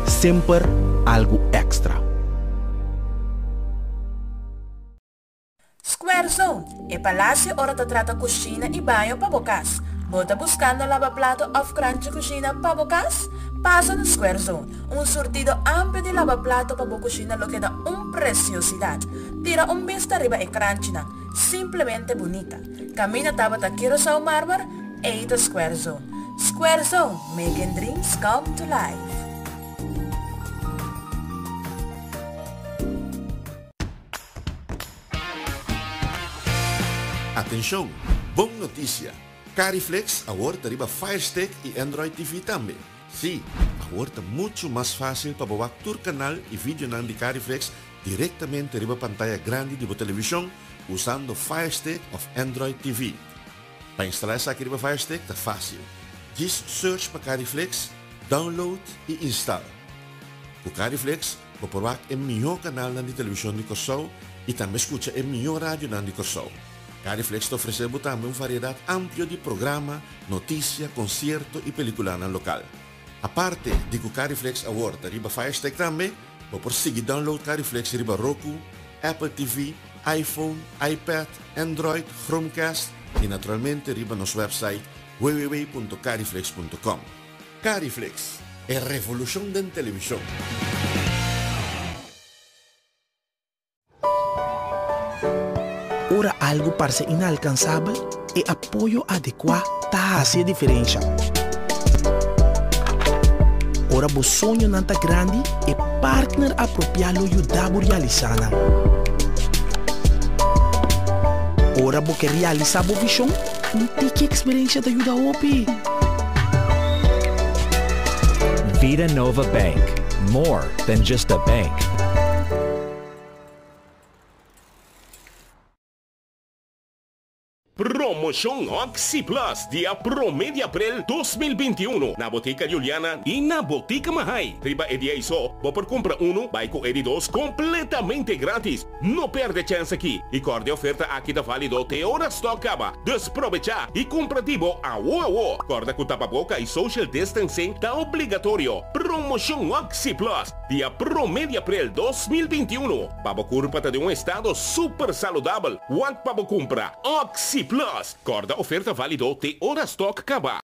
Sempre algo extra. Square Zone é palácio onde trata cozinha e banho para bocas. Bota buscando lavaplato of crunch cozinha para bocas? Passa no Square Zone, sortido amplo de lavaplato para cozinha lo que dá preciosidade. Tira vista arriba e crunchina, simplesmente bonita. Camina tabata Curaçao Marmor, eita Square Zone. Square Zone, making dreams come to life. Atenção, boa notícia! Cariflex agora deriva Fire Stick e Android TV também. Sim, agora está muito mais fácil para baixar o canal e vídeo de Cariflex diretamente deriva pantalla grande de televisão usando Fire Stick ou Android TV. Para instalar essa aqui Fire Stick está fácil. Just search para Cariflex, download e install. O Cariflex vai provar o melhor canal de televisão de Curaçao e também escuta o melhor rádio de Curaçao. Cariflex te oferece também uma variedade ampla de programa, notícia, concerto e película local. A parte de que o Cariflex agora riba Fire Stick também, vou seguir download Cariflex riba Roku, Apple TV, iPhone, iPad, Android, Chromecast e naturalmente riba nosso website www.cariflex.com. Cariflex é a revolução da televisão. Ora algo parece inalcançável e apoio adequado hace diferença. Ora o sonho não está grande e partner apropriado ajuda a realizar. Ora o que realizar a visão, que experiência te ajuda a ouvir. Vida Nova Bank, more than just a bank. Promoção Oxy Plus, dia 1 de abril 2021, na Botica Juliana e na Botica Mahai. Riba e dia isso, vou por compra vai com ele 2 completamente grátis. Não perde chance aqui. E cor de oferta aqui da válido até hora stock acaba. Desprovecha e compra tipo a uau. Corda com tapa-boca e social distancing tá obrigatório. Promoção Oxy Plus, dia 1 de abril 2021. Para curva de estado super saudável. Want para compra Oxy Plus. Corda oferta válido até hora stock acaba.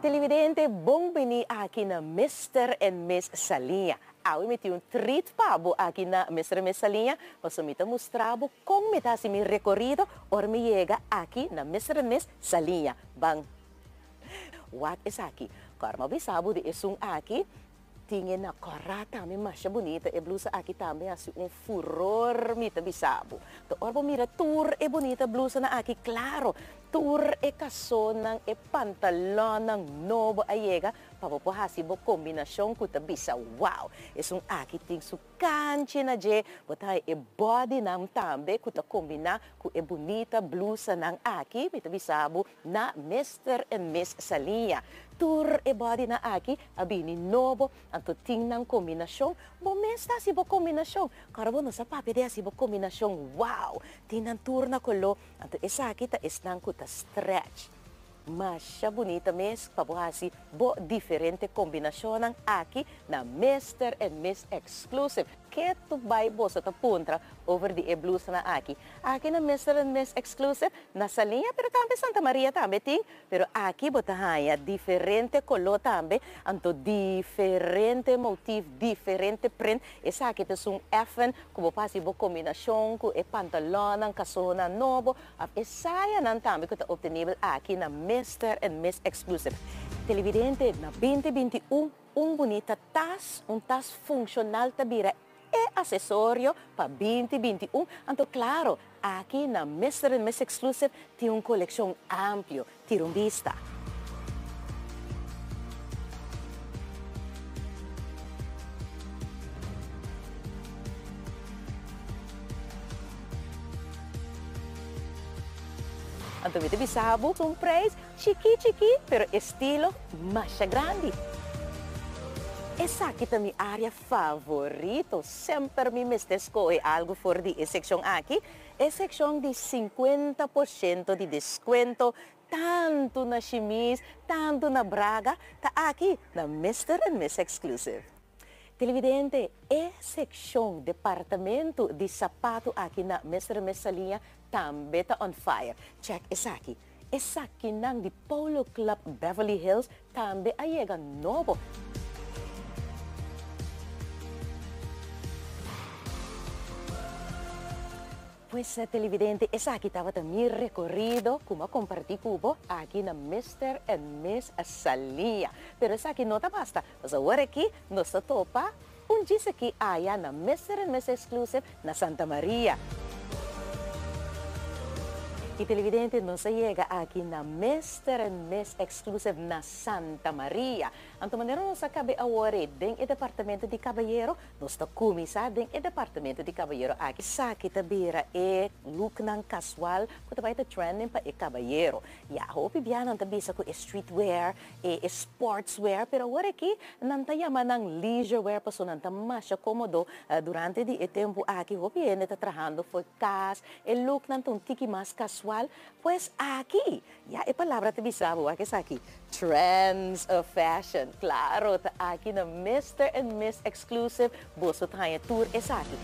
Televidente, bom venir aqui na Mr. and Miss Salinha. Eu meti treat pabo aqui na Mr. and Miss Salinha, mas eu me mostrar como me se me recorrido or me chega aqui na Mr. and Miss Salinha. Bang. What is aqui? Karma bisabo de isung aqui. Tingin na korata, may masya bonita. E blusa aqui também assim furor mita bisabo. To orbo mira tour e bonita blusa na aqui, claro. Tour e kasonang e pantalon ng novo ayega. Papopohasi bo kombinasyon kuta bisa. Wow! Isung aqui ting sukanchi na je. Botay e body nam tambe kuta kombina ku e bonita blusa ng aqui. Mita bisabo na Mr. and Miss Salinha. Tour e body na aqui, abini novo, anto tingnan kombinasyon, bomesta si bo kombinasyon, karabo no sa papi de si bo kombinasyon, wow, tingnan tour na kolo, anto isa kita isnang kuta stretch. Masya bonita mes, pabuhasi, bo diferente kombinasyon ng aki na Mr. and Miss Exclusive. que tu vai bosa ta puntra over the blusa na aqui. Aqui na Mr. and Miss Exclusive, na salinha, pero também Santa Maria também tem, pero aqui botahaya diferente color também, anto diferente motivo, diferente print. Essa aqui é um F, como passa bo combinação com e pantalão, ang kasona novo, essa é nan também que está obtenível aqui na Mr. and Miss Exclusive. Televidente, na 2021, bonita tas, tas funcional tabira e acessório para 2021. Então, claro, aqui na Mr. and Miss Exclusive tem uma coleção ampla, tira uma vista. Então, você sabe um preço chiqui, pero estilo mais grande. Essa aqui é a minha área favorita. Sempre me escolhe algo fora de seção aqui. É seção de 50% de desconto, tanto na chemise, tanto na braga. Está aqui na Mr. and Miss Exclusive. Televidente, é seção departamento de sapato aqui na Mr. and Miss Salinha também está on fire. Check essa aqui. Essa aqui nang de Polo Club Beverly Hills também aí é novo. Pues televidente, essa aqui estava também recorrido, como comparti cubo, aqui na Mr. and Miss Salinha. Pero essa aqui não está basta. Mas agora aqui, nós topa, diz aqui, aí na Mr. and Miss Exclusive, na Santa Maria. E televidente, nós chega aqui na Mr. and Miss Exclusive na Santa Maria. Então, maneira nós acabamos agora dentro do departamento de caballeiro, nós estamos começando dentro do departamento de caballeiro. Aqui, sabe que tabira é look ng casual, que vai ter trending para o caballeiro. E a hope biya nang tabisa ko streetwear, sportswear, pero agora aqui, nang tayaman ng leisurewear, paso nang tamasya komodo durante o tempo aqui, hope ele está trabalhando for cas, look nang tiki mas casual. Pues aquí, ya es palabra te bisabo, aquí es aquí, trends of fashion. Claro, aquí na Mr. and Miss Exclusive, boso tayo tour es aquí.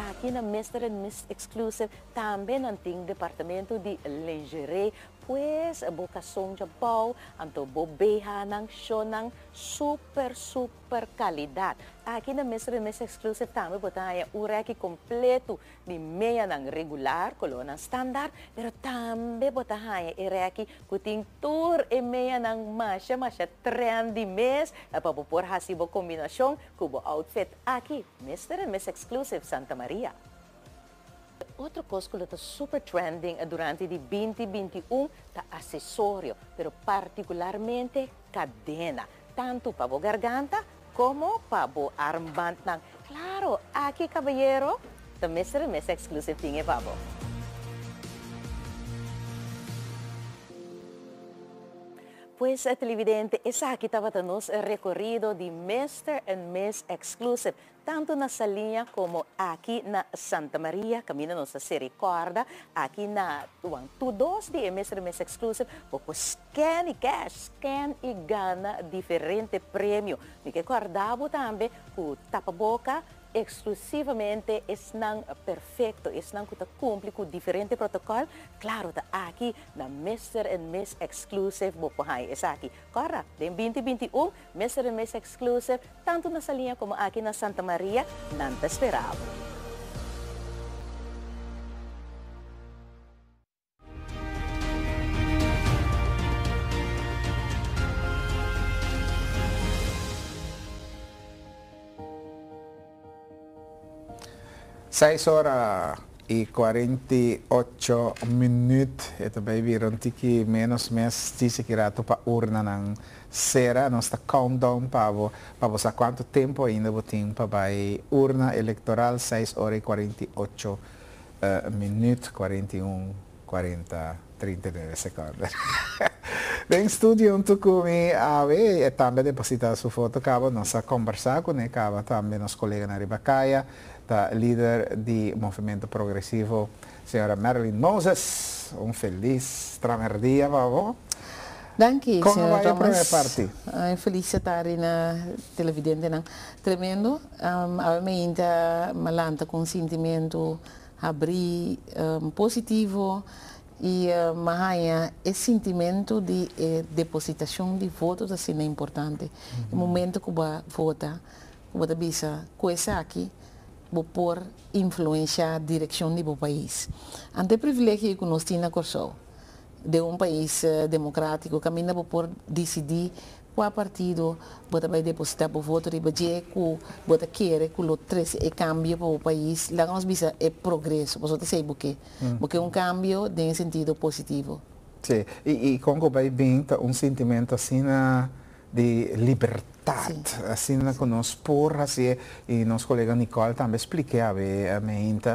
Aqui na Mr. and Miss Exclusive, também não tem departamento de lingerie, pues bocação de pau, anto bobeha ng show ng super qualidade. Aqui na Mr. and Miss Exclusive, também botaya ureki completo de meia ng regular, colona standard, pero também botaya ureki kuting tour e meia ng masya trendy mes, papupor hasibo kombinasyon, kubo outfit. Aqui, Mr. and Miss Exclusive, Santa Maria. Outra coisa que está super trending durante o 2021 é acessório, pero particularmente cadena, tanto para a garganta como para o armband. Claro, aqui, caballero, the Mr. and Miss Exclusive tinha babo. Pues, televidente, essa aqui estava nos recorrido de Mr. and Miss Exclusive, tanto na salinha como aqui na Santa Maria, caminho nossa se recorda, aqui na tudos de Mr. and Miss Exclusive, porque scan e cash, scan e gana diferente prêmio. Me recordava também que o tapa-boca exclusivamente não perfeito, não cumpre com diferente protocolo. Claro, tá aqui na Mr. and Miss Exclusive, bopohay, essa aqui. Corra, em 2021, Mr. and Miss Exclusive, tanto na salinha como aqui na Santa Maria, não te esperava. Seis horas e 48 minutos. Ito ba viram tiki menos mes disse que rato para urna ng sera. Nós está countdown para sa quanto tempo ainda botin para vai urna eleitoral 6 horas e 48 minutos 41 40 39 segundos. Em studio un tukumi ave e também depositar sua foto cabo nossa conversar com ele cabo também nosso colega na Ribacaia, da líder do movimento progressivo, senhora Marilyn Moses. Um feliz tramer dia, vamos. Danke, Como senhor vai a primeira Thomas. parte? Feliz estar na televidente. Tremendo. A minha ainda malanta com sentimento abrir positivo e mahanha esse sentimento de depositação de votos assim é importante. No momento que você vota, você bisa coisa aqui vou por influenciar a direção do país. Ante privilégio que nós temos na Corsol, de país democrático, caminha por decidir qual partido vai depositar o voto e que você quer que o três é cambio para o país. Lá nós visa é progresso, você sabe porque é cambio em sentido positivo. Sim, e como vai bem sentimento assim de liberdade, assim que nós por assim e nosso colega Nicole também explicava a mente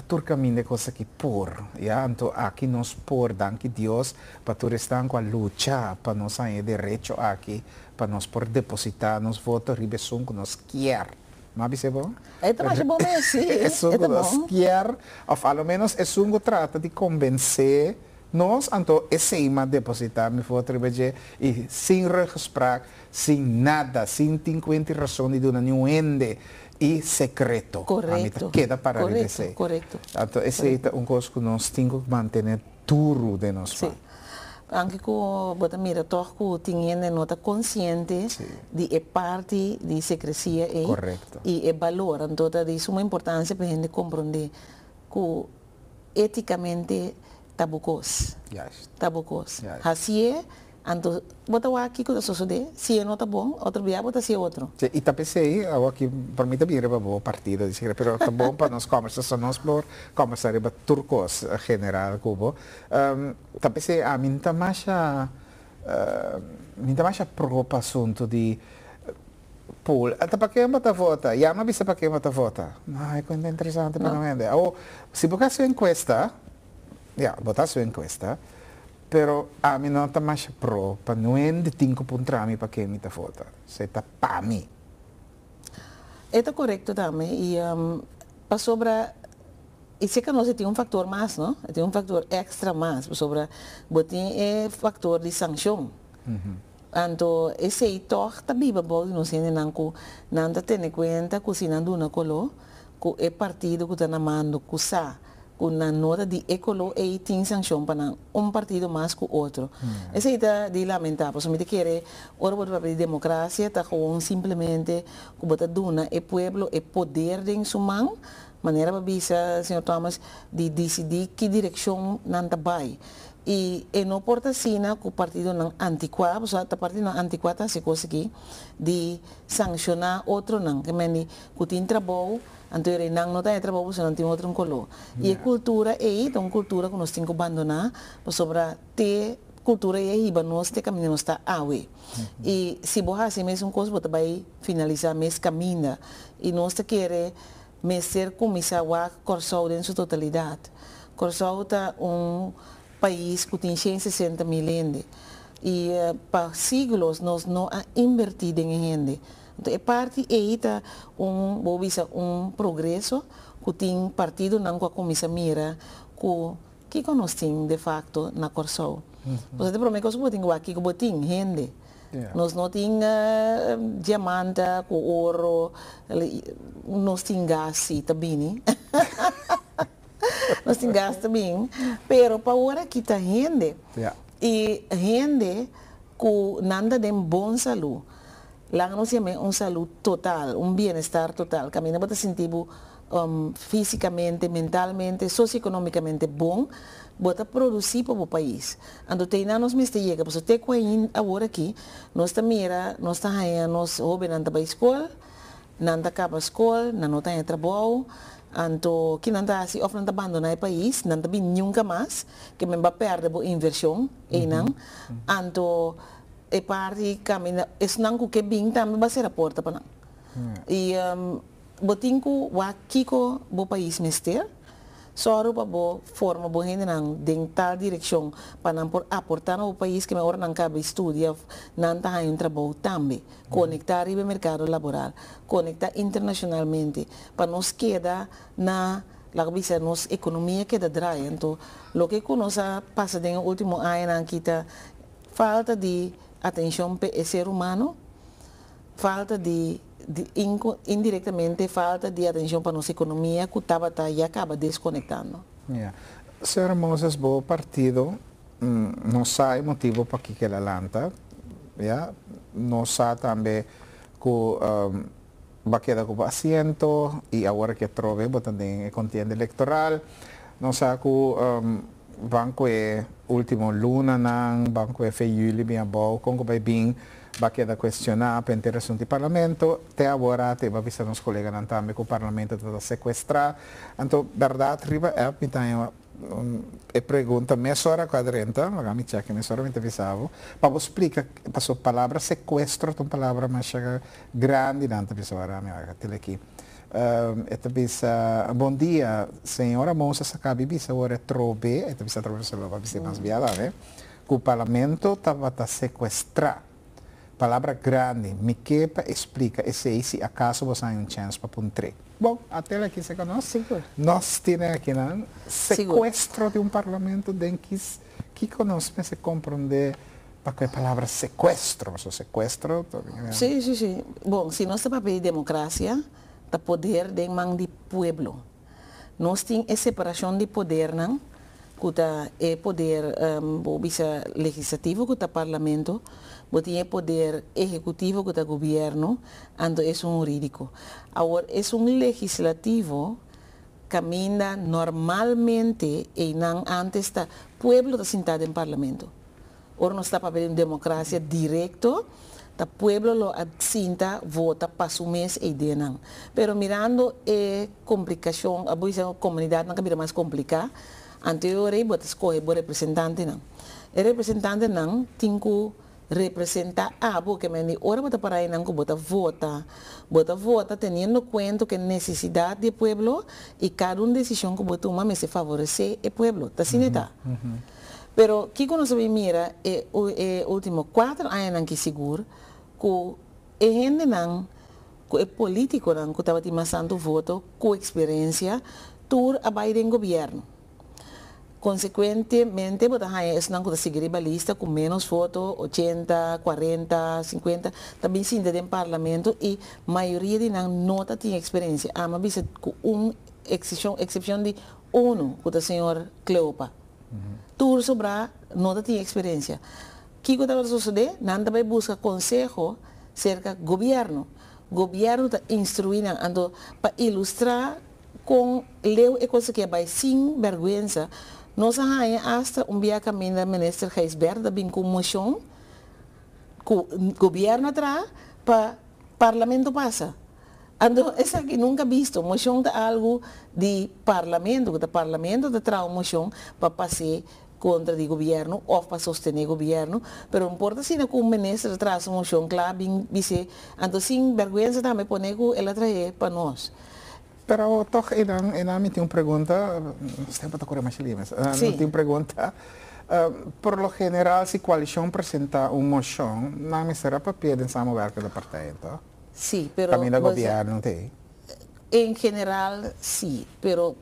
todo caminho de coisa que por, então aqui nós por, danke Deus, para tu estar com a luta, para nós ter direito aqui, para nós por depositar nos votos ribeção que nós quer. Mas é bom? É também bom mesmo, sim. É que nós quer, ou pelo menos é que trata de convencer nós, então, é sem depositar meu voto e sem registrar, sem nada, sem 50 razões de nenhum ende. E secreto. Correto. Queda para correto, correto. Então, esse é coisa que nós temos que manter duro de nós. Sim. Anche com bota mira torco tinha nota consciente de parte de secrecia e valor então de suma importância para a gente compreender que eticamente tabucos. Assim é. Então, bota aqui que sucede, se não está bom, outro dia bota se outro. E também sei, aqui para mim também era bom partido, mas está bom para nós conversar, nós por conversar sobre turcos general cubo. Também sei, a mim está mais pro assunto de pool. Até para quem bota vota, e a não bisa para quem bota vota. Ai, quando é interessante para não vender. Ou se botar sua encuesta, botar sua encuesta. Pero a mim não está mais pro, para não é de 5 pontos para quem me está vota. Você está para mim. É correto também. E para sobre e sei que nós tem fator mais, não? Tem fator extra mais sobre botin é fator de sanção. Então esse aí torta também bom não sei não tem conta que se não dá colo que é partido que está na mando que sa na nota de ecolo e tem sanção para partido mais que o outro. Essa é de lamentável. Se me quer, ora para a democracia, está com simplesmente que bota duna e povo e poder em sua mão, maneira para bisa, senhor Thomas, de decidir que direção não vai. E não importa se o partido não antiquá, o partido não antiquá está se conseguir de sancionar outro não, que meni que tem trabalho. Então, não tem trabalho, se não tem outro colo. E a cultura é uma cultura que nós temos que abandonar, sobre ter cultura e a nós temos caminho está awe. E se você faz mesmo coisa, você vai finalizar mesmo caminho. E nós queremos ser comissário Corsol em sua totalidade. Corsol está país que tem 160 mil gente. E para siglos nós não invertido em gente. Então, é parte é progresso que tem partido não com a comissão mira que nós temos de facto na Corsol. Você tem promessa que você tem aqui que você tem gente. Nós não temos diamante, com ouro, nós temos gás também. Nós temos gás também. Pero para agora que está gente. E gente que nada tem boa saúde. Lá nós temos saúde total, bem-estar total. Caminha para sentir fisicamente, mentalmente, socioeconomicamente bom, para produzir para o país. Então, tem nós mesmos chega, porque tem que agora aqui, nós também nós jovens não para a escola, não acaba a escola, não tem trabalho. Então, que não está se oferecendo abandonar o país, não tem nunca mais, que me vai perder a inversão, então e parte caminha es não que bem também vai ser a porta para e botinco o aqui co o país mister só para bo forma bo gente não de tal direção para não aportar ao país que me ora não cabe estudia não tá em trabalho também conectar o mercado laboral conectar internacionalmente para nos queda na la bisa nos economia queda dry então lo que nós passa no último ano aqui tá falta de atenção para o ser humano, falta indiretamente falta de atenção para nossa economia que estava e acaba desconectando. Yeah. Senhora Moses, o partido não sabe motivo para que ela lanta, yeah? Não sabe também que vai quedar com o assento e agora que trove também é contienda eleitoral, não sabe que banco é último luna não, banco é feio bem bom, como vai bem vai quedar questionar para a interação do parlamento, até agora vai avisar nos colegas também que o parlamento está sequestrar, então verdade riba é então pergunta meia hora quadrenta, magari me check meia hora me avisava, para explicar para a palavra sequestro, é uma palavra mais grande não te pessoa me vai aqui. Bom dia, senhora Moça, sabe bisa agora trobe, bisa trobe se vai ser mais viada, né? Que o parlamento estava a sequestrar. Palavra grande, me quepa explica esse se acaso você tem chance para puntre. Bom, até aqui se conosco. Nós temos aqui não sequestro de um parlamento de que conosco se compreende para a palavra sequestro, sequestro. Sim. Bom, se nós estamos para democracia, o poder de mão do povo. Nós temos a separação de poder, não? Que é poder legislativo, que é parlamento, que é poder executivo, que é governo, então é jurídico. Agora, é legislativo caminha normalmente e não antes o povo está sentado em parlamento. Agora nós estamos para uma democracia direta, o povo lo assinta, vota, passa um mês e denang. Pero mirando a complicação, a comunidade não é mais complicada, anteriormente você escolhe o representante não. O representante não tem que representar porque me ora você para aí não que você vota tendo conta que necessidade do povo e cada decisão que você toma me se favorece o povo, tá assim está. Pero que nós mira é último 4 anos que seguro que gente não que é político não que estava timando voto com experiência tur a baile em governo. Consequentemente, você não pode seguir a lista com menos votos, 80, 40, 50, também sim dentro do parlamento e a maioria de não tem experiência. Há uma vez com uma exceção de que é o senhor Cleopa. Tur sobre não tem experiência. O que está sucedendo? Não também busca conselho cerca do governo. O governo está instruindo para ilustrar com leu e coisa que vai sem vergonha. Nós hasta dia caminho da ministra Geisberg da bem com moção que o governo traz para o parlamento passa. Então, essa aqui nunca visto. Moção de algo de parlamento, que o parlamento traz uma moção para passar contra o governo ou para sostener o governo, mas não importa se o ministro traz uma moção, claro, então sem vergonha também pode ela trazer para nós. Pero toch me tem uma pergunta, sempre está correndo mais livre, tem uma pergunta, por lo general se a coalição apresenta uma moção, não me será para pedir samoverca da partido? Sim, pero também da governo tem. Em geral, sim, pero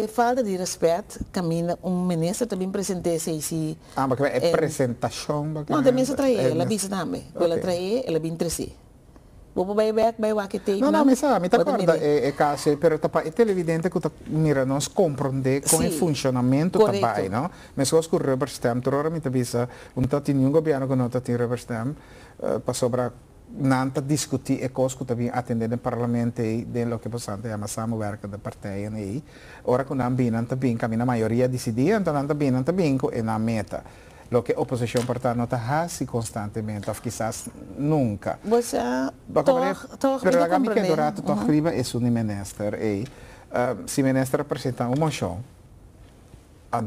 falta de respeito, caminha ministro também apresenta se porque é apresentação, não também se trai, ela visa também, ela trai, ela vem trazer. Não, me acorda, é caso, pero é televidente que mira, nós compreender com o funcionamento também, não? Mas os que representam, agora me avisa, não tem nenhum governo que não tem representam, para sobre não discutir coisas que também atender no parlamento e de lo que possamos chamar samoverca da partido aí, ora que não bem, também caminha a maioria decidir, então não bem, é na meta. Lo que a oposição portanto não está assim constantemente, ou quizás nunca. Você pero a mim que dorato toch riba é o ministro e se o ministro apresenta uma moção, a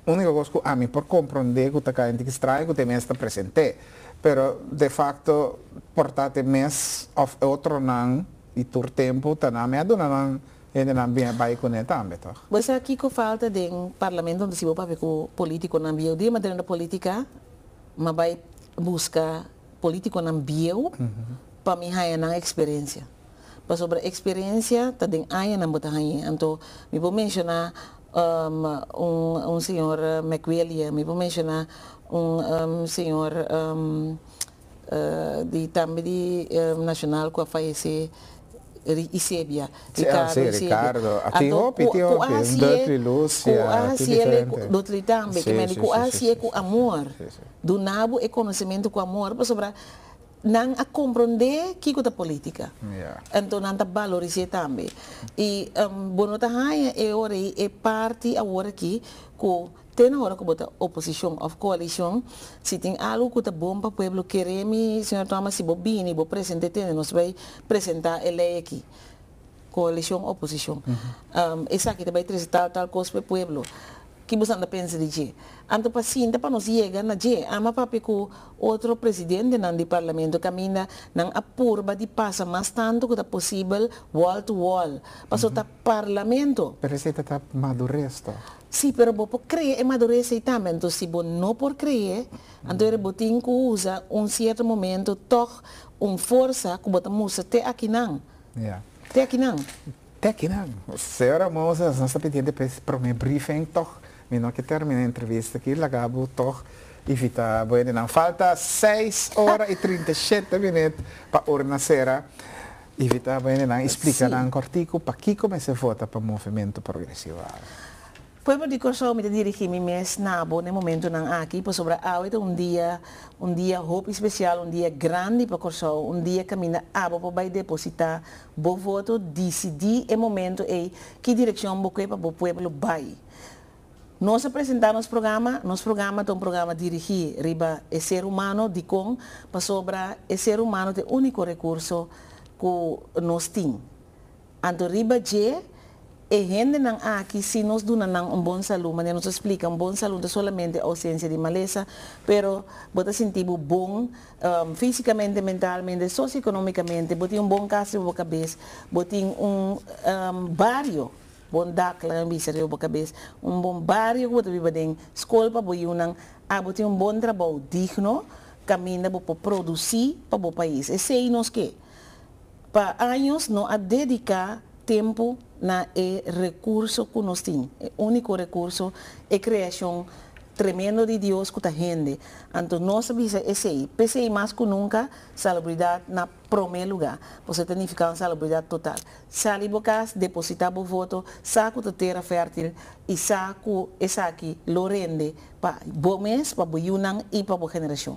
única coisa que a mim por compreender que está que estranho que o ministro apresente, pero de facto portate mês of outro não e tur tempo tá na me aduna ele não vai com ele também, tá? Você aqui com falta de parlamento onde se vai para o político não viu dia matéria política, mas vai buscar político não viu para mim há uma experiência. Para sobre experiência, tá den aí não botar aí. Então, me vou mencionar senhor McWilliam, vou mencionar senhor também de nacional que faleceu Isebia, Ricardo, Atiopi, Dutri, Lúcia, Dutri também, que me digo, com amor, do nabo e conhecimento com amor, para sobrar não a compreender que é a política, então não a valorizar também. E bono tahaya é parte agora aqui que tem hora que bota oposição ou coalição, se tem algo que é bom para o povo, queremos, senhor Thomas, se bobini, bo presente, nós vai apresentar a lei aqui, coalição, oposição. Essa aqui também traz tal coisa para o povo. Que você anda pensa de que? Anto paciente para nós chegar na je, ama papi que outro presidente do parlamento caminha não apurba de passa mais tanto que é possível wall to wall. Passou tá parlamento. Presidente tá madurez to. Sim, pero por creer é madurez também. Então se você não por creer, então ele botin que usa certo momento toch força que bota musa te aqui não. Te aqui não. Te aqui não. Senhora Moses, nós estamos pedindo para o briefing toch. Mino que termina a entrevista aqui, lagabo toch evita bueno, não falta 6 horas e 37 minutos para urna sera. Evita bueno, não explica não cortico para que comece a votar para o movimento progressivo. Pueblo de Corsão me dirigir me mês nabo no momento não aqui para sobre a um dia hope especial, dia grande para Corsão, dia caminha abo para vai depositar bo voto decidir o momento e que direção bo para o pueblo vai. Nós apresentamos nosso programa é um programa dirigido riba o ser humano de com para sobre o ser humano é o único recurso que nós temos. Então riba de e gente não aqui se nós damos bom saúde, mas nos explica bom saúde é solamente ausência de maleza, pero bota sentido bom fisicamente, mentalmente, socioeconomicamente, bota bom casa na cabeça, bota barrio bom dakla ang bisa rin cabeça bom barrio que vive em escola para botar bom trabalho digno caminha para produzir para o país e sei nós que para anos não a dedicar tempo na recurso que nós temos o único recurso é criação tremendo de Deus que está gente. Então, nós bisa pensei mais que nunca, salubridade na primeiro lugar. Você tem que ficar em salubridade total. Sali bocas, depositar o voto, saco de terra fértil e saco essa aqui, lo rende para o mês, para o Yunnan e para a geração.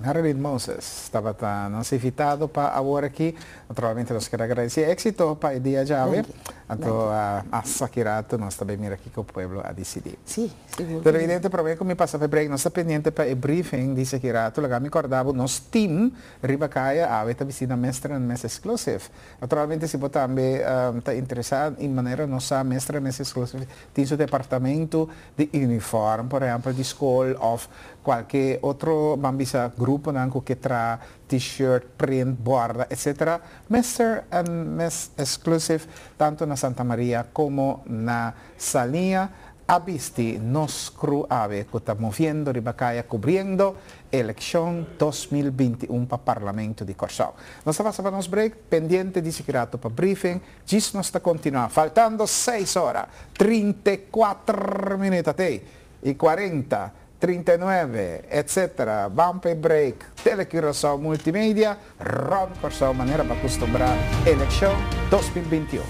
Harold Moses estava nos invitado para agora aqui. Naturalmente, nós queremos agradecer éxito para o dia de hoje. Então, a Sakirato, nós também mira aqui com o povo a decidir. Sim, seguro. Pero evidente, para mim, como passa para break, nós estamos pendentes para o briefing de Sakirato. Lá me acordava, nosso team, Ribacaya, a está visita mestre e mês exclusive. Naturalmente, se você também está interessado em maneira nossa mestre e mês exclusive, tem seu departamento de uniforme, por exemplo, de escola ou qualquer outro bambisa grupo que traz t-shirt, print, borda, etc. Mr. and Miss Exclusive, tanto na Santa Maria como na Salinha, abisti nos cru ave que está moviendo Ribacaya, cubriendo eleição 2021 para o Parlamento de Corsão. Nós vamos para nos break, pendiente de secreto para briefing, diz nós está continuando, faltando 6 horas, 34 minutos até, e 40, 39, etc. Vamos para break. Telecoração Multimédia, Ron Corsão, maneira para acostumbrar eleição 2021.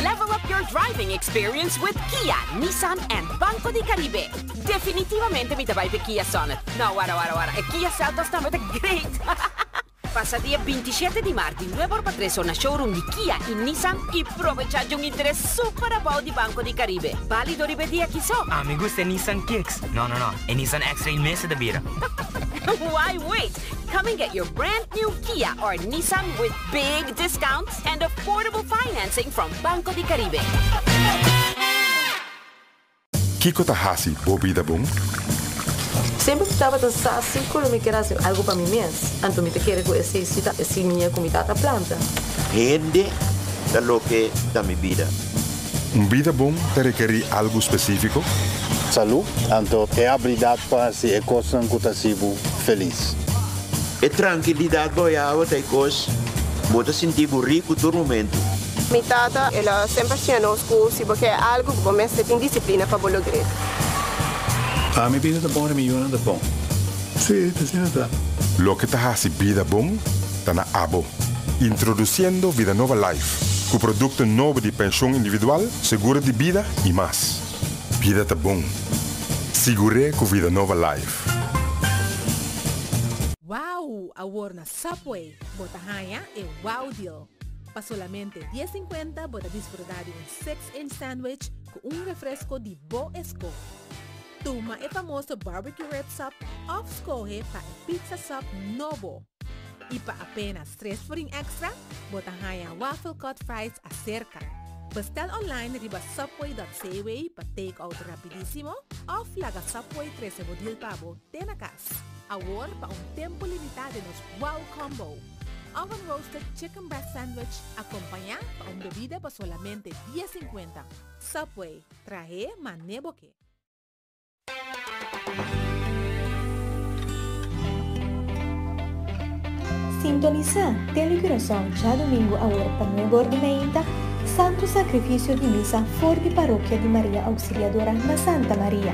Level up your driving experience with Kia, Nissan, and Banco de Caribe. Definitivamente mi tabay pe Kia Sonet. No, wara. E Kia Seltos também é great. Passa dia 27 de março, nuevo patreso na showroom de Kia e Nissan e aprovechar um interesse super bom de Banco de Caribe. Válido ripetir aqui só. Me gusta Nissan Kicks. No. É Nissan X-Ray Mesa da Vida. Why wait? Come and get your brand new Kia or Nissan with big discounts and affordable financing from Banco de Caribe. Kiko Tahasi, Bobby da Boom. Sempre estava assim quando me queria fazer algo para mim mesmo. Então me te quero conhecer se minha comida da planta. Rende da lo que da minha vida. Vida bom te requer algo específico? saúde, então é habilidade para se é coisa que está sendo feliz. É tranquilidade boiava até coisa, bota sentir rico todo momento. Minha tata, ela sempre tinha nos cursos, porque é algo que você tem disciplina para lograr. A minha vida é bom, a minha vida é bom. Sim, está. Lo que está haciendo vida bom, está na Abo. Introduciendo Vida Nova Life, com produto novo de pensão individual, seguro de vida e mais. Vida está bom. Segure com Vida Nova Life. Wow! Ahora na Subway, botahaya e wow deal. Para solamente $10.50, bota disfrutar de un 6-inch sandwich con un refresco de Bo Esco. Toma el famoso barbecue rib sub o escoge para el pizza sub Novo. Y para apenas $3 extra, botahaya waffle cut fries acerca. Bestel online riba subway.cw para take out rapidísimo o flaga Subway 13 bodil pavo de na casa. Ahora para un tiempo limitado nos wow combo. Oven roasted chicken breast sandwich acompañado por una bebida por solamente $10.50. Subway, traje maneboque. Sintoniza Telecoração já domingo a hora para 9h30, Santo Sacrifício de Missa for de Paróquia de Maria Auxiliadora na Santa Maria,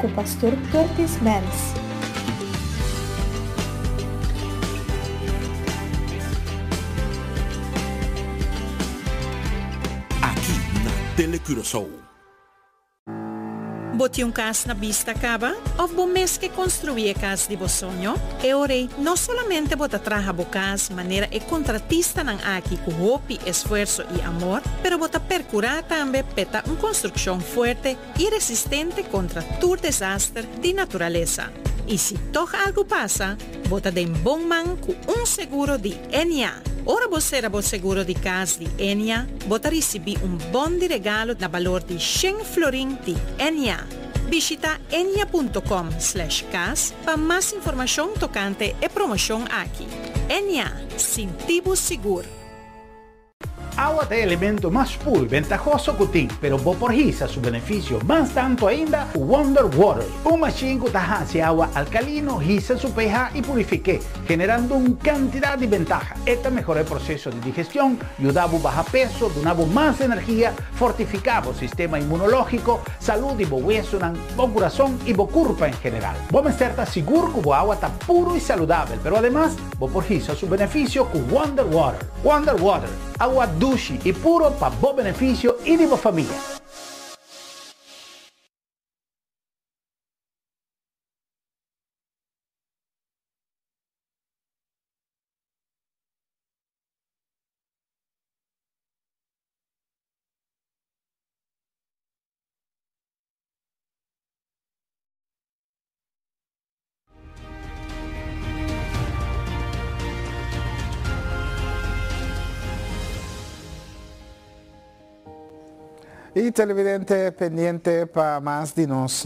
com o pastor Curtis Mans. Aqui na Telecoração. Bote casa na vista acaba? Ou bom mês que construir a casa de sonho? E ora, não somente bota traja a casa maneira e contratista nan aqui com hope, esforço e amor, pero bota percurar também peta uma construção forte e resistente contra todo desastre de natureza. E se toch algo passa, bota de bom man com seguro de Enia. Ora você era seguro de casa de Enia, bota receber bom de regalo na valor de 100 florin de Enia. Visita enia.com/cas para mais informação tocante e promoção aqui. Enia, sentivo seguro. Agua de elemento más puro y ventajoso que tiene, pero proporciona su beneficio más tanto ainda Wonder Water. Un machine que hace agua alcalino, hisa su pH y purifique, generando una cantidad de ventajas. Esta mejora el proceso de digestión, ayuda a bajar peso, donaba más energía, fortificaba el sistema inmunológico, salud y hueso, corazón y cuerpo en general. Vos estar seguro que el agua está puro y saludable, pero además proporciona su beneficio con Wonder Water. Wonder Water, agua dulce y puro para vos beneficio y de vos familia. Y televidente pendiente para más de nos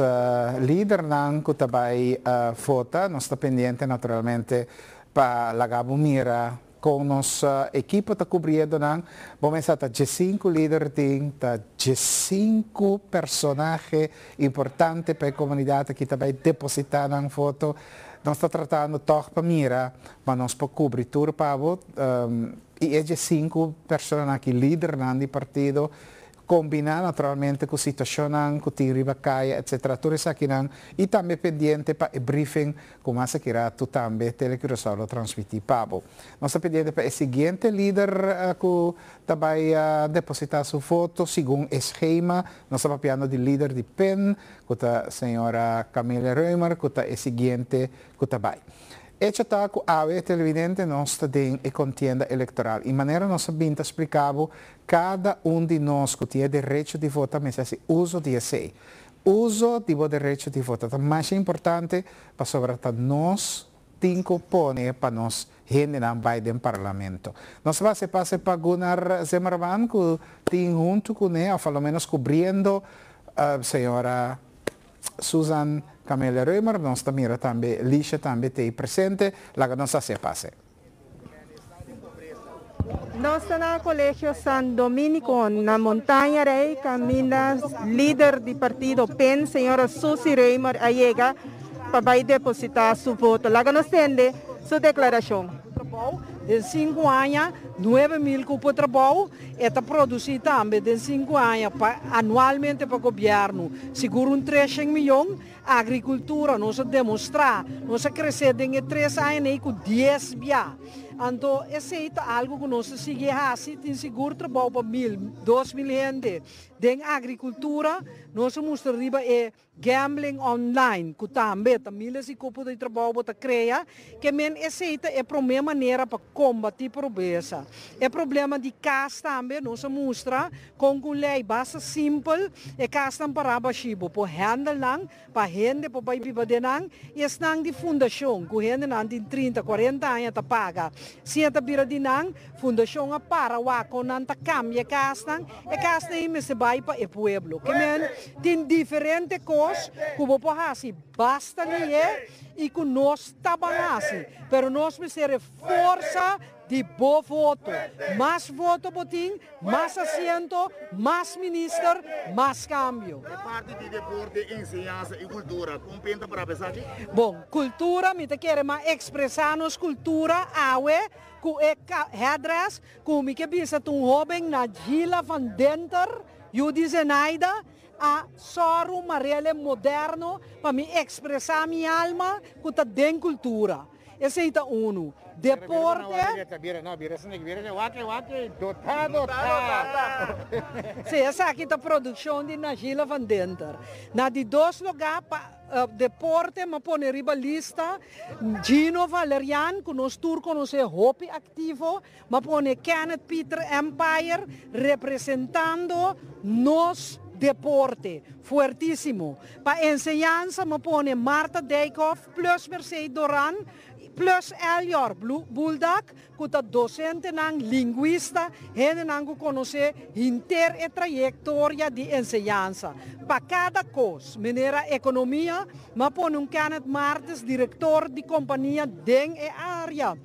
líder nan kutabay fota, nos está pendiente naturalmente para la Gabo Mira con nos equipo ta cubriendo nan, vamos a estar 5 líder ting, ta 5 personaje importante para la comunidad que tabay depositar nan foto. Nos está tratando toch para Mira, mas nos para cobrir todo para y es 5 personas que líder nan di partido. Combinar naturalmente com a situação que tem ribacaia, etc. Tudo isso aqui e também pendente para o briefing como essa que irá tu também telecoração transmitir para você. Nós estamos pendente para o seguinte líder que vai depositar sua foto segundo o esquema. Nós estamos falando de líder de PEN, que é a senhora Camila Reumer, que é o seguinte que vai. Este está com a televidente nós tem a contienda eleitoral. E maneira nós sabemos explicar cada de nós que tem direito de votar, mas esse uso de esse. Uso de direito de votar. É mais importante para sobretudo nós temos que pôr para nós generar Biden parlamento. Nós vamos passar para Gunnar Zimmerman, que tem junto com ele, ou pelo menos cobrindo a senhora Susan Camila Reumer, nós também, Lícia também tem presente, lá que nós se passe. Nós estamos no Colégio San Dominico, na Montanha Rei, camina líder do partido PEN, senhora Susi Reimer, chega para depositar seu voto. Lá nós temos sua declaração. De 5 anos, 9.000 cupos de trabalho, é produzido também de 5 anos anualmente para o governo. Seguro 300 milhões, a agricultura, nós demonstrar, nós crescer em 3 anos com 10 biá. Então, esse é algo que nós seguimos assim, tem seguro trabalho para 1.000, 2.000 gente. Em agricultura, nós mostramos é gambling online, que também esse grupo de trabalho para criar, que esse é a primeira maneira para combater a pobreza. É problema de casa também, nós mostramos com uma lei bastante simples, e casa para baixo, para handle, para gente, para viver de nang, e estão de fundação, que gente não tem 30, 40 anos a pagar. Se a bira de nang, fundação a para o com nanta cambia casa, e casa aí se vai para o pueblo. Que tem diferentes coisas que vou fazer, basta ler e que nós estamos assim, mas nós precisamos força de boa voto. Mais voto botim, mais assento, mais ministro, mais câmbio. É parte de deporte, ensinança e cultura. Compreende para pensar? Bom, cultura, me quer mais expressar nossa cultura, com headdress, com me que bisa um jovem na Gila van Denter, Judizenaida, a soro marele moderno, para me expressar minha alma, com a den cultura. Esse é o deporte. Sim, essa aqui é a produção de Nagila van Denter. Na de 2 lugares, deporte, mas põe riba lista, Gino Valerian, que nós turcos nós é hobby ativo, mas põe Kenneth Peter Empire, representando nos deporte, fuertíssimo. Para enseñanza, me pone Marta Dijkhoff, plus Mercedes Doran, plus Elior Buldak, que é docente ng linguista, gente que conhece a trajetória de enseñanza. Para cada coisa, maneira economia, me pone Kenneth Martes, diretor de companhia dentro da área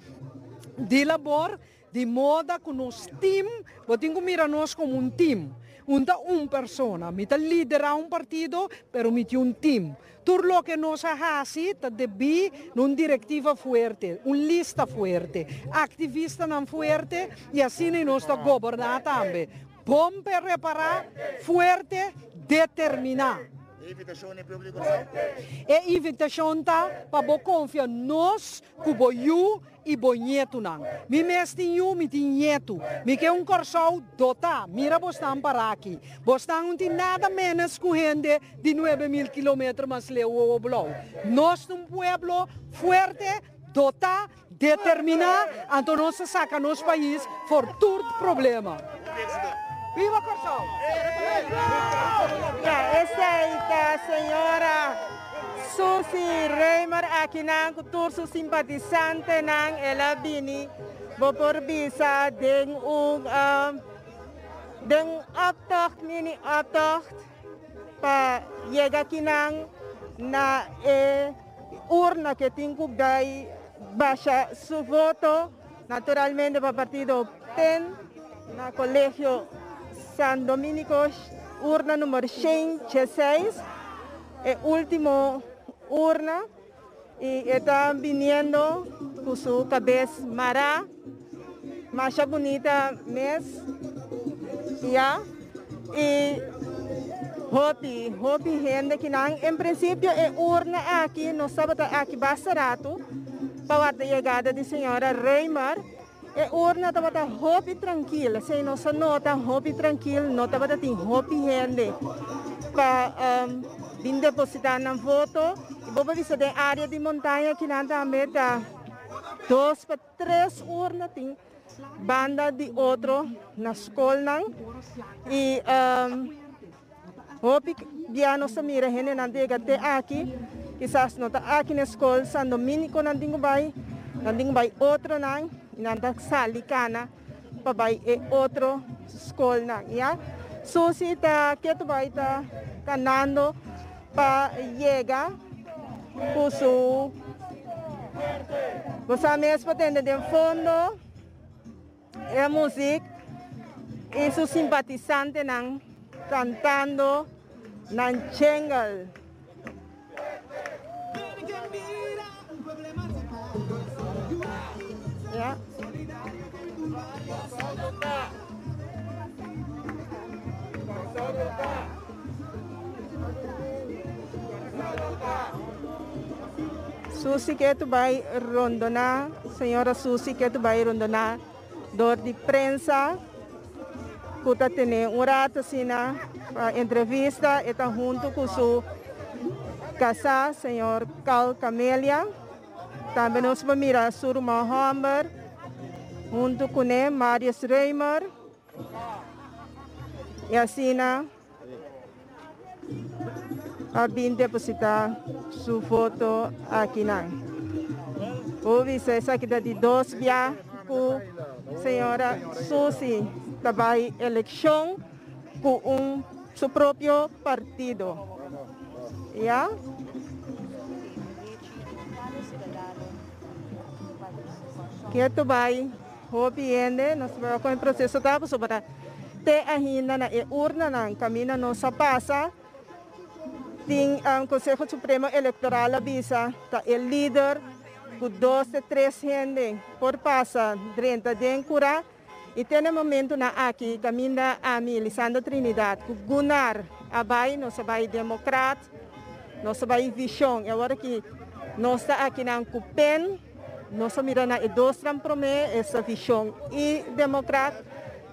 de labor, de moda com nos team, vou ter que mirar nós como um team. Uma persona, me lidera partido, pero me team. Tudo lo que nós fazemos, deve uma diretiva forte, uma lista forte, ativista não forte, e assim nós governar também. Bom para reparar, forte, determinar. E invitação tá para confiar nós, como eu e bonito não. Me mestre eu me tinheto, me que corso dota, mira bostan para aqui. Bostan não tem nada menos que gente de 9.000 km mas leu o blow. Nós pueblo forte, dota, determinar, então nós saca nosso país por todo problema. Viva Corsão! Essa é a senhora Susi Reimer, aqui na turso simpatizante ng ela bini, por visa den mini autocht pa llega aqui na urna que tem que baixa su voto, naturalmente para partido PEN, na Colégio San Dominico, urna número 116, é último urna, e está vindo com sua cabeça mará, mais bonita mesmo, e hopi gente que não, em princípio é urna aqui, não sabe aqui bastarato, para a chegada da senhora Reimer. E urna estava hobby tranquila, se não se nota hobby tranquilo, não estava tem hobby gente para vir depositar na voto. E vou ver da área de montanha que não também dá 2 para 3 urnas tem banda de outro na escola e hobby dia não se mira gente não tem até aqui, quizás não está aqui na escola San Dominico não tem vai outro não. Nanda salikana pabai e outro escola ya Susi ta que tu vai ta canando pa llega puso você mesmo tende de fundo la música y sus simpatizantes nan cantando nan chengal. Ya. Susi que tu vai rondona, senhora Susi que tu vai rondona, dor de prensa, kuta tene rato sina entrevista, eta junto com su casa, senhor Carl Camélia, também nós vamos mirar Surma Hamber, junto com ele, Marius Reimer, e assim a bem depositar sua foto aqui não. Houve essa aqui de 2 dias com a senhora Susi trabalha eleição com seu próprio partido. Yeah? Que tu vai hopiende, nós vamos com o processo da para ter ainda na urna na caminho nossa passa. Tem o Conselho Supremo Eleitoral avisa que o líder com 2 a 3 gente por passa 30 de cura e tem um momento na aqui caminho a Lisandro Trinidad com Gunnar Abay, nós vai democrata, nós vai visão. Agora que nós está aqui na Cupen, nós miramos na dois promete essa visão e democrata,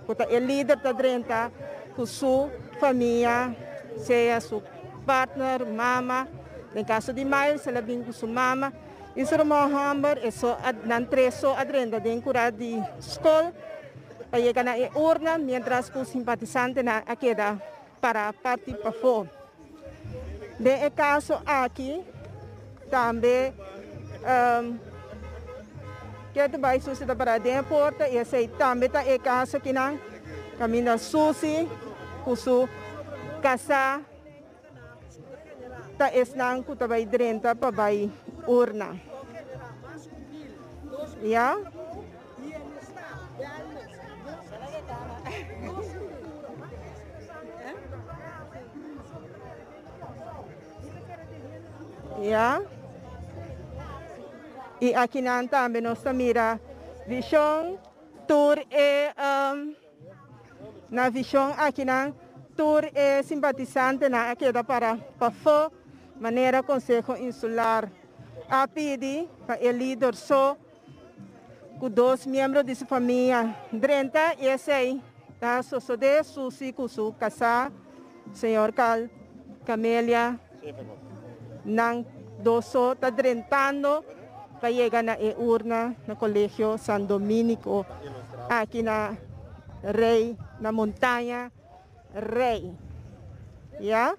porque o líder da 30 com sua família, seja sua partner, mama, no caso de Miles, ela vem com sua mama, e sua Mohammed, é só não treso a 30 de curar de escola, para chegar na urna, mientras que os simpatizantes na queda para partir para fora. De caso aqui, também, que tu vai suscitar para dentro porta, e esse também tá é caso que não, caminha Susi, com sua casa, ta esnang ku tabay drenta pabay urna. Ya? Ya? E aqui na também nós mira visão tour na visão aqui na tour simpatizante na aqui da para fo maneira Conselho Insular a pedir para o líder só com 2 membros de sua família 30 e esse da sociedade Susi com sua casa senhor Carl Camélia nang doso está drentando para chegar na urna no Colégio San Dominico aqui na Rei na montanha Rei. ¿Ya?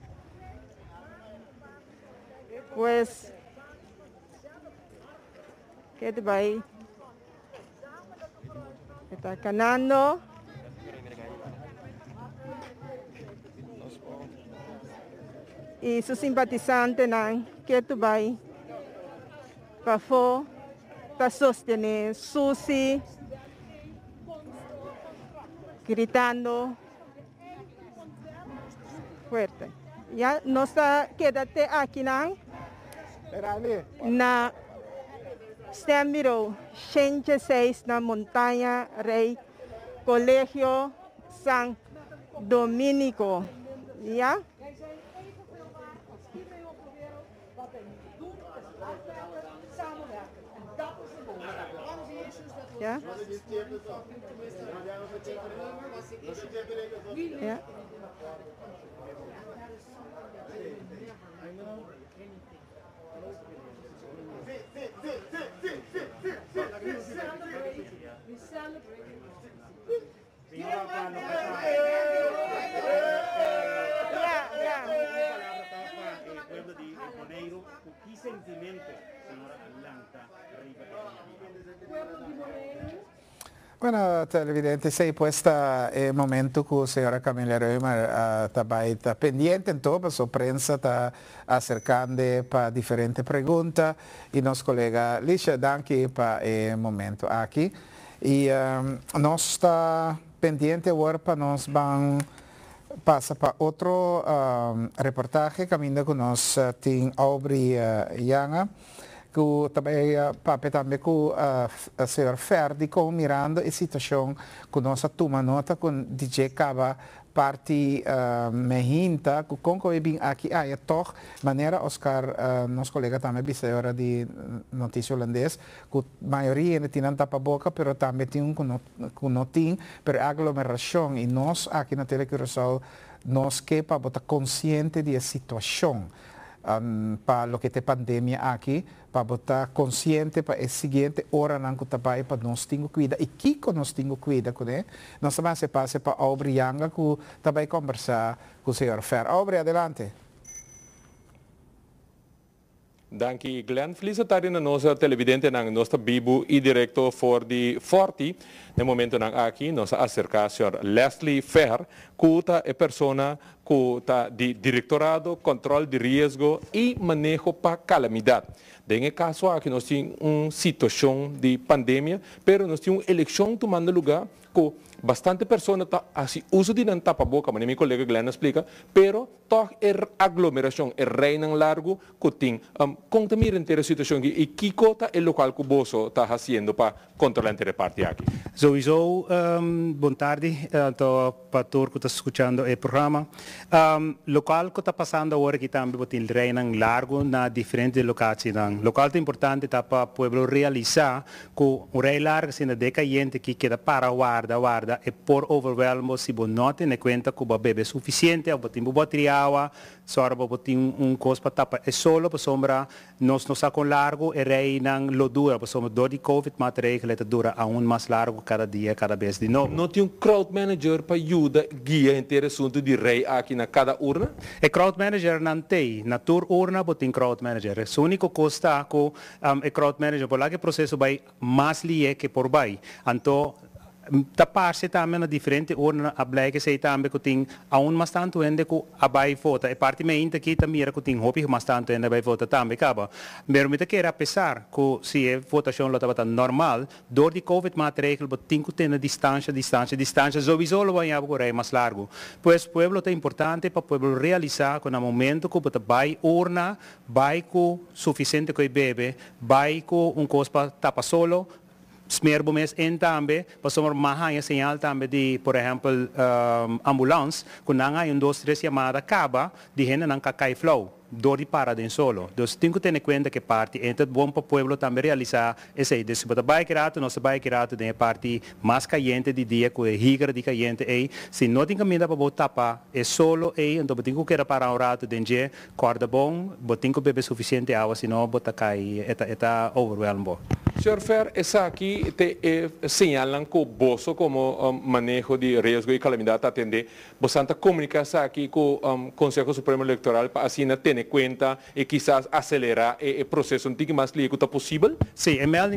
Pues, ¿qué te va ahí? Está ganando. Y sus simpatizantes, ¿qué te va ahí? Pafo, está sosteniendo Susi, gritando fuerte. Ya no está, quédate aquí na Stembiro, 106 na Montanha Rei, Colegio San Dominico. Ya? Ya? Ya? Bueno, televidente, sei puesta el momento que la señora Camélia Reimer está pendiente, entonces la prensa está acercando para diferentes preguntas y nos colega Licia Danke para el momento aquí. E nós está pendiente agora para nós vamos passar para outro reportagem, caminho que nós tem Aubrey Yanga, que também também com a senhora Ferdi com mirando a situação que nós toma nota com DJ Caba parte mehinta com que bem aqui é toch maneira Oscar nosso colega também disse hora de notícia holandês que a maioria não tem tapa boca pero também tem que não tem per aglomeração e nós aqui na Telecurosal nós que para botar consciente da situação para lo que te pandemia aqui para botar consciente para a seguinte hora não que trabalha para nós temos cuida e que nós temos cuida com ele nós também se passa para Aubrey Yanga que também conversar com o senhor Fer. Aubrey, adelante. Dank Glenn. Felicitari na nossa televidente ng nossa bibo e directo for the 40. No momento ng aqui, nossa acerca Sr. Leslie Fer, que é persona que está de directorado, controle de risco e manejo para calamidade. Em caso aqui nós temos uma situação de pandemia, pero nós temos uma eleição tomando lugar que bastante pessoas assim uso de não tapa boca, mas meu colega Glenn explica, pero toch aglomeração reina largo que tem contamina inteira situação e que cota é local que boso está fazendo para controlar a inteira parte aqui. Sowieso, boa tarde para todos que estão escutando o programa. Local que está passando agora que também tem reina largo na diferentes locações. Local é importante para o povo realizar que o rei largo se na decayente que queda para guarda e por overwhelmo se você não tem conta que o bebê é suficiente, ou tem água, só tem coisa para tapar. É só para sombra, nós não sacamos largo e rei não lo dura, para sombra do Covid, mas rei que dura aún mais largo cada dia, cada vez de novo. Não tem crowd manager para ajudar guia inteiro assunto de rei aqui na cada urna? E crowd manager não tem, na tour urna tem crowd manager. O único custa que o crowd manager, por lá que o processo vai mais lié que por vai. Então, tapar-se também na diferente urna a blake se também que tem aún mais tanto ainda que a vai vota e parte me ainda que também que tem hobby mais tanto ainda vai vota também acaba mas me quer apesar que se a votação lá estava normal door die covid maatregel tem que ter distância sowieso lo vai agora mais largo pois pueblo é importante para pueblo realizar com o momento que bota vai urna vai com suficiente que bebe vai com coisa para tapa solo smerbo mes en tambe pasomor mahaya señal tambe de por ejemplo ambulance kun nga yung 2-3 llamada acaba de gente nang kakai flow dori para den solo. Dus tenho que ter em conta que parte entre bom para o povo também realizar esse desse bota vai criado nossa vai criado de parte mais caliente de dia com higra de caliente aí se não tem caminho para botar para é solo aí então tenho que para um rato de dia corda bom tenho que beber suficiente água senão bota cai eta overwhelm. Sr. Fer, essa aqui te señalan que o bolso como manejo de risco e calamidade atender bastante comunicação aqui com o Conselho Supremo Eleitoral para assim ter cuenta e quizás acelerar o processo um pouco mais líquido possível? Sim, email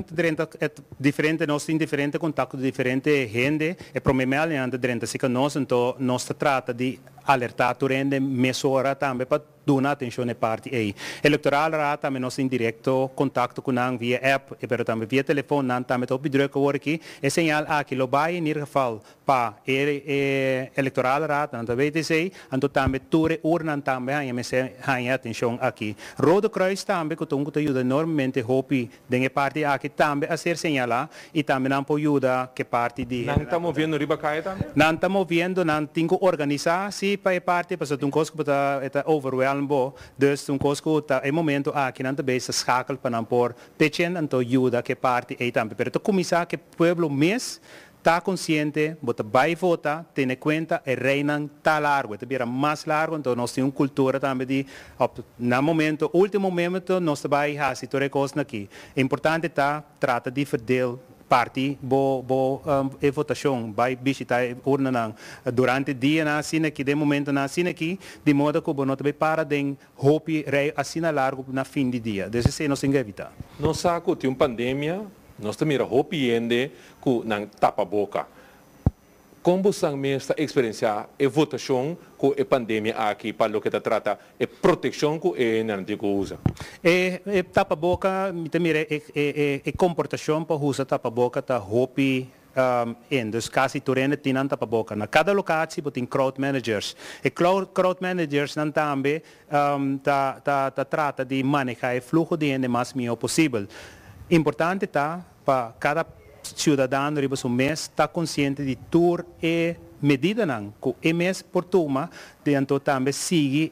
é diferente, nós temos diferente contato de diferente gente e para o email é diferente, assim que nós trata de alertar durante mesura também para dar atenção à parte aí. Eleitoral também nós em direto contato com nós via app e também via telefone nós também estou pedindo que agora aqui é sinal aqui lo vai em geval para eleitoral nós também dizer então também toda urna também há atenção aqui. Rodo Kreuz também que tu ajuda enormemente hopi de parte aqui também a ser sinalado e também não pode ajudar que parte de não estamos vendo riba caia também? Não estamos vendo, não tem que organizar se para parte para um coisa que está overwhelmed dus um coisa que é momento aqui não também se schakel para não por pechen então ajuda que parte aí também. Pero começar que pueblo mês está consciente, bota vai votar, tem em conta e reinan tá largo, é mais largo, então nós temos uma cultura também de, no momento, último momento, nós vai fazer toda coisa aqui. É importante trata de fazer parte e votação vai visitar urna durante o dia assim aqui de momento assim aqui de modo que não também para de hope rei assim largo na fim de dia desse se nós evitar nós saco tem uma pandemia nós também hope ende que não tapa boca como sang mesmo experienciar a votação com a pandemia aqui para o que trata a proteção que é não usa. Tapa boca, mira, comportação para usar tapa boca tá hopi dus kasi turene tinan tapa boca. Na cada locatie tem crowd managers. E crowd managers nan tambe trata de manejar o fluxo de gente mais melhor possível. Importante tá para cada cidadão riba um mês está consciente de tur e medida não que mês por turma de então também sigue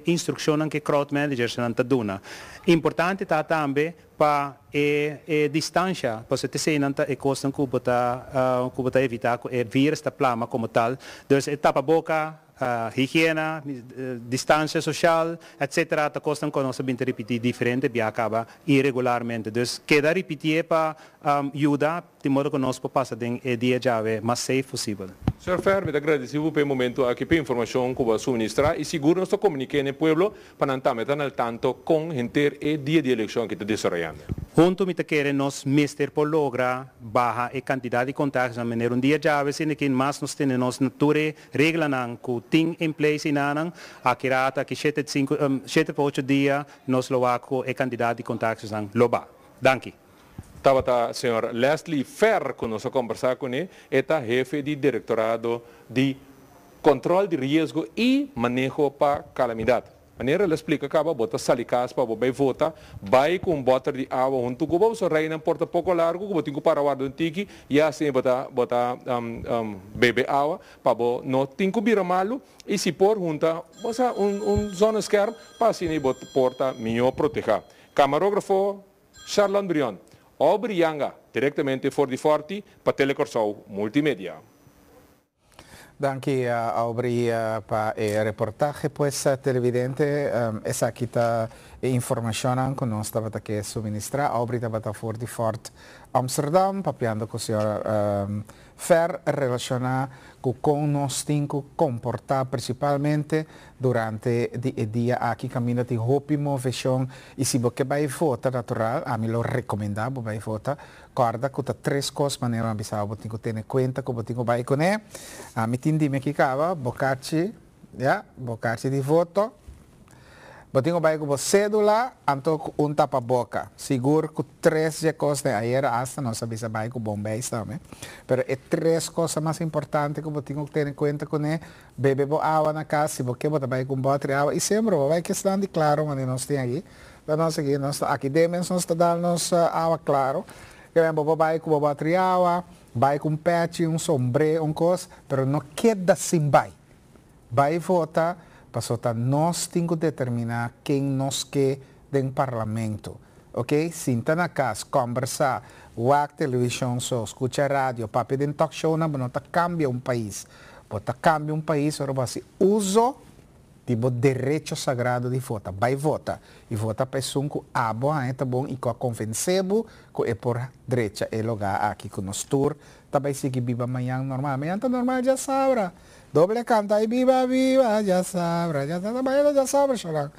instrução que crowd managers não tá dando. Importante tá também para distância, para você ter não tá costa que bota evitar que vírus está plama como tal. Então tapa boca, higiene, distância social, etc. Tá costa que nós sabemos repetir diferente, e acaba irregularmente. Então queda repetir para ajudar de modo que nós possamos ter dia chave mais safe possível. Sr. Fer, me agradecido pelo momento aqui pela informação que vai suministrar e seguro nós comuniquemos no pueblo para não estar al tanto com gente e dia de eleição que está desarrollando. Junto me querem nós mister por lograr baja a quantidade de contatos na maneira dia chave sendo que mais nós temos nós nature regla não que tem em place não akirata que 7 para 8 dias nós loaco a quantidade de contatos não loba. Danke. Estava o senhor Leslie Fer que nós conversar com ele, é jefe de diretorado de controle de risco e manejo para calamidade. Maneira ele explica que bota salicas para vai votar, vai com bota de água junto com o reina porta pouco largo, que botinho para o tiki e assim bota bebe água para não tem que vir malo e se por junta, bosa zona esquerda para assim bota porta melhor proteger. Camarógrafo Charlon Brion. Aubrey Yanga, diretamente for di Forti, para Telecorsau Multimedia. Danke, Aubrey, para el reportaje, pues, televidente, esa aquí está información que nos estaba que suministrar. Aubrey estaba for di Fort Amsterdam, papiando con el señor Fer, relacionado con nos tenemos que comportar principalmente durante el día aquí camino de ópimo versión y si vos que vai votar natural, a mí lo recomendaba vai votar, guarda que está 3 cosas manera ambisado, vos tengo que tener cuenta que vos tengo vai con él, a mí tindime que cava, bocachi, ya, bocachi de voto, vos tengo vai con cédula, anto un tapaboca, seguro que 3 cosas de ayer hasta no sabía vai con bombeis también, pero es 3 cosas más importantes que vos tengo que tener cuenta con él, bebe agua na casa, si vos que vos vai con bote de agua, y siempre vos vai que están de claro, mas nós tem aqui, para nós aqui, aqui Demens nós está dando água claro, que vos vai com bote de agua, vai com pet, sombrero, coisa, pero não queda sem vai votar, para nós temos que determinar quem nós quer dentro do parlamento. Ok? Sinta na casa, conversar, ver televisão, só, escutar rádio, papi dentro talk show, não cambia país. Bota cambia país, ora você usa tipo direito sagrado de votar. Vai votar. E vota pessoa que é tá bom e que convencebo que é por direita. É lugar aqui que nós tour, também se que viva amanhã normal. Amanhã tá normal, já sabe. Doble canta e viva, viva, já sabe, já sabe, chorando.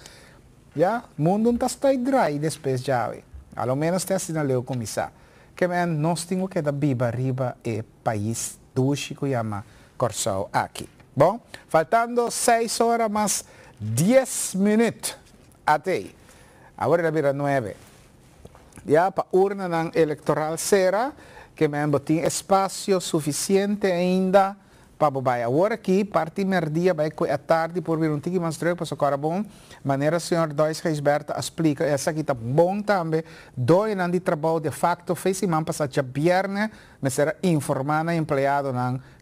Já, mundo não está dry depois já. Ao menos te assinaleu começar. Que nós temos que dar viva riba e país duche que chama Corsau aqui. Bom, faltando 6 horas mais 10 minutos até. Agora vira 9. Já para urna não eleitoral será que tem espaço suficiente ainda para bobai. Agora aqui, parte merdia, vai à tarde, por vir tique mais treino, para socorrer bom. Maneira, o senhor Dois Reisberta explica, essa aqui está bom também. Dois anos de trabalho, de facto, fez semana passada, já viernes, mas será informando o empregado,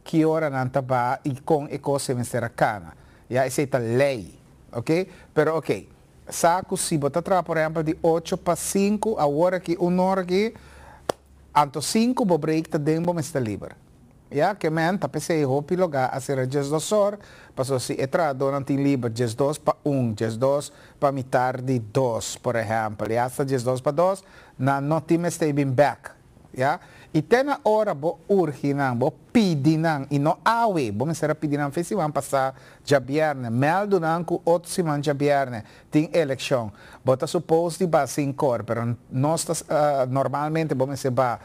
que hora não está e com a coisa, mas será cana. Já, essa é a lei, ok? Pero, ok, saco, se botar trabalho, por exemplo, de 8 para 5, agora aqui, 1 hora aqui, anto 5, vou break, tá dentro, mas está livre. Ja, que men, tapi se hopi loga asira just 2 horas, paso si etra donan tin libre just 2 para 1, just 2 para mitar de 2, por exemplo, e hasta just 2 para 2, na no time stay been back, ja? E tena hora bo urgi nang, bo pidi nang, e no awe, bo mesera pidi nang, fesi wan passar já viernes, meldo nang ku 8 semanas já viernes, tem eleição, bota supposto de ba 5 horas, pero nós normalmente bo mesera ba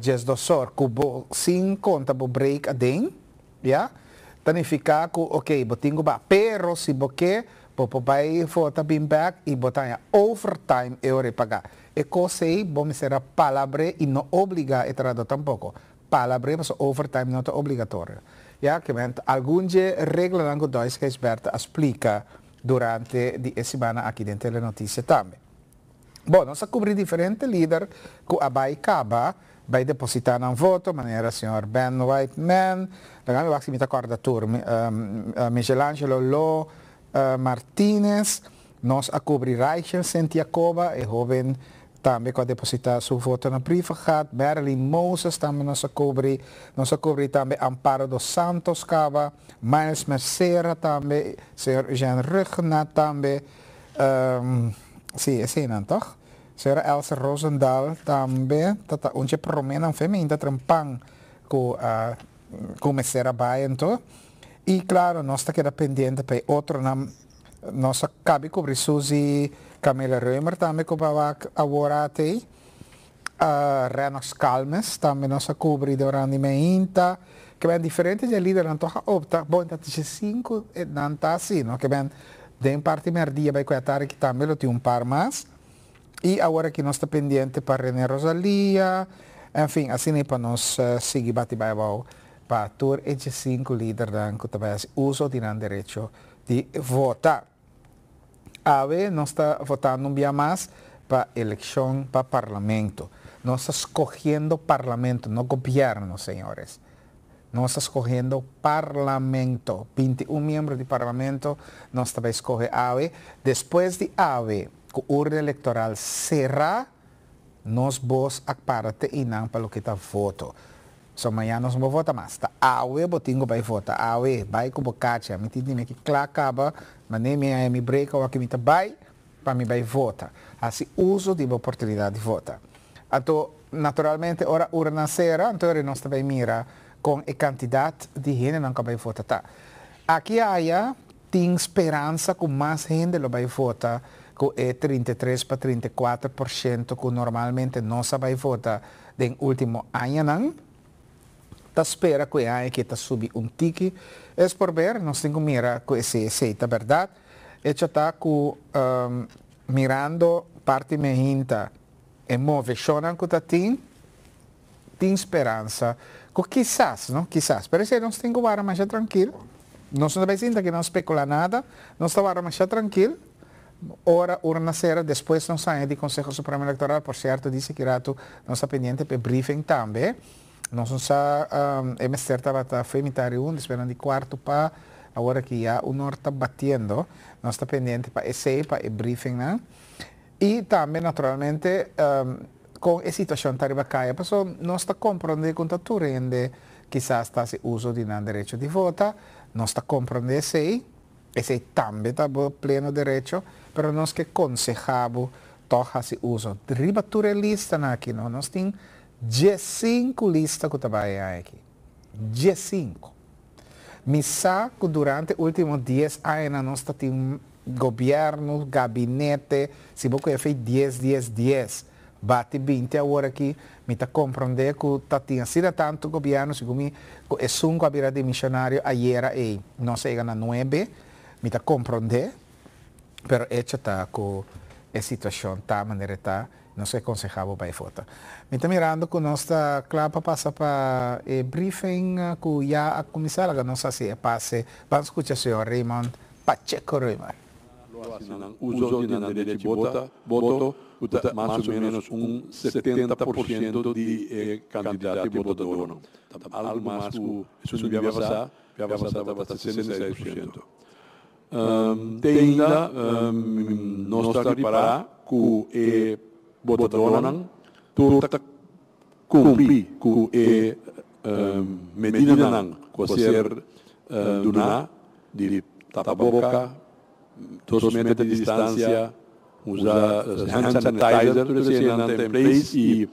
gesdosor, kubo sin conta bo break adem, ya? Tanifica ku okay, botingo ba, pero si boke popo vai vota bem back e botar overtime euro pagar. E cosei bom será palavra e não obriga a entrada tampouco. Palavra mas overtime não é obrigatório. Ja, que men alguns regras lango dois que experta explica durante a semana aqui dentro da notícia também. Bom, nós cobrir diferente líder que a vai caba vai depositar um voto, maneira senhor Ben Whiteman, da eu acho que me acorda turma, Michelangelo Lo Martinez, nós a cobrir Rachel Santiago, e jovem também que depositar seu voto na privada, Marilyn Moses também nós a cobrir também Amparo dos Santos Cava, Miles Mercera também, senhor Jean Rugna também, sim, é não, toch? Senhora Elsa Rosendahl também, tata onde promena feminina trampang com Mercera Baento. E claro, nós está queda pendente para outro nam nós cabe cobrir Suzy Camila Reumer também que vai agora tem Renos Calmes também nós cobrir durante a minha que bem diferente de líder não toca opta bom tá 5 não tá assim não que bem de parte merdia vai coatar que também tem par mais e agora que nós está pendente para René Rosalia enfim assim é para nós seguir bate-bate para todos esses 5 líderes que também uso de direito de votar. Ave nós está votando um dia mais para eleição para parlamento. Nós estamos escolhendo parlamento, não governo, senhores. Nós estamos escolhendo parlamento. 21 membros de parlamento, nós também escolhemos AVE. Depois de AVE, a urna eleitoral será, nós vamos a parte e não para o que está voto. So amanhã nós vamos votar mais. Tá awe botingo vai votar. Awe vai com bocacha. Me tindi que clacaba, mas nem me break ou aqui me vai para me vai votar. Assim uso de oportunidade de votar. Então naturalmente ora urna será, então nós também mira com a quantidade de gente não vai votar. Tá. Aqui há tem esperança com mais gente vai votar. Com 33 para 34% que normalmente não se vai votar no último ano não. Espera que há que subir tique, é por ver, nós temos que mirar com esse aceita, verdade? E já está mirando parte meinta e move, choram que tem esperança, que quizás, não? Quizás, pero se nós temos que estar mais tranquilo, nós não devemos que não especula nada, nós estamos mais tranquilo, ora urna será, depois nós saímos do Conselho Supremo Eleitoral, por certo, disse que nós estamos pendentes para briefing também. Nós não sabemos, estava femitário esperando de quarto para agora que já o norte está batendo, nós está pendente para esse para o briefing, né? E também naturalmente com a situação tarifa caia, pessoal nós está compreendendo com a turende quizás está se uso de não direito de votar, nós está compreendendo esse também está pleno direito, mas nós que aconselhamos toca se uso. Riba lista aqui, não nós temos 15 listas que trabalham aqui. 15. Missa que durante os últimos 10 anos nós temos governo, gabinete, se você fez 10, bate 20 agora aqui, me está compreender que tinha sido tanto governo, se como é 5 a de missionário, ayer e não chega na 9, me está compreender, mas é está com a situação, tá, maneira tá, não se aconselhava para votar. Me está mirando que nós está claro para passar para o briefing que já a começar, que não sei se passe. Vamos escutar o senhor Raymond Pacheco Reumer. Uso de direito de voto, mais ou menos 70% de candidato de voto. Algo mais que isso não vai passar para 66%. Tem ainda, nós estamos a preparar que o votador turta cumprir com a medida que ser donar de tapa-boca, 2 metros de distância, usar hand sanitizer, tudo assim, em place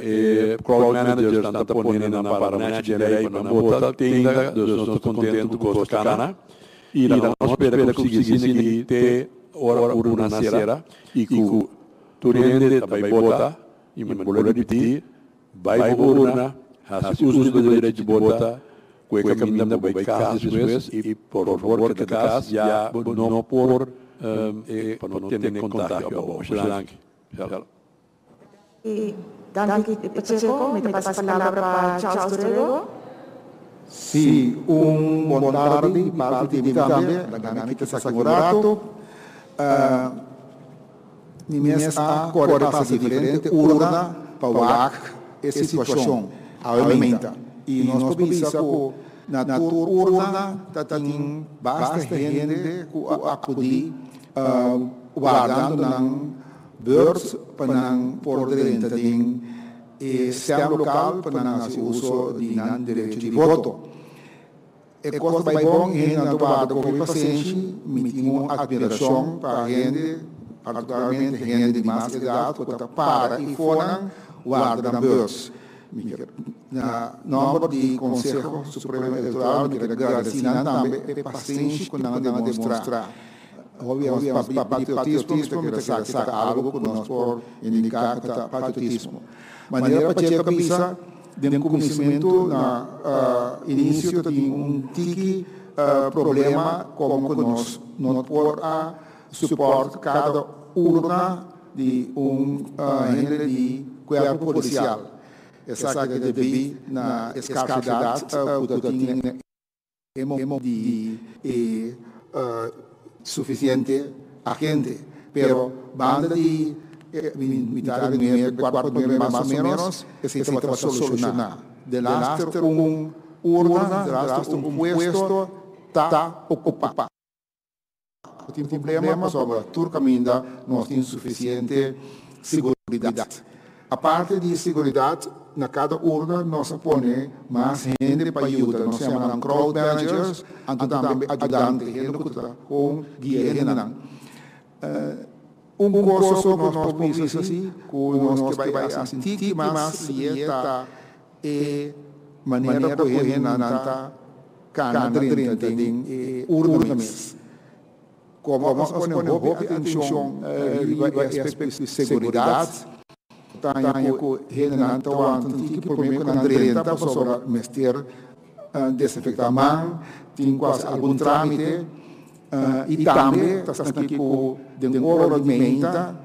e crowd managers estão ponendo na parada de lei para não votar, tem ainda, nós estamos contentes com o cana, e nós esperamos conseguir ter hora urna será e que turende também votar, e me vou repetir, vai urna, faz uso do direito de votar, que caminha para casa depois e por favor que casa já não por para não ter contágio. E Dante Pacheco, me passa a palavra para Charles Dorego. Sì, un buon tardi, parte di também, da kita segurato. Nimes a cor passa diferente, urna, pauak, essa situação aumenta. E nós podemos na urna, tem bastante gente que acudir, guardando na beurs para por dentro e sistema local para o uso de direito de voto. E costa bem bom e na tomada com o paciente, metimos admiração para a gente, particularmente gente de mais idade, que para e fora guarda na beurs. Na nome do Conselho Supremo Eleitoral, me quero agradecer também o paciente que não demonstrar. Obviamente, patriotismo, me quero sacar algo que nós por indicar que é patriotismo. Maneira para chegar bisa, dentro do conhecimento, no início, tem tique problema como que nós não podemos suportar cada urna de gênero de corpo policial. Essa que deve na escassidade que tem de suficiente agente, pero banda de militar de 4 mais ou menos, esse tema vai solucionar. De lá urna, de lá puesto, está ocupado. Tem problema sobre todo caminho, nós temos suficiente segurança. A parte de segurança, na cada urna, nós põe mais gente para ajudar. Nós chamamos crowd managers, e também ajudantes, gente com guia. Curso que nós podemos assim, que nós que vai sentir, mas está e maneira de correr na cana dentro de urna mesmo. Como nós ponemos atenção em aspectos de segurança, tenho que renan que problema com a drenta para mexer desinfectar a mão, tem quase algum trâmite e também está aqui com de hora de menta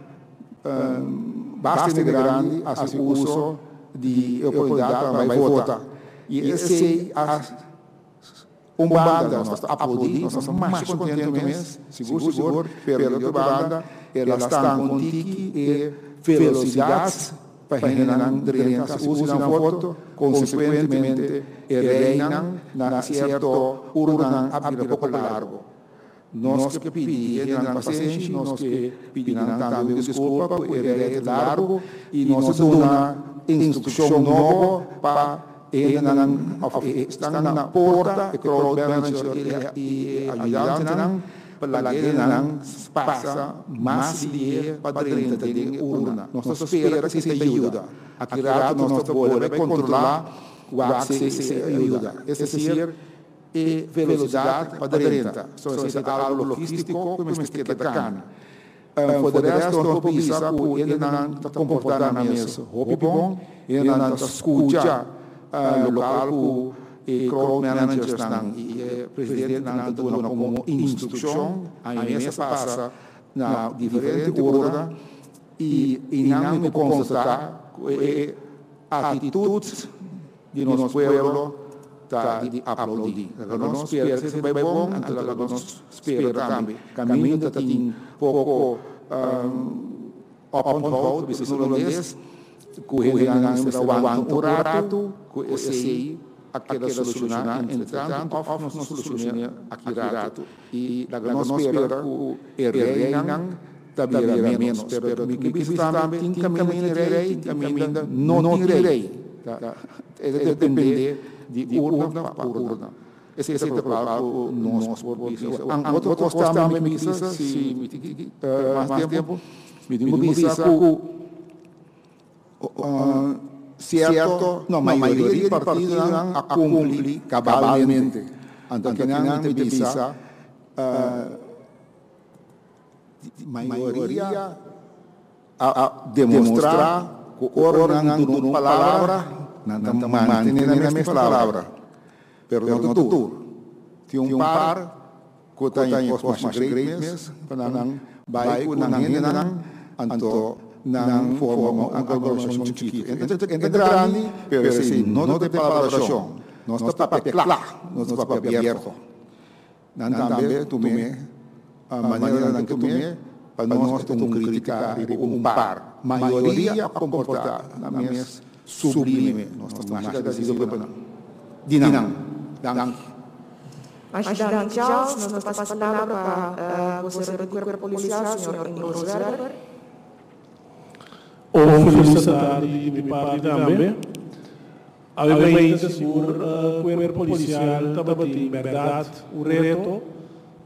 bastante grande a uso de oportunidade para votar. E esse banda nós aplaudimos, nós estamos mais contentes mesmo, seguro, pelo que banda elas estão com tique e velocidade para reinar dentro do uso da foto, consequentemente, reinar na certo urna abrir pouco largo. Nós que pedimos ao paciente, nós que pedimos também desculpa por reinar largo e nós damos instrução nova para estar na porta, e crowd manager e ajudante pelagi passa mais dia para dentro da urna. Nós esperamos que seja ajuda. Aqui nós podemos controlar o acesso e ajuda. Esse é velocidade para dentro. Isso é algo logístico que me esquece da cana. Por resto, nós podemos pensar que ele não está comportando na mesa. Roupa bom, ele não está escutando local e crowd managers e presidente não dão como instrução, a mesa passa na diferente urna e não me constatar a atitude de nosso povo está de aplaudir. Nós esperamos que seja bom, então nós esperamos também. Caminho está tem pouco open vote, isso no holandês, que ele não aguenta o rato, que esse aquela solucionar, entretanto, nós não solucionamos aquele rato. E nós esperamos que o reinan também menos. Pero me que também tem caminho rei, caminho não rei. Depende de urna para urna. Esse é o trabalho nós podemos. Outro costa também me diz se mais tempo me diz certo, a maioria de partidos não cumpre cabalmente. Então, que não te bisa, maioria a demonstrar Oran ng palabra, mantener na mesma palavra. Pero no tutur. Tiung par, kuta yung mas greatness, panang baik ko nang hinanang, anto nang forma ang agorasyon chiquito. Entrani, pero si no te palabrasyon, no está papeclá, no está papiabierto. Nantambe, tume, manera ng tume, panos itong kritika, par. Maioria comportar na mes sublime. Nós estamos mais decididos para Dinang. Ajudante Charles, nós passamos a palavra para o vocero do Corpo Policial, senhor Ingrid Weber. Felicidade de parte também. Obviamente, seguro o Corpo Policial está batendo verdade, o reto,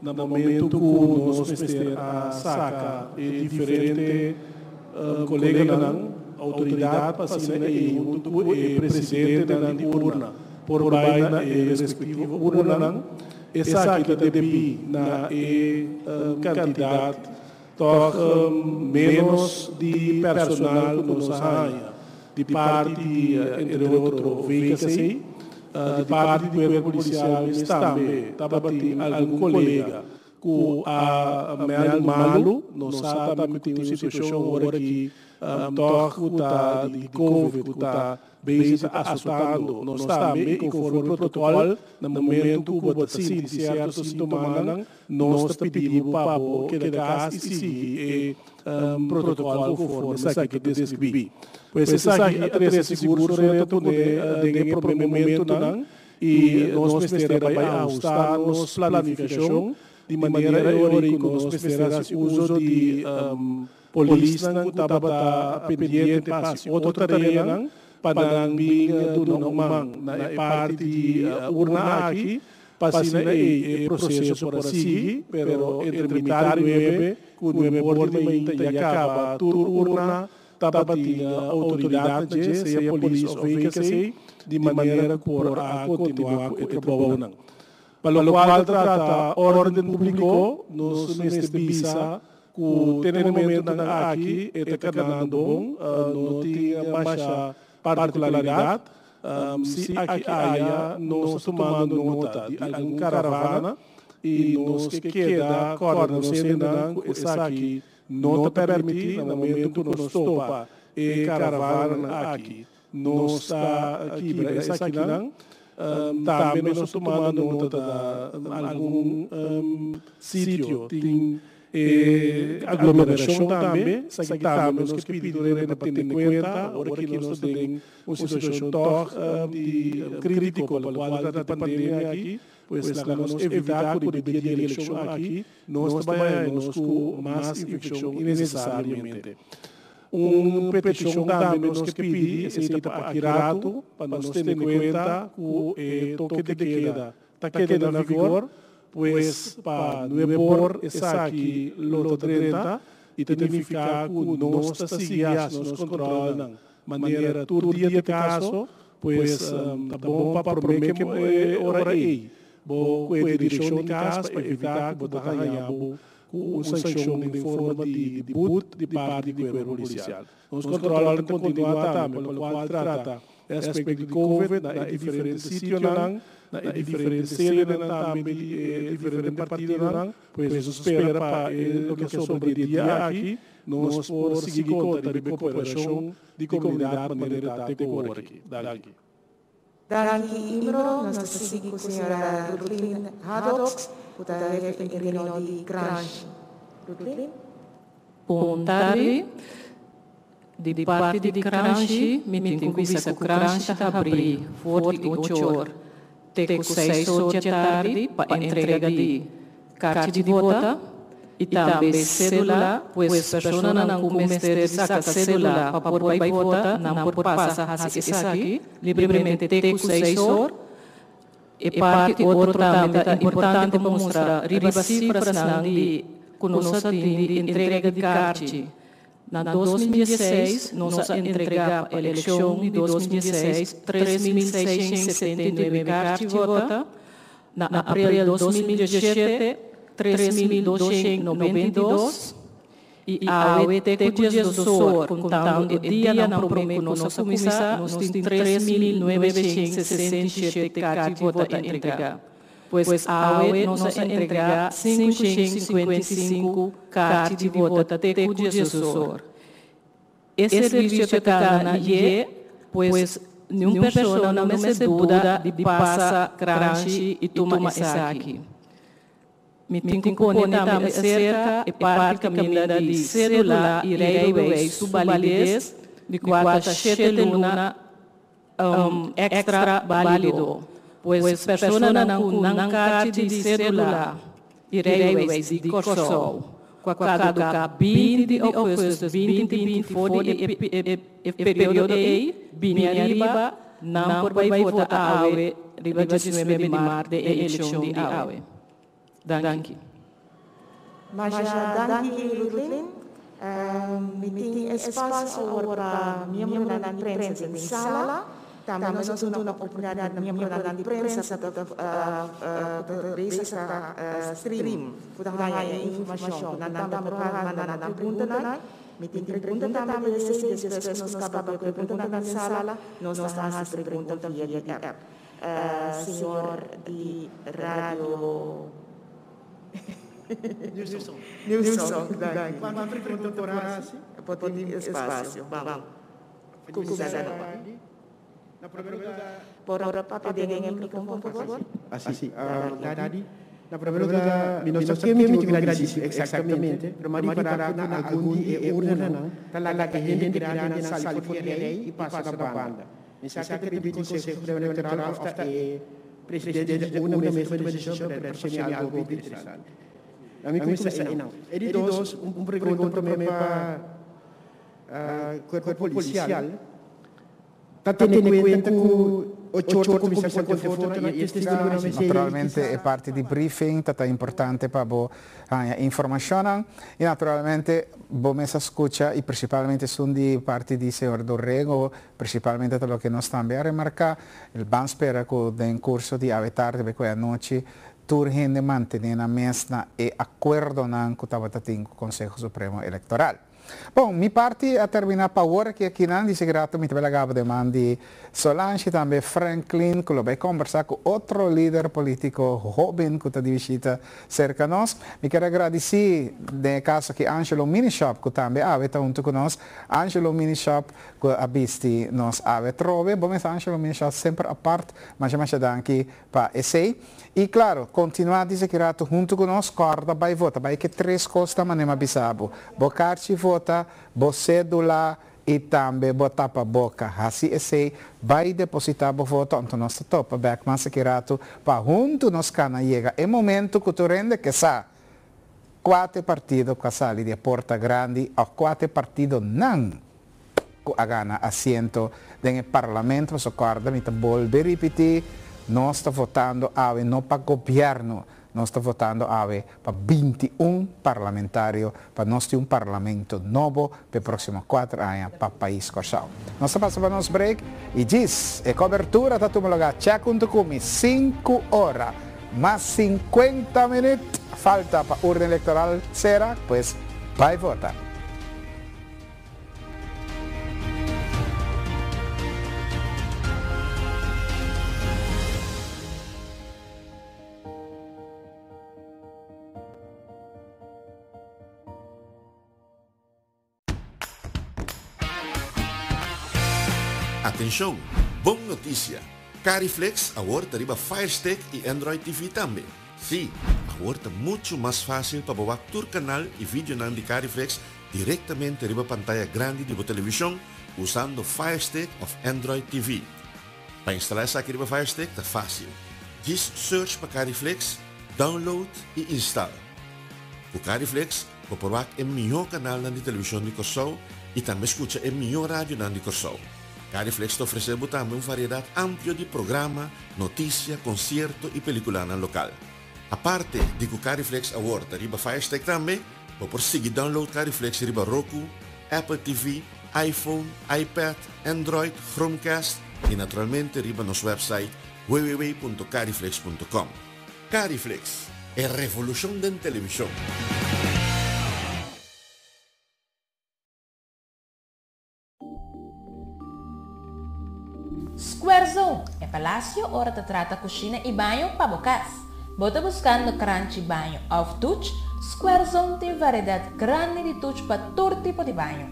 no momento que nós temos a saca e diferente colega não, autoridade passina e presidente da urna por baixo na respectiva urna não, essa aqui deve na quantidade menos de personal que nos há de parte entre outros veículos de parte do Corpo Policial também está batendo algum colega que a malo não sabe que tem uma situação agora que está de Covid, que está bem assustando, nós também, conforme o protocolo, no momento que você sente certos sintomas, nós pedimos para que cada seguir o protocolo conforme essa aqui descrevi. Pois essa aqui é seguro de problema momento não, e nós precisamos ajustar nossa planificação de maneira que nós precisamos uso de polícia que estava pendente para outra tarefa para não vir do normal na parte de urna aqui passando o processo por seguir, pero entre metade e o borde ainda acaba tur urna estava batendo autoridade seja polícia ou veículo de maneira por a continuar o trabalho. Para o qual trata ordem público, nós neste visa que tem momento aqui está canando bom, não tem baixa particularidade, se aqui há nós tomando nota de alguma caravana e nós que queda coordenação essa aqui não te permite no momento que nós topa e caravana aqui, nós está aqui essa aqui não também nós estamos tomando nota de algum sítio tem aglomeração também, isso aqui também nós que pedimos para ter em conta, agora que nós temos uma situação de crítico pelo qual da pandemia aqui, pois nós evitar que o dia de eleição aqui, nós trabalhamos com mais infecção innecessariamente. Petição também nós que pedimos, está aqui rato, para nós ter em conta que o toque de queda está quedando na vigor, pois para não por essa aqui loto 30 e significa que nós seguimos nos controlam maneira todo dia de caso, pois tá bom para prometer que hora aí, bom com a direção de casa para evitar que botar ganhar com sanção em forma de debut de parte do Corpo Policial. Nós controlamos continuar também, pelo qual trata aspecto de Covid na diferentes sítios na diferentes sedes também diferentes partidos pois nós espera para o que sobre dia aqui nós por seguir conta de cooperação de comunidade maneira de agora aqui. Daqui Imro, nós seguimos com a senhora Rutlin Haddock, o tarefa interino de Grange. Rutlin? Boa tarde. De parte de Grange, me tenho que ver que Grange está abrindo 48 horas. Tem 6 horas da tarde para entrega de carta de vota e também cédula, pois a pessoa não começa a sacar cédula para pôr para votar, não pode passar essa aqui, livremente tem 6 horas. E parte outro também é importante mostrar riba cifras de conosco de entrega de carta. Na 2016, nós entregamos a eleição de 2016, 3.679 cartas de voto. Na abril de 2017, 3.292. E awe te dias do SOR, contando o dia não promete nossa comissão, nós temos 3.967 cartas de voto a entregar. Pois awe nossa entregar 555 cartas de voto até o dia do SOR. Esse serviço te cana e, pois, nenhuma pessoa não me se dúvida de passar crunch e toma essa aqui. Me tem componente também cerca e parte caminho de cédula e railways validez de 47 luna extra válido, pois pessoa não carta de cédula e railways de Corsol, com a caduca 20 de agosto 2024 e período aí, bem arriba, não por vai votar a AUE, riba 19 de março de eleição de AUE. Danke. Mas danke, Rutlin. Meeting espaço para membro da imprensa em sala. Também nós temos uma oportunidade de membro da imprensa para stream, para ganhar informação. Nós também para perguntar. Meeting pergunta também depois nós acabamos perguntar na sala, nós fazemos pergunta via app. Senhor de rádio Nilson, quando pergunta por assim, pode ter espaço. Vamos. Começar na primeira por papel de microfone, por favor. Assim, tadi na primeira nós temos que dizer exatamente, primeiro para algum dia urna não, tá que gente grande na sala for rei e passa da banda. Mensaje que repite o Conselho Eleitoral after presidente uma mesma decisão para perceber algo interessante. A mim começa aí não. Editos, pergunta também para corpo policial. Está tendo em conta que o chorto começa a ser naturalmente é parte di briefing, é importante para a informação e naturalmente vamos escutar e principalmente sono di parte di signor Dorrego, principalmente quello che nós também remarca, il ban spera che in corso di ave tarde per quella noche turgente mantenere na mesa e acordo nan com o Conselho Supremo Eleitoral. Bom, mi parte a terminar para agora que aqui não disse grato me trabalhava de mandi Solange também Franklin que lo vai conversar com outro líder político jovem que está de visita cerca de nós. Me quero agradecer no caso que Angelo Minishop que também está junto com nós. Angelo Minishop que ha visto nós trove. Bom, mas Angelo Minishop sempre a parte, mas mais danke para esse. E claro, continuar a dizer grato junto com nós, corda vai votar, vai que 3 coisas mas não bisabo. Bocarci vota, bo cédula e também botar para boca. Assim esse vai depositar o voto onde nós topa back mas grato para junto nós cana chega. É momento que tu rende que sa 4 partidos que sali de Porta Grande ou 4 partidos não que agana assento no parlamento, so corda me te volve repetir. Nós estamos votando não para governo, nós estamos votando para 21 parlamentários, para nós ter parlamento novo para os próximos 4 anos para o país Corsal. Nós passamos para nosso break e diz, a cobertura está tomando lugar, check junto comigo, 5 horas, mais 50 minutos, falta para a urna eleitoral, será? Pois vai votar. Atenção, boa notícia! Cariflex agora deriva Fire Stick e Android TV também. Sim, agora está muito mais fácil para baixar o canal e vídeo de Cariflex diretamente deriva pantalla grande de televisão usando Fire Stick ou Android TV. Para instalar essa aqui Fire Stick está fácil. Just search para Cariflex, download e install. O Cariflex vai provar o melhor canal de televisão de Corsol e também escuta o melhor rádio de Corsol. Cariflex te oferece também uma variedade ampla de programa, notícia, concerto e película local. A parte de que o Cariflex Award arriba Fire Stick também, pode seguir download Cariflex arriba Roku, Apple TV, iPhone, iPad, Android, Chromecast e naturalmente arriba nosso website www.cariflex.com. Cariflex, a revolução da televisão. Palacio ora te trata cocina e banho para bocas. Bota buscando crunchy banho off touch, Square Zone tem variedade grande de touch para todo tipo de banho.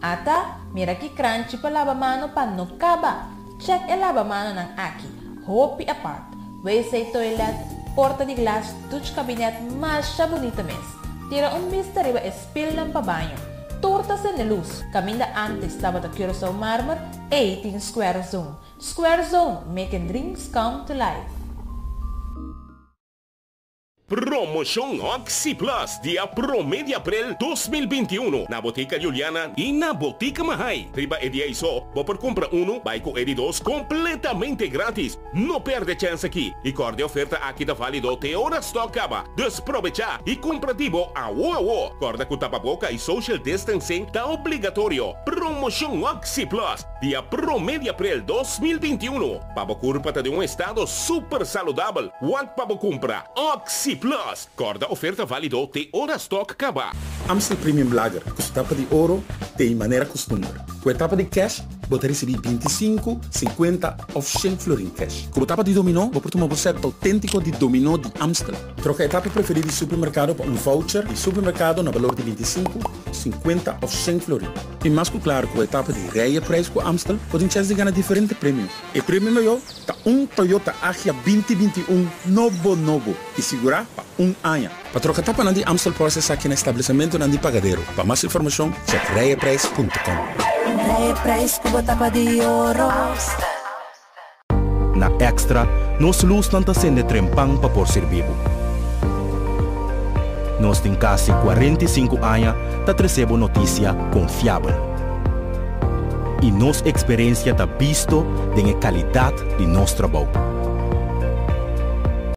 Ata, mira que crunchy para lava-mano para não acabar. Check el lava-mano ng Aki, Hopi Apart, WC Toilet, porta de glass, touch cabinet, mas bonita mes. Tira vista riba spill ng pabanyo. Tortas en luz, caminda antes estaba de Curaçao Marmor, 18 Square Zone. Square Zone, making dreams come to life. Promoção Oxy Plus, dia 1 de abril 2021, na Botica Juliana e na Botica Mahay. Riba e dia iso, vou por compra 1, vai com Edi 2 completamente grátis. Não perde chance aqui. E cor de oferta aqui da válido até hora stock acaba. Desprovecha e compra tipo a uau. Corda com tapa-boca e social distancing tá obrigatório. Promoção Oxy Plus, dia 1 de abril 2021. Para curva de estado super saudável. Want para compra Oxy Plus. Corda oferta válido te hora stock acaba. Amstel Premium Lager, com etapa de ouro, tem maneira costume. Com etapa de cash, você recebe 25, 50 ou 100 florin cash. Com etapa de dominó, você toma um set autêntico de dominó de Amstel. Troca a etapa preferida de supermercado por voucher de supermercado no valor de 25, 50 ou 100 florin. E mais claro, com a etapa de reia preço com Amstel, pode chance de ganhar diferentes prêmios. E prêmio maior está Toyota Agya 2021 novo e segurar para ano. Para trocar etapa de Amstel Process aqui no estabelecimento de Pagadeiro. Para mais informação, check reiaprice.com. Reia Price com etapa de ouro. Na Extra, nos luz não está sendo trempang para por ser vivo. Nós temos quase 45 anos para receber notícia confiável. E nossa experiência está visto da qualidade de nosso trabalho.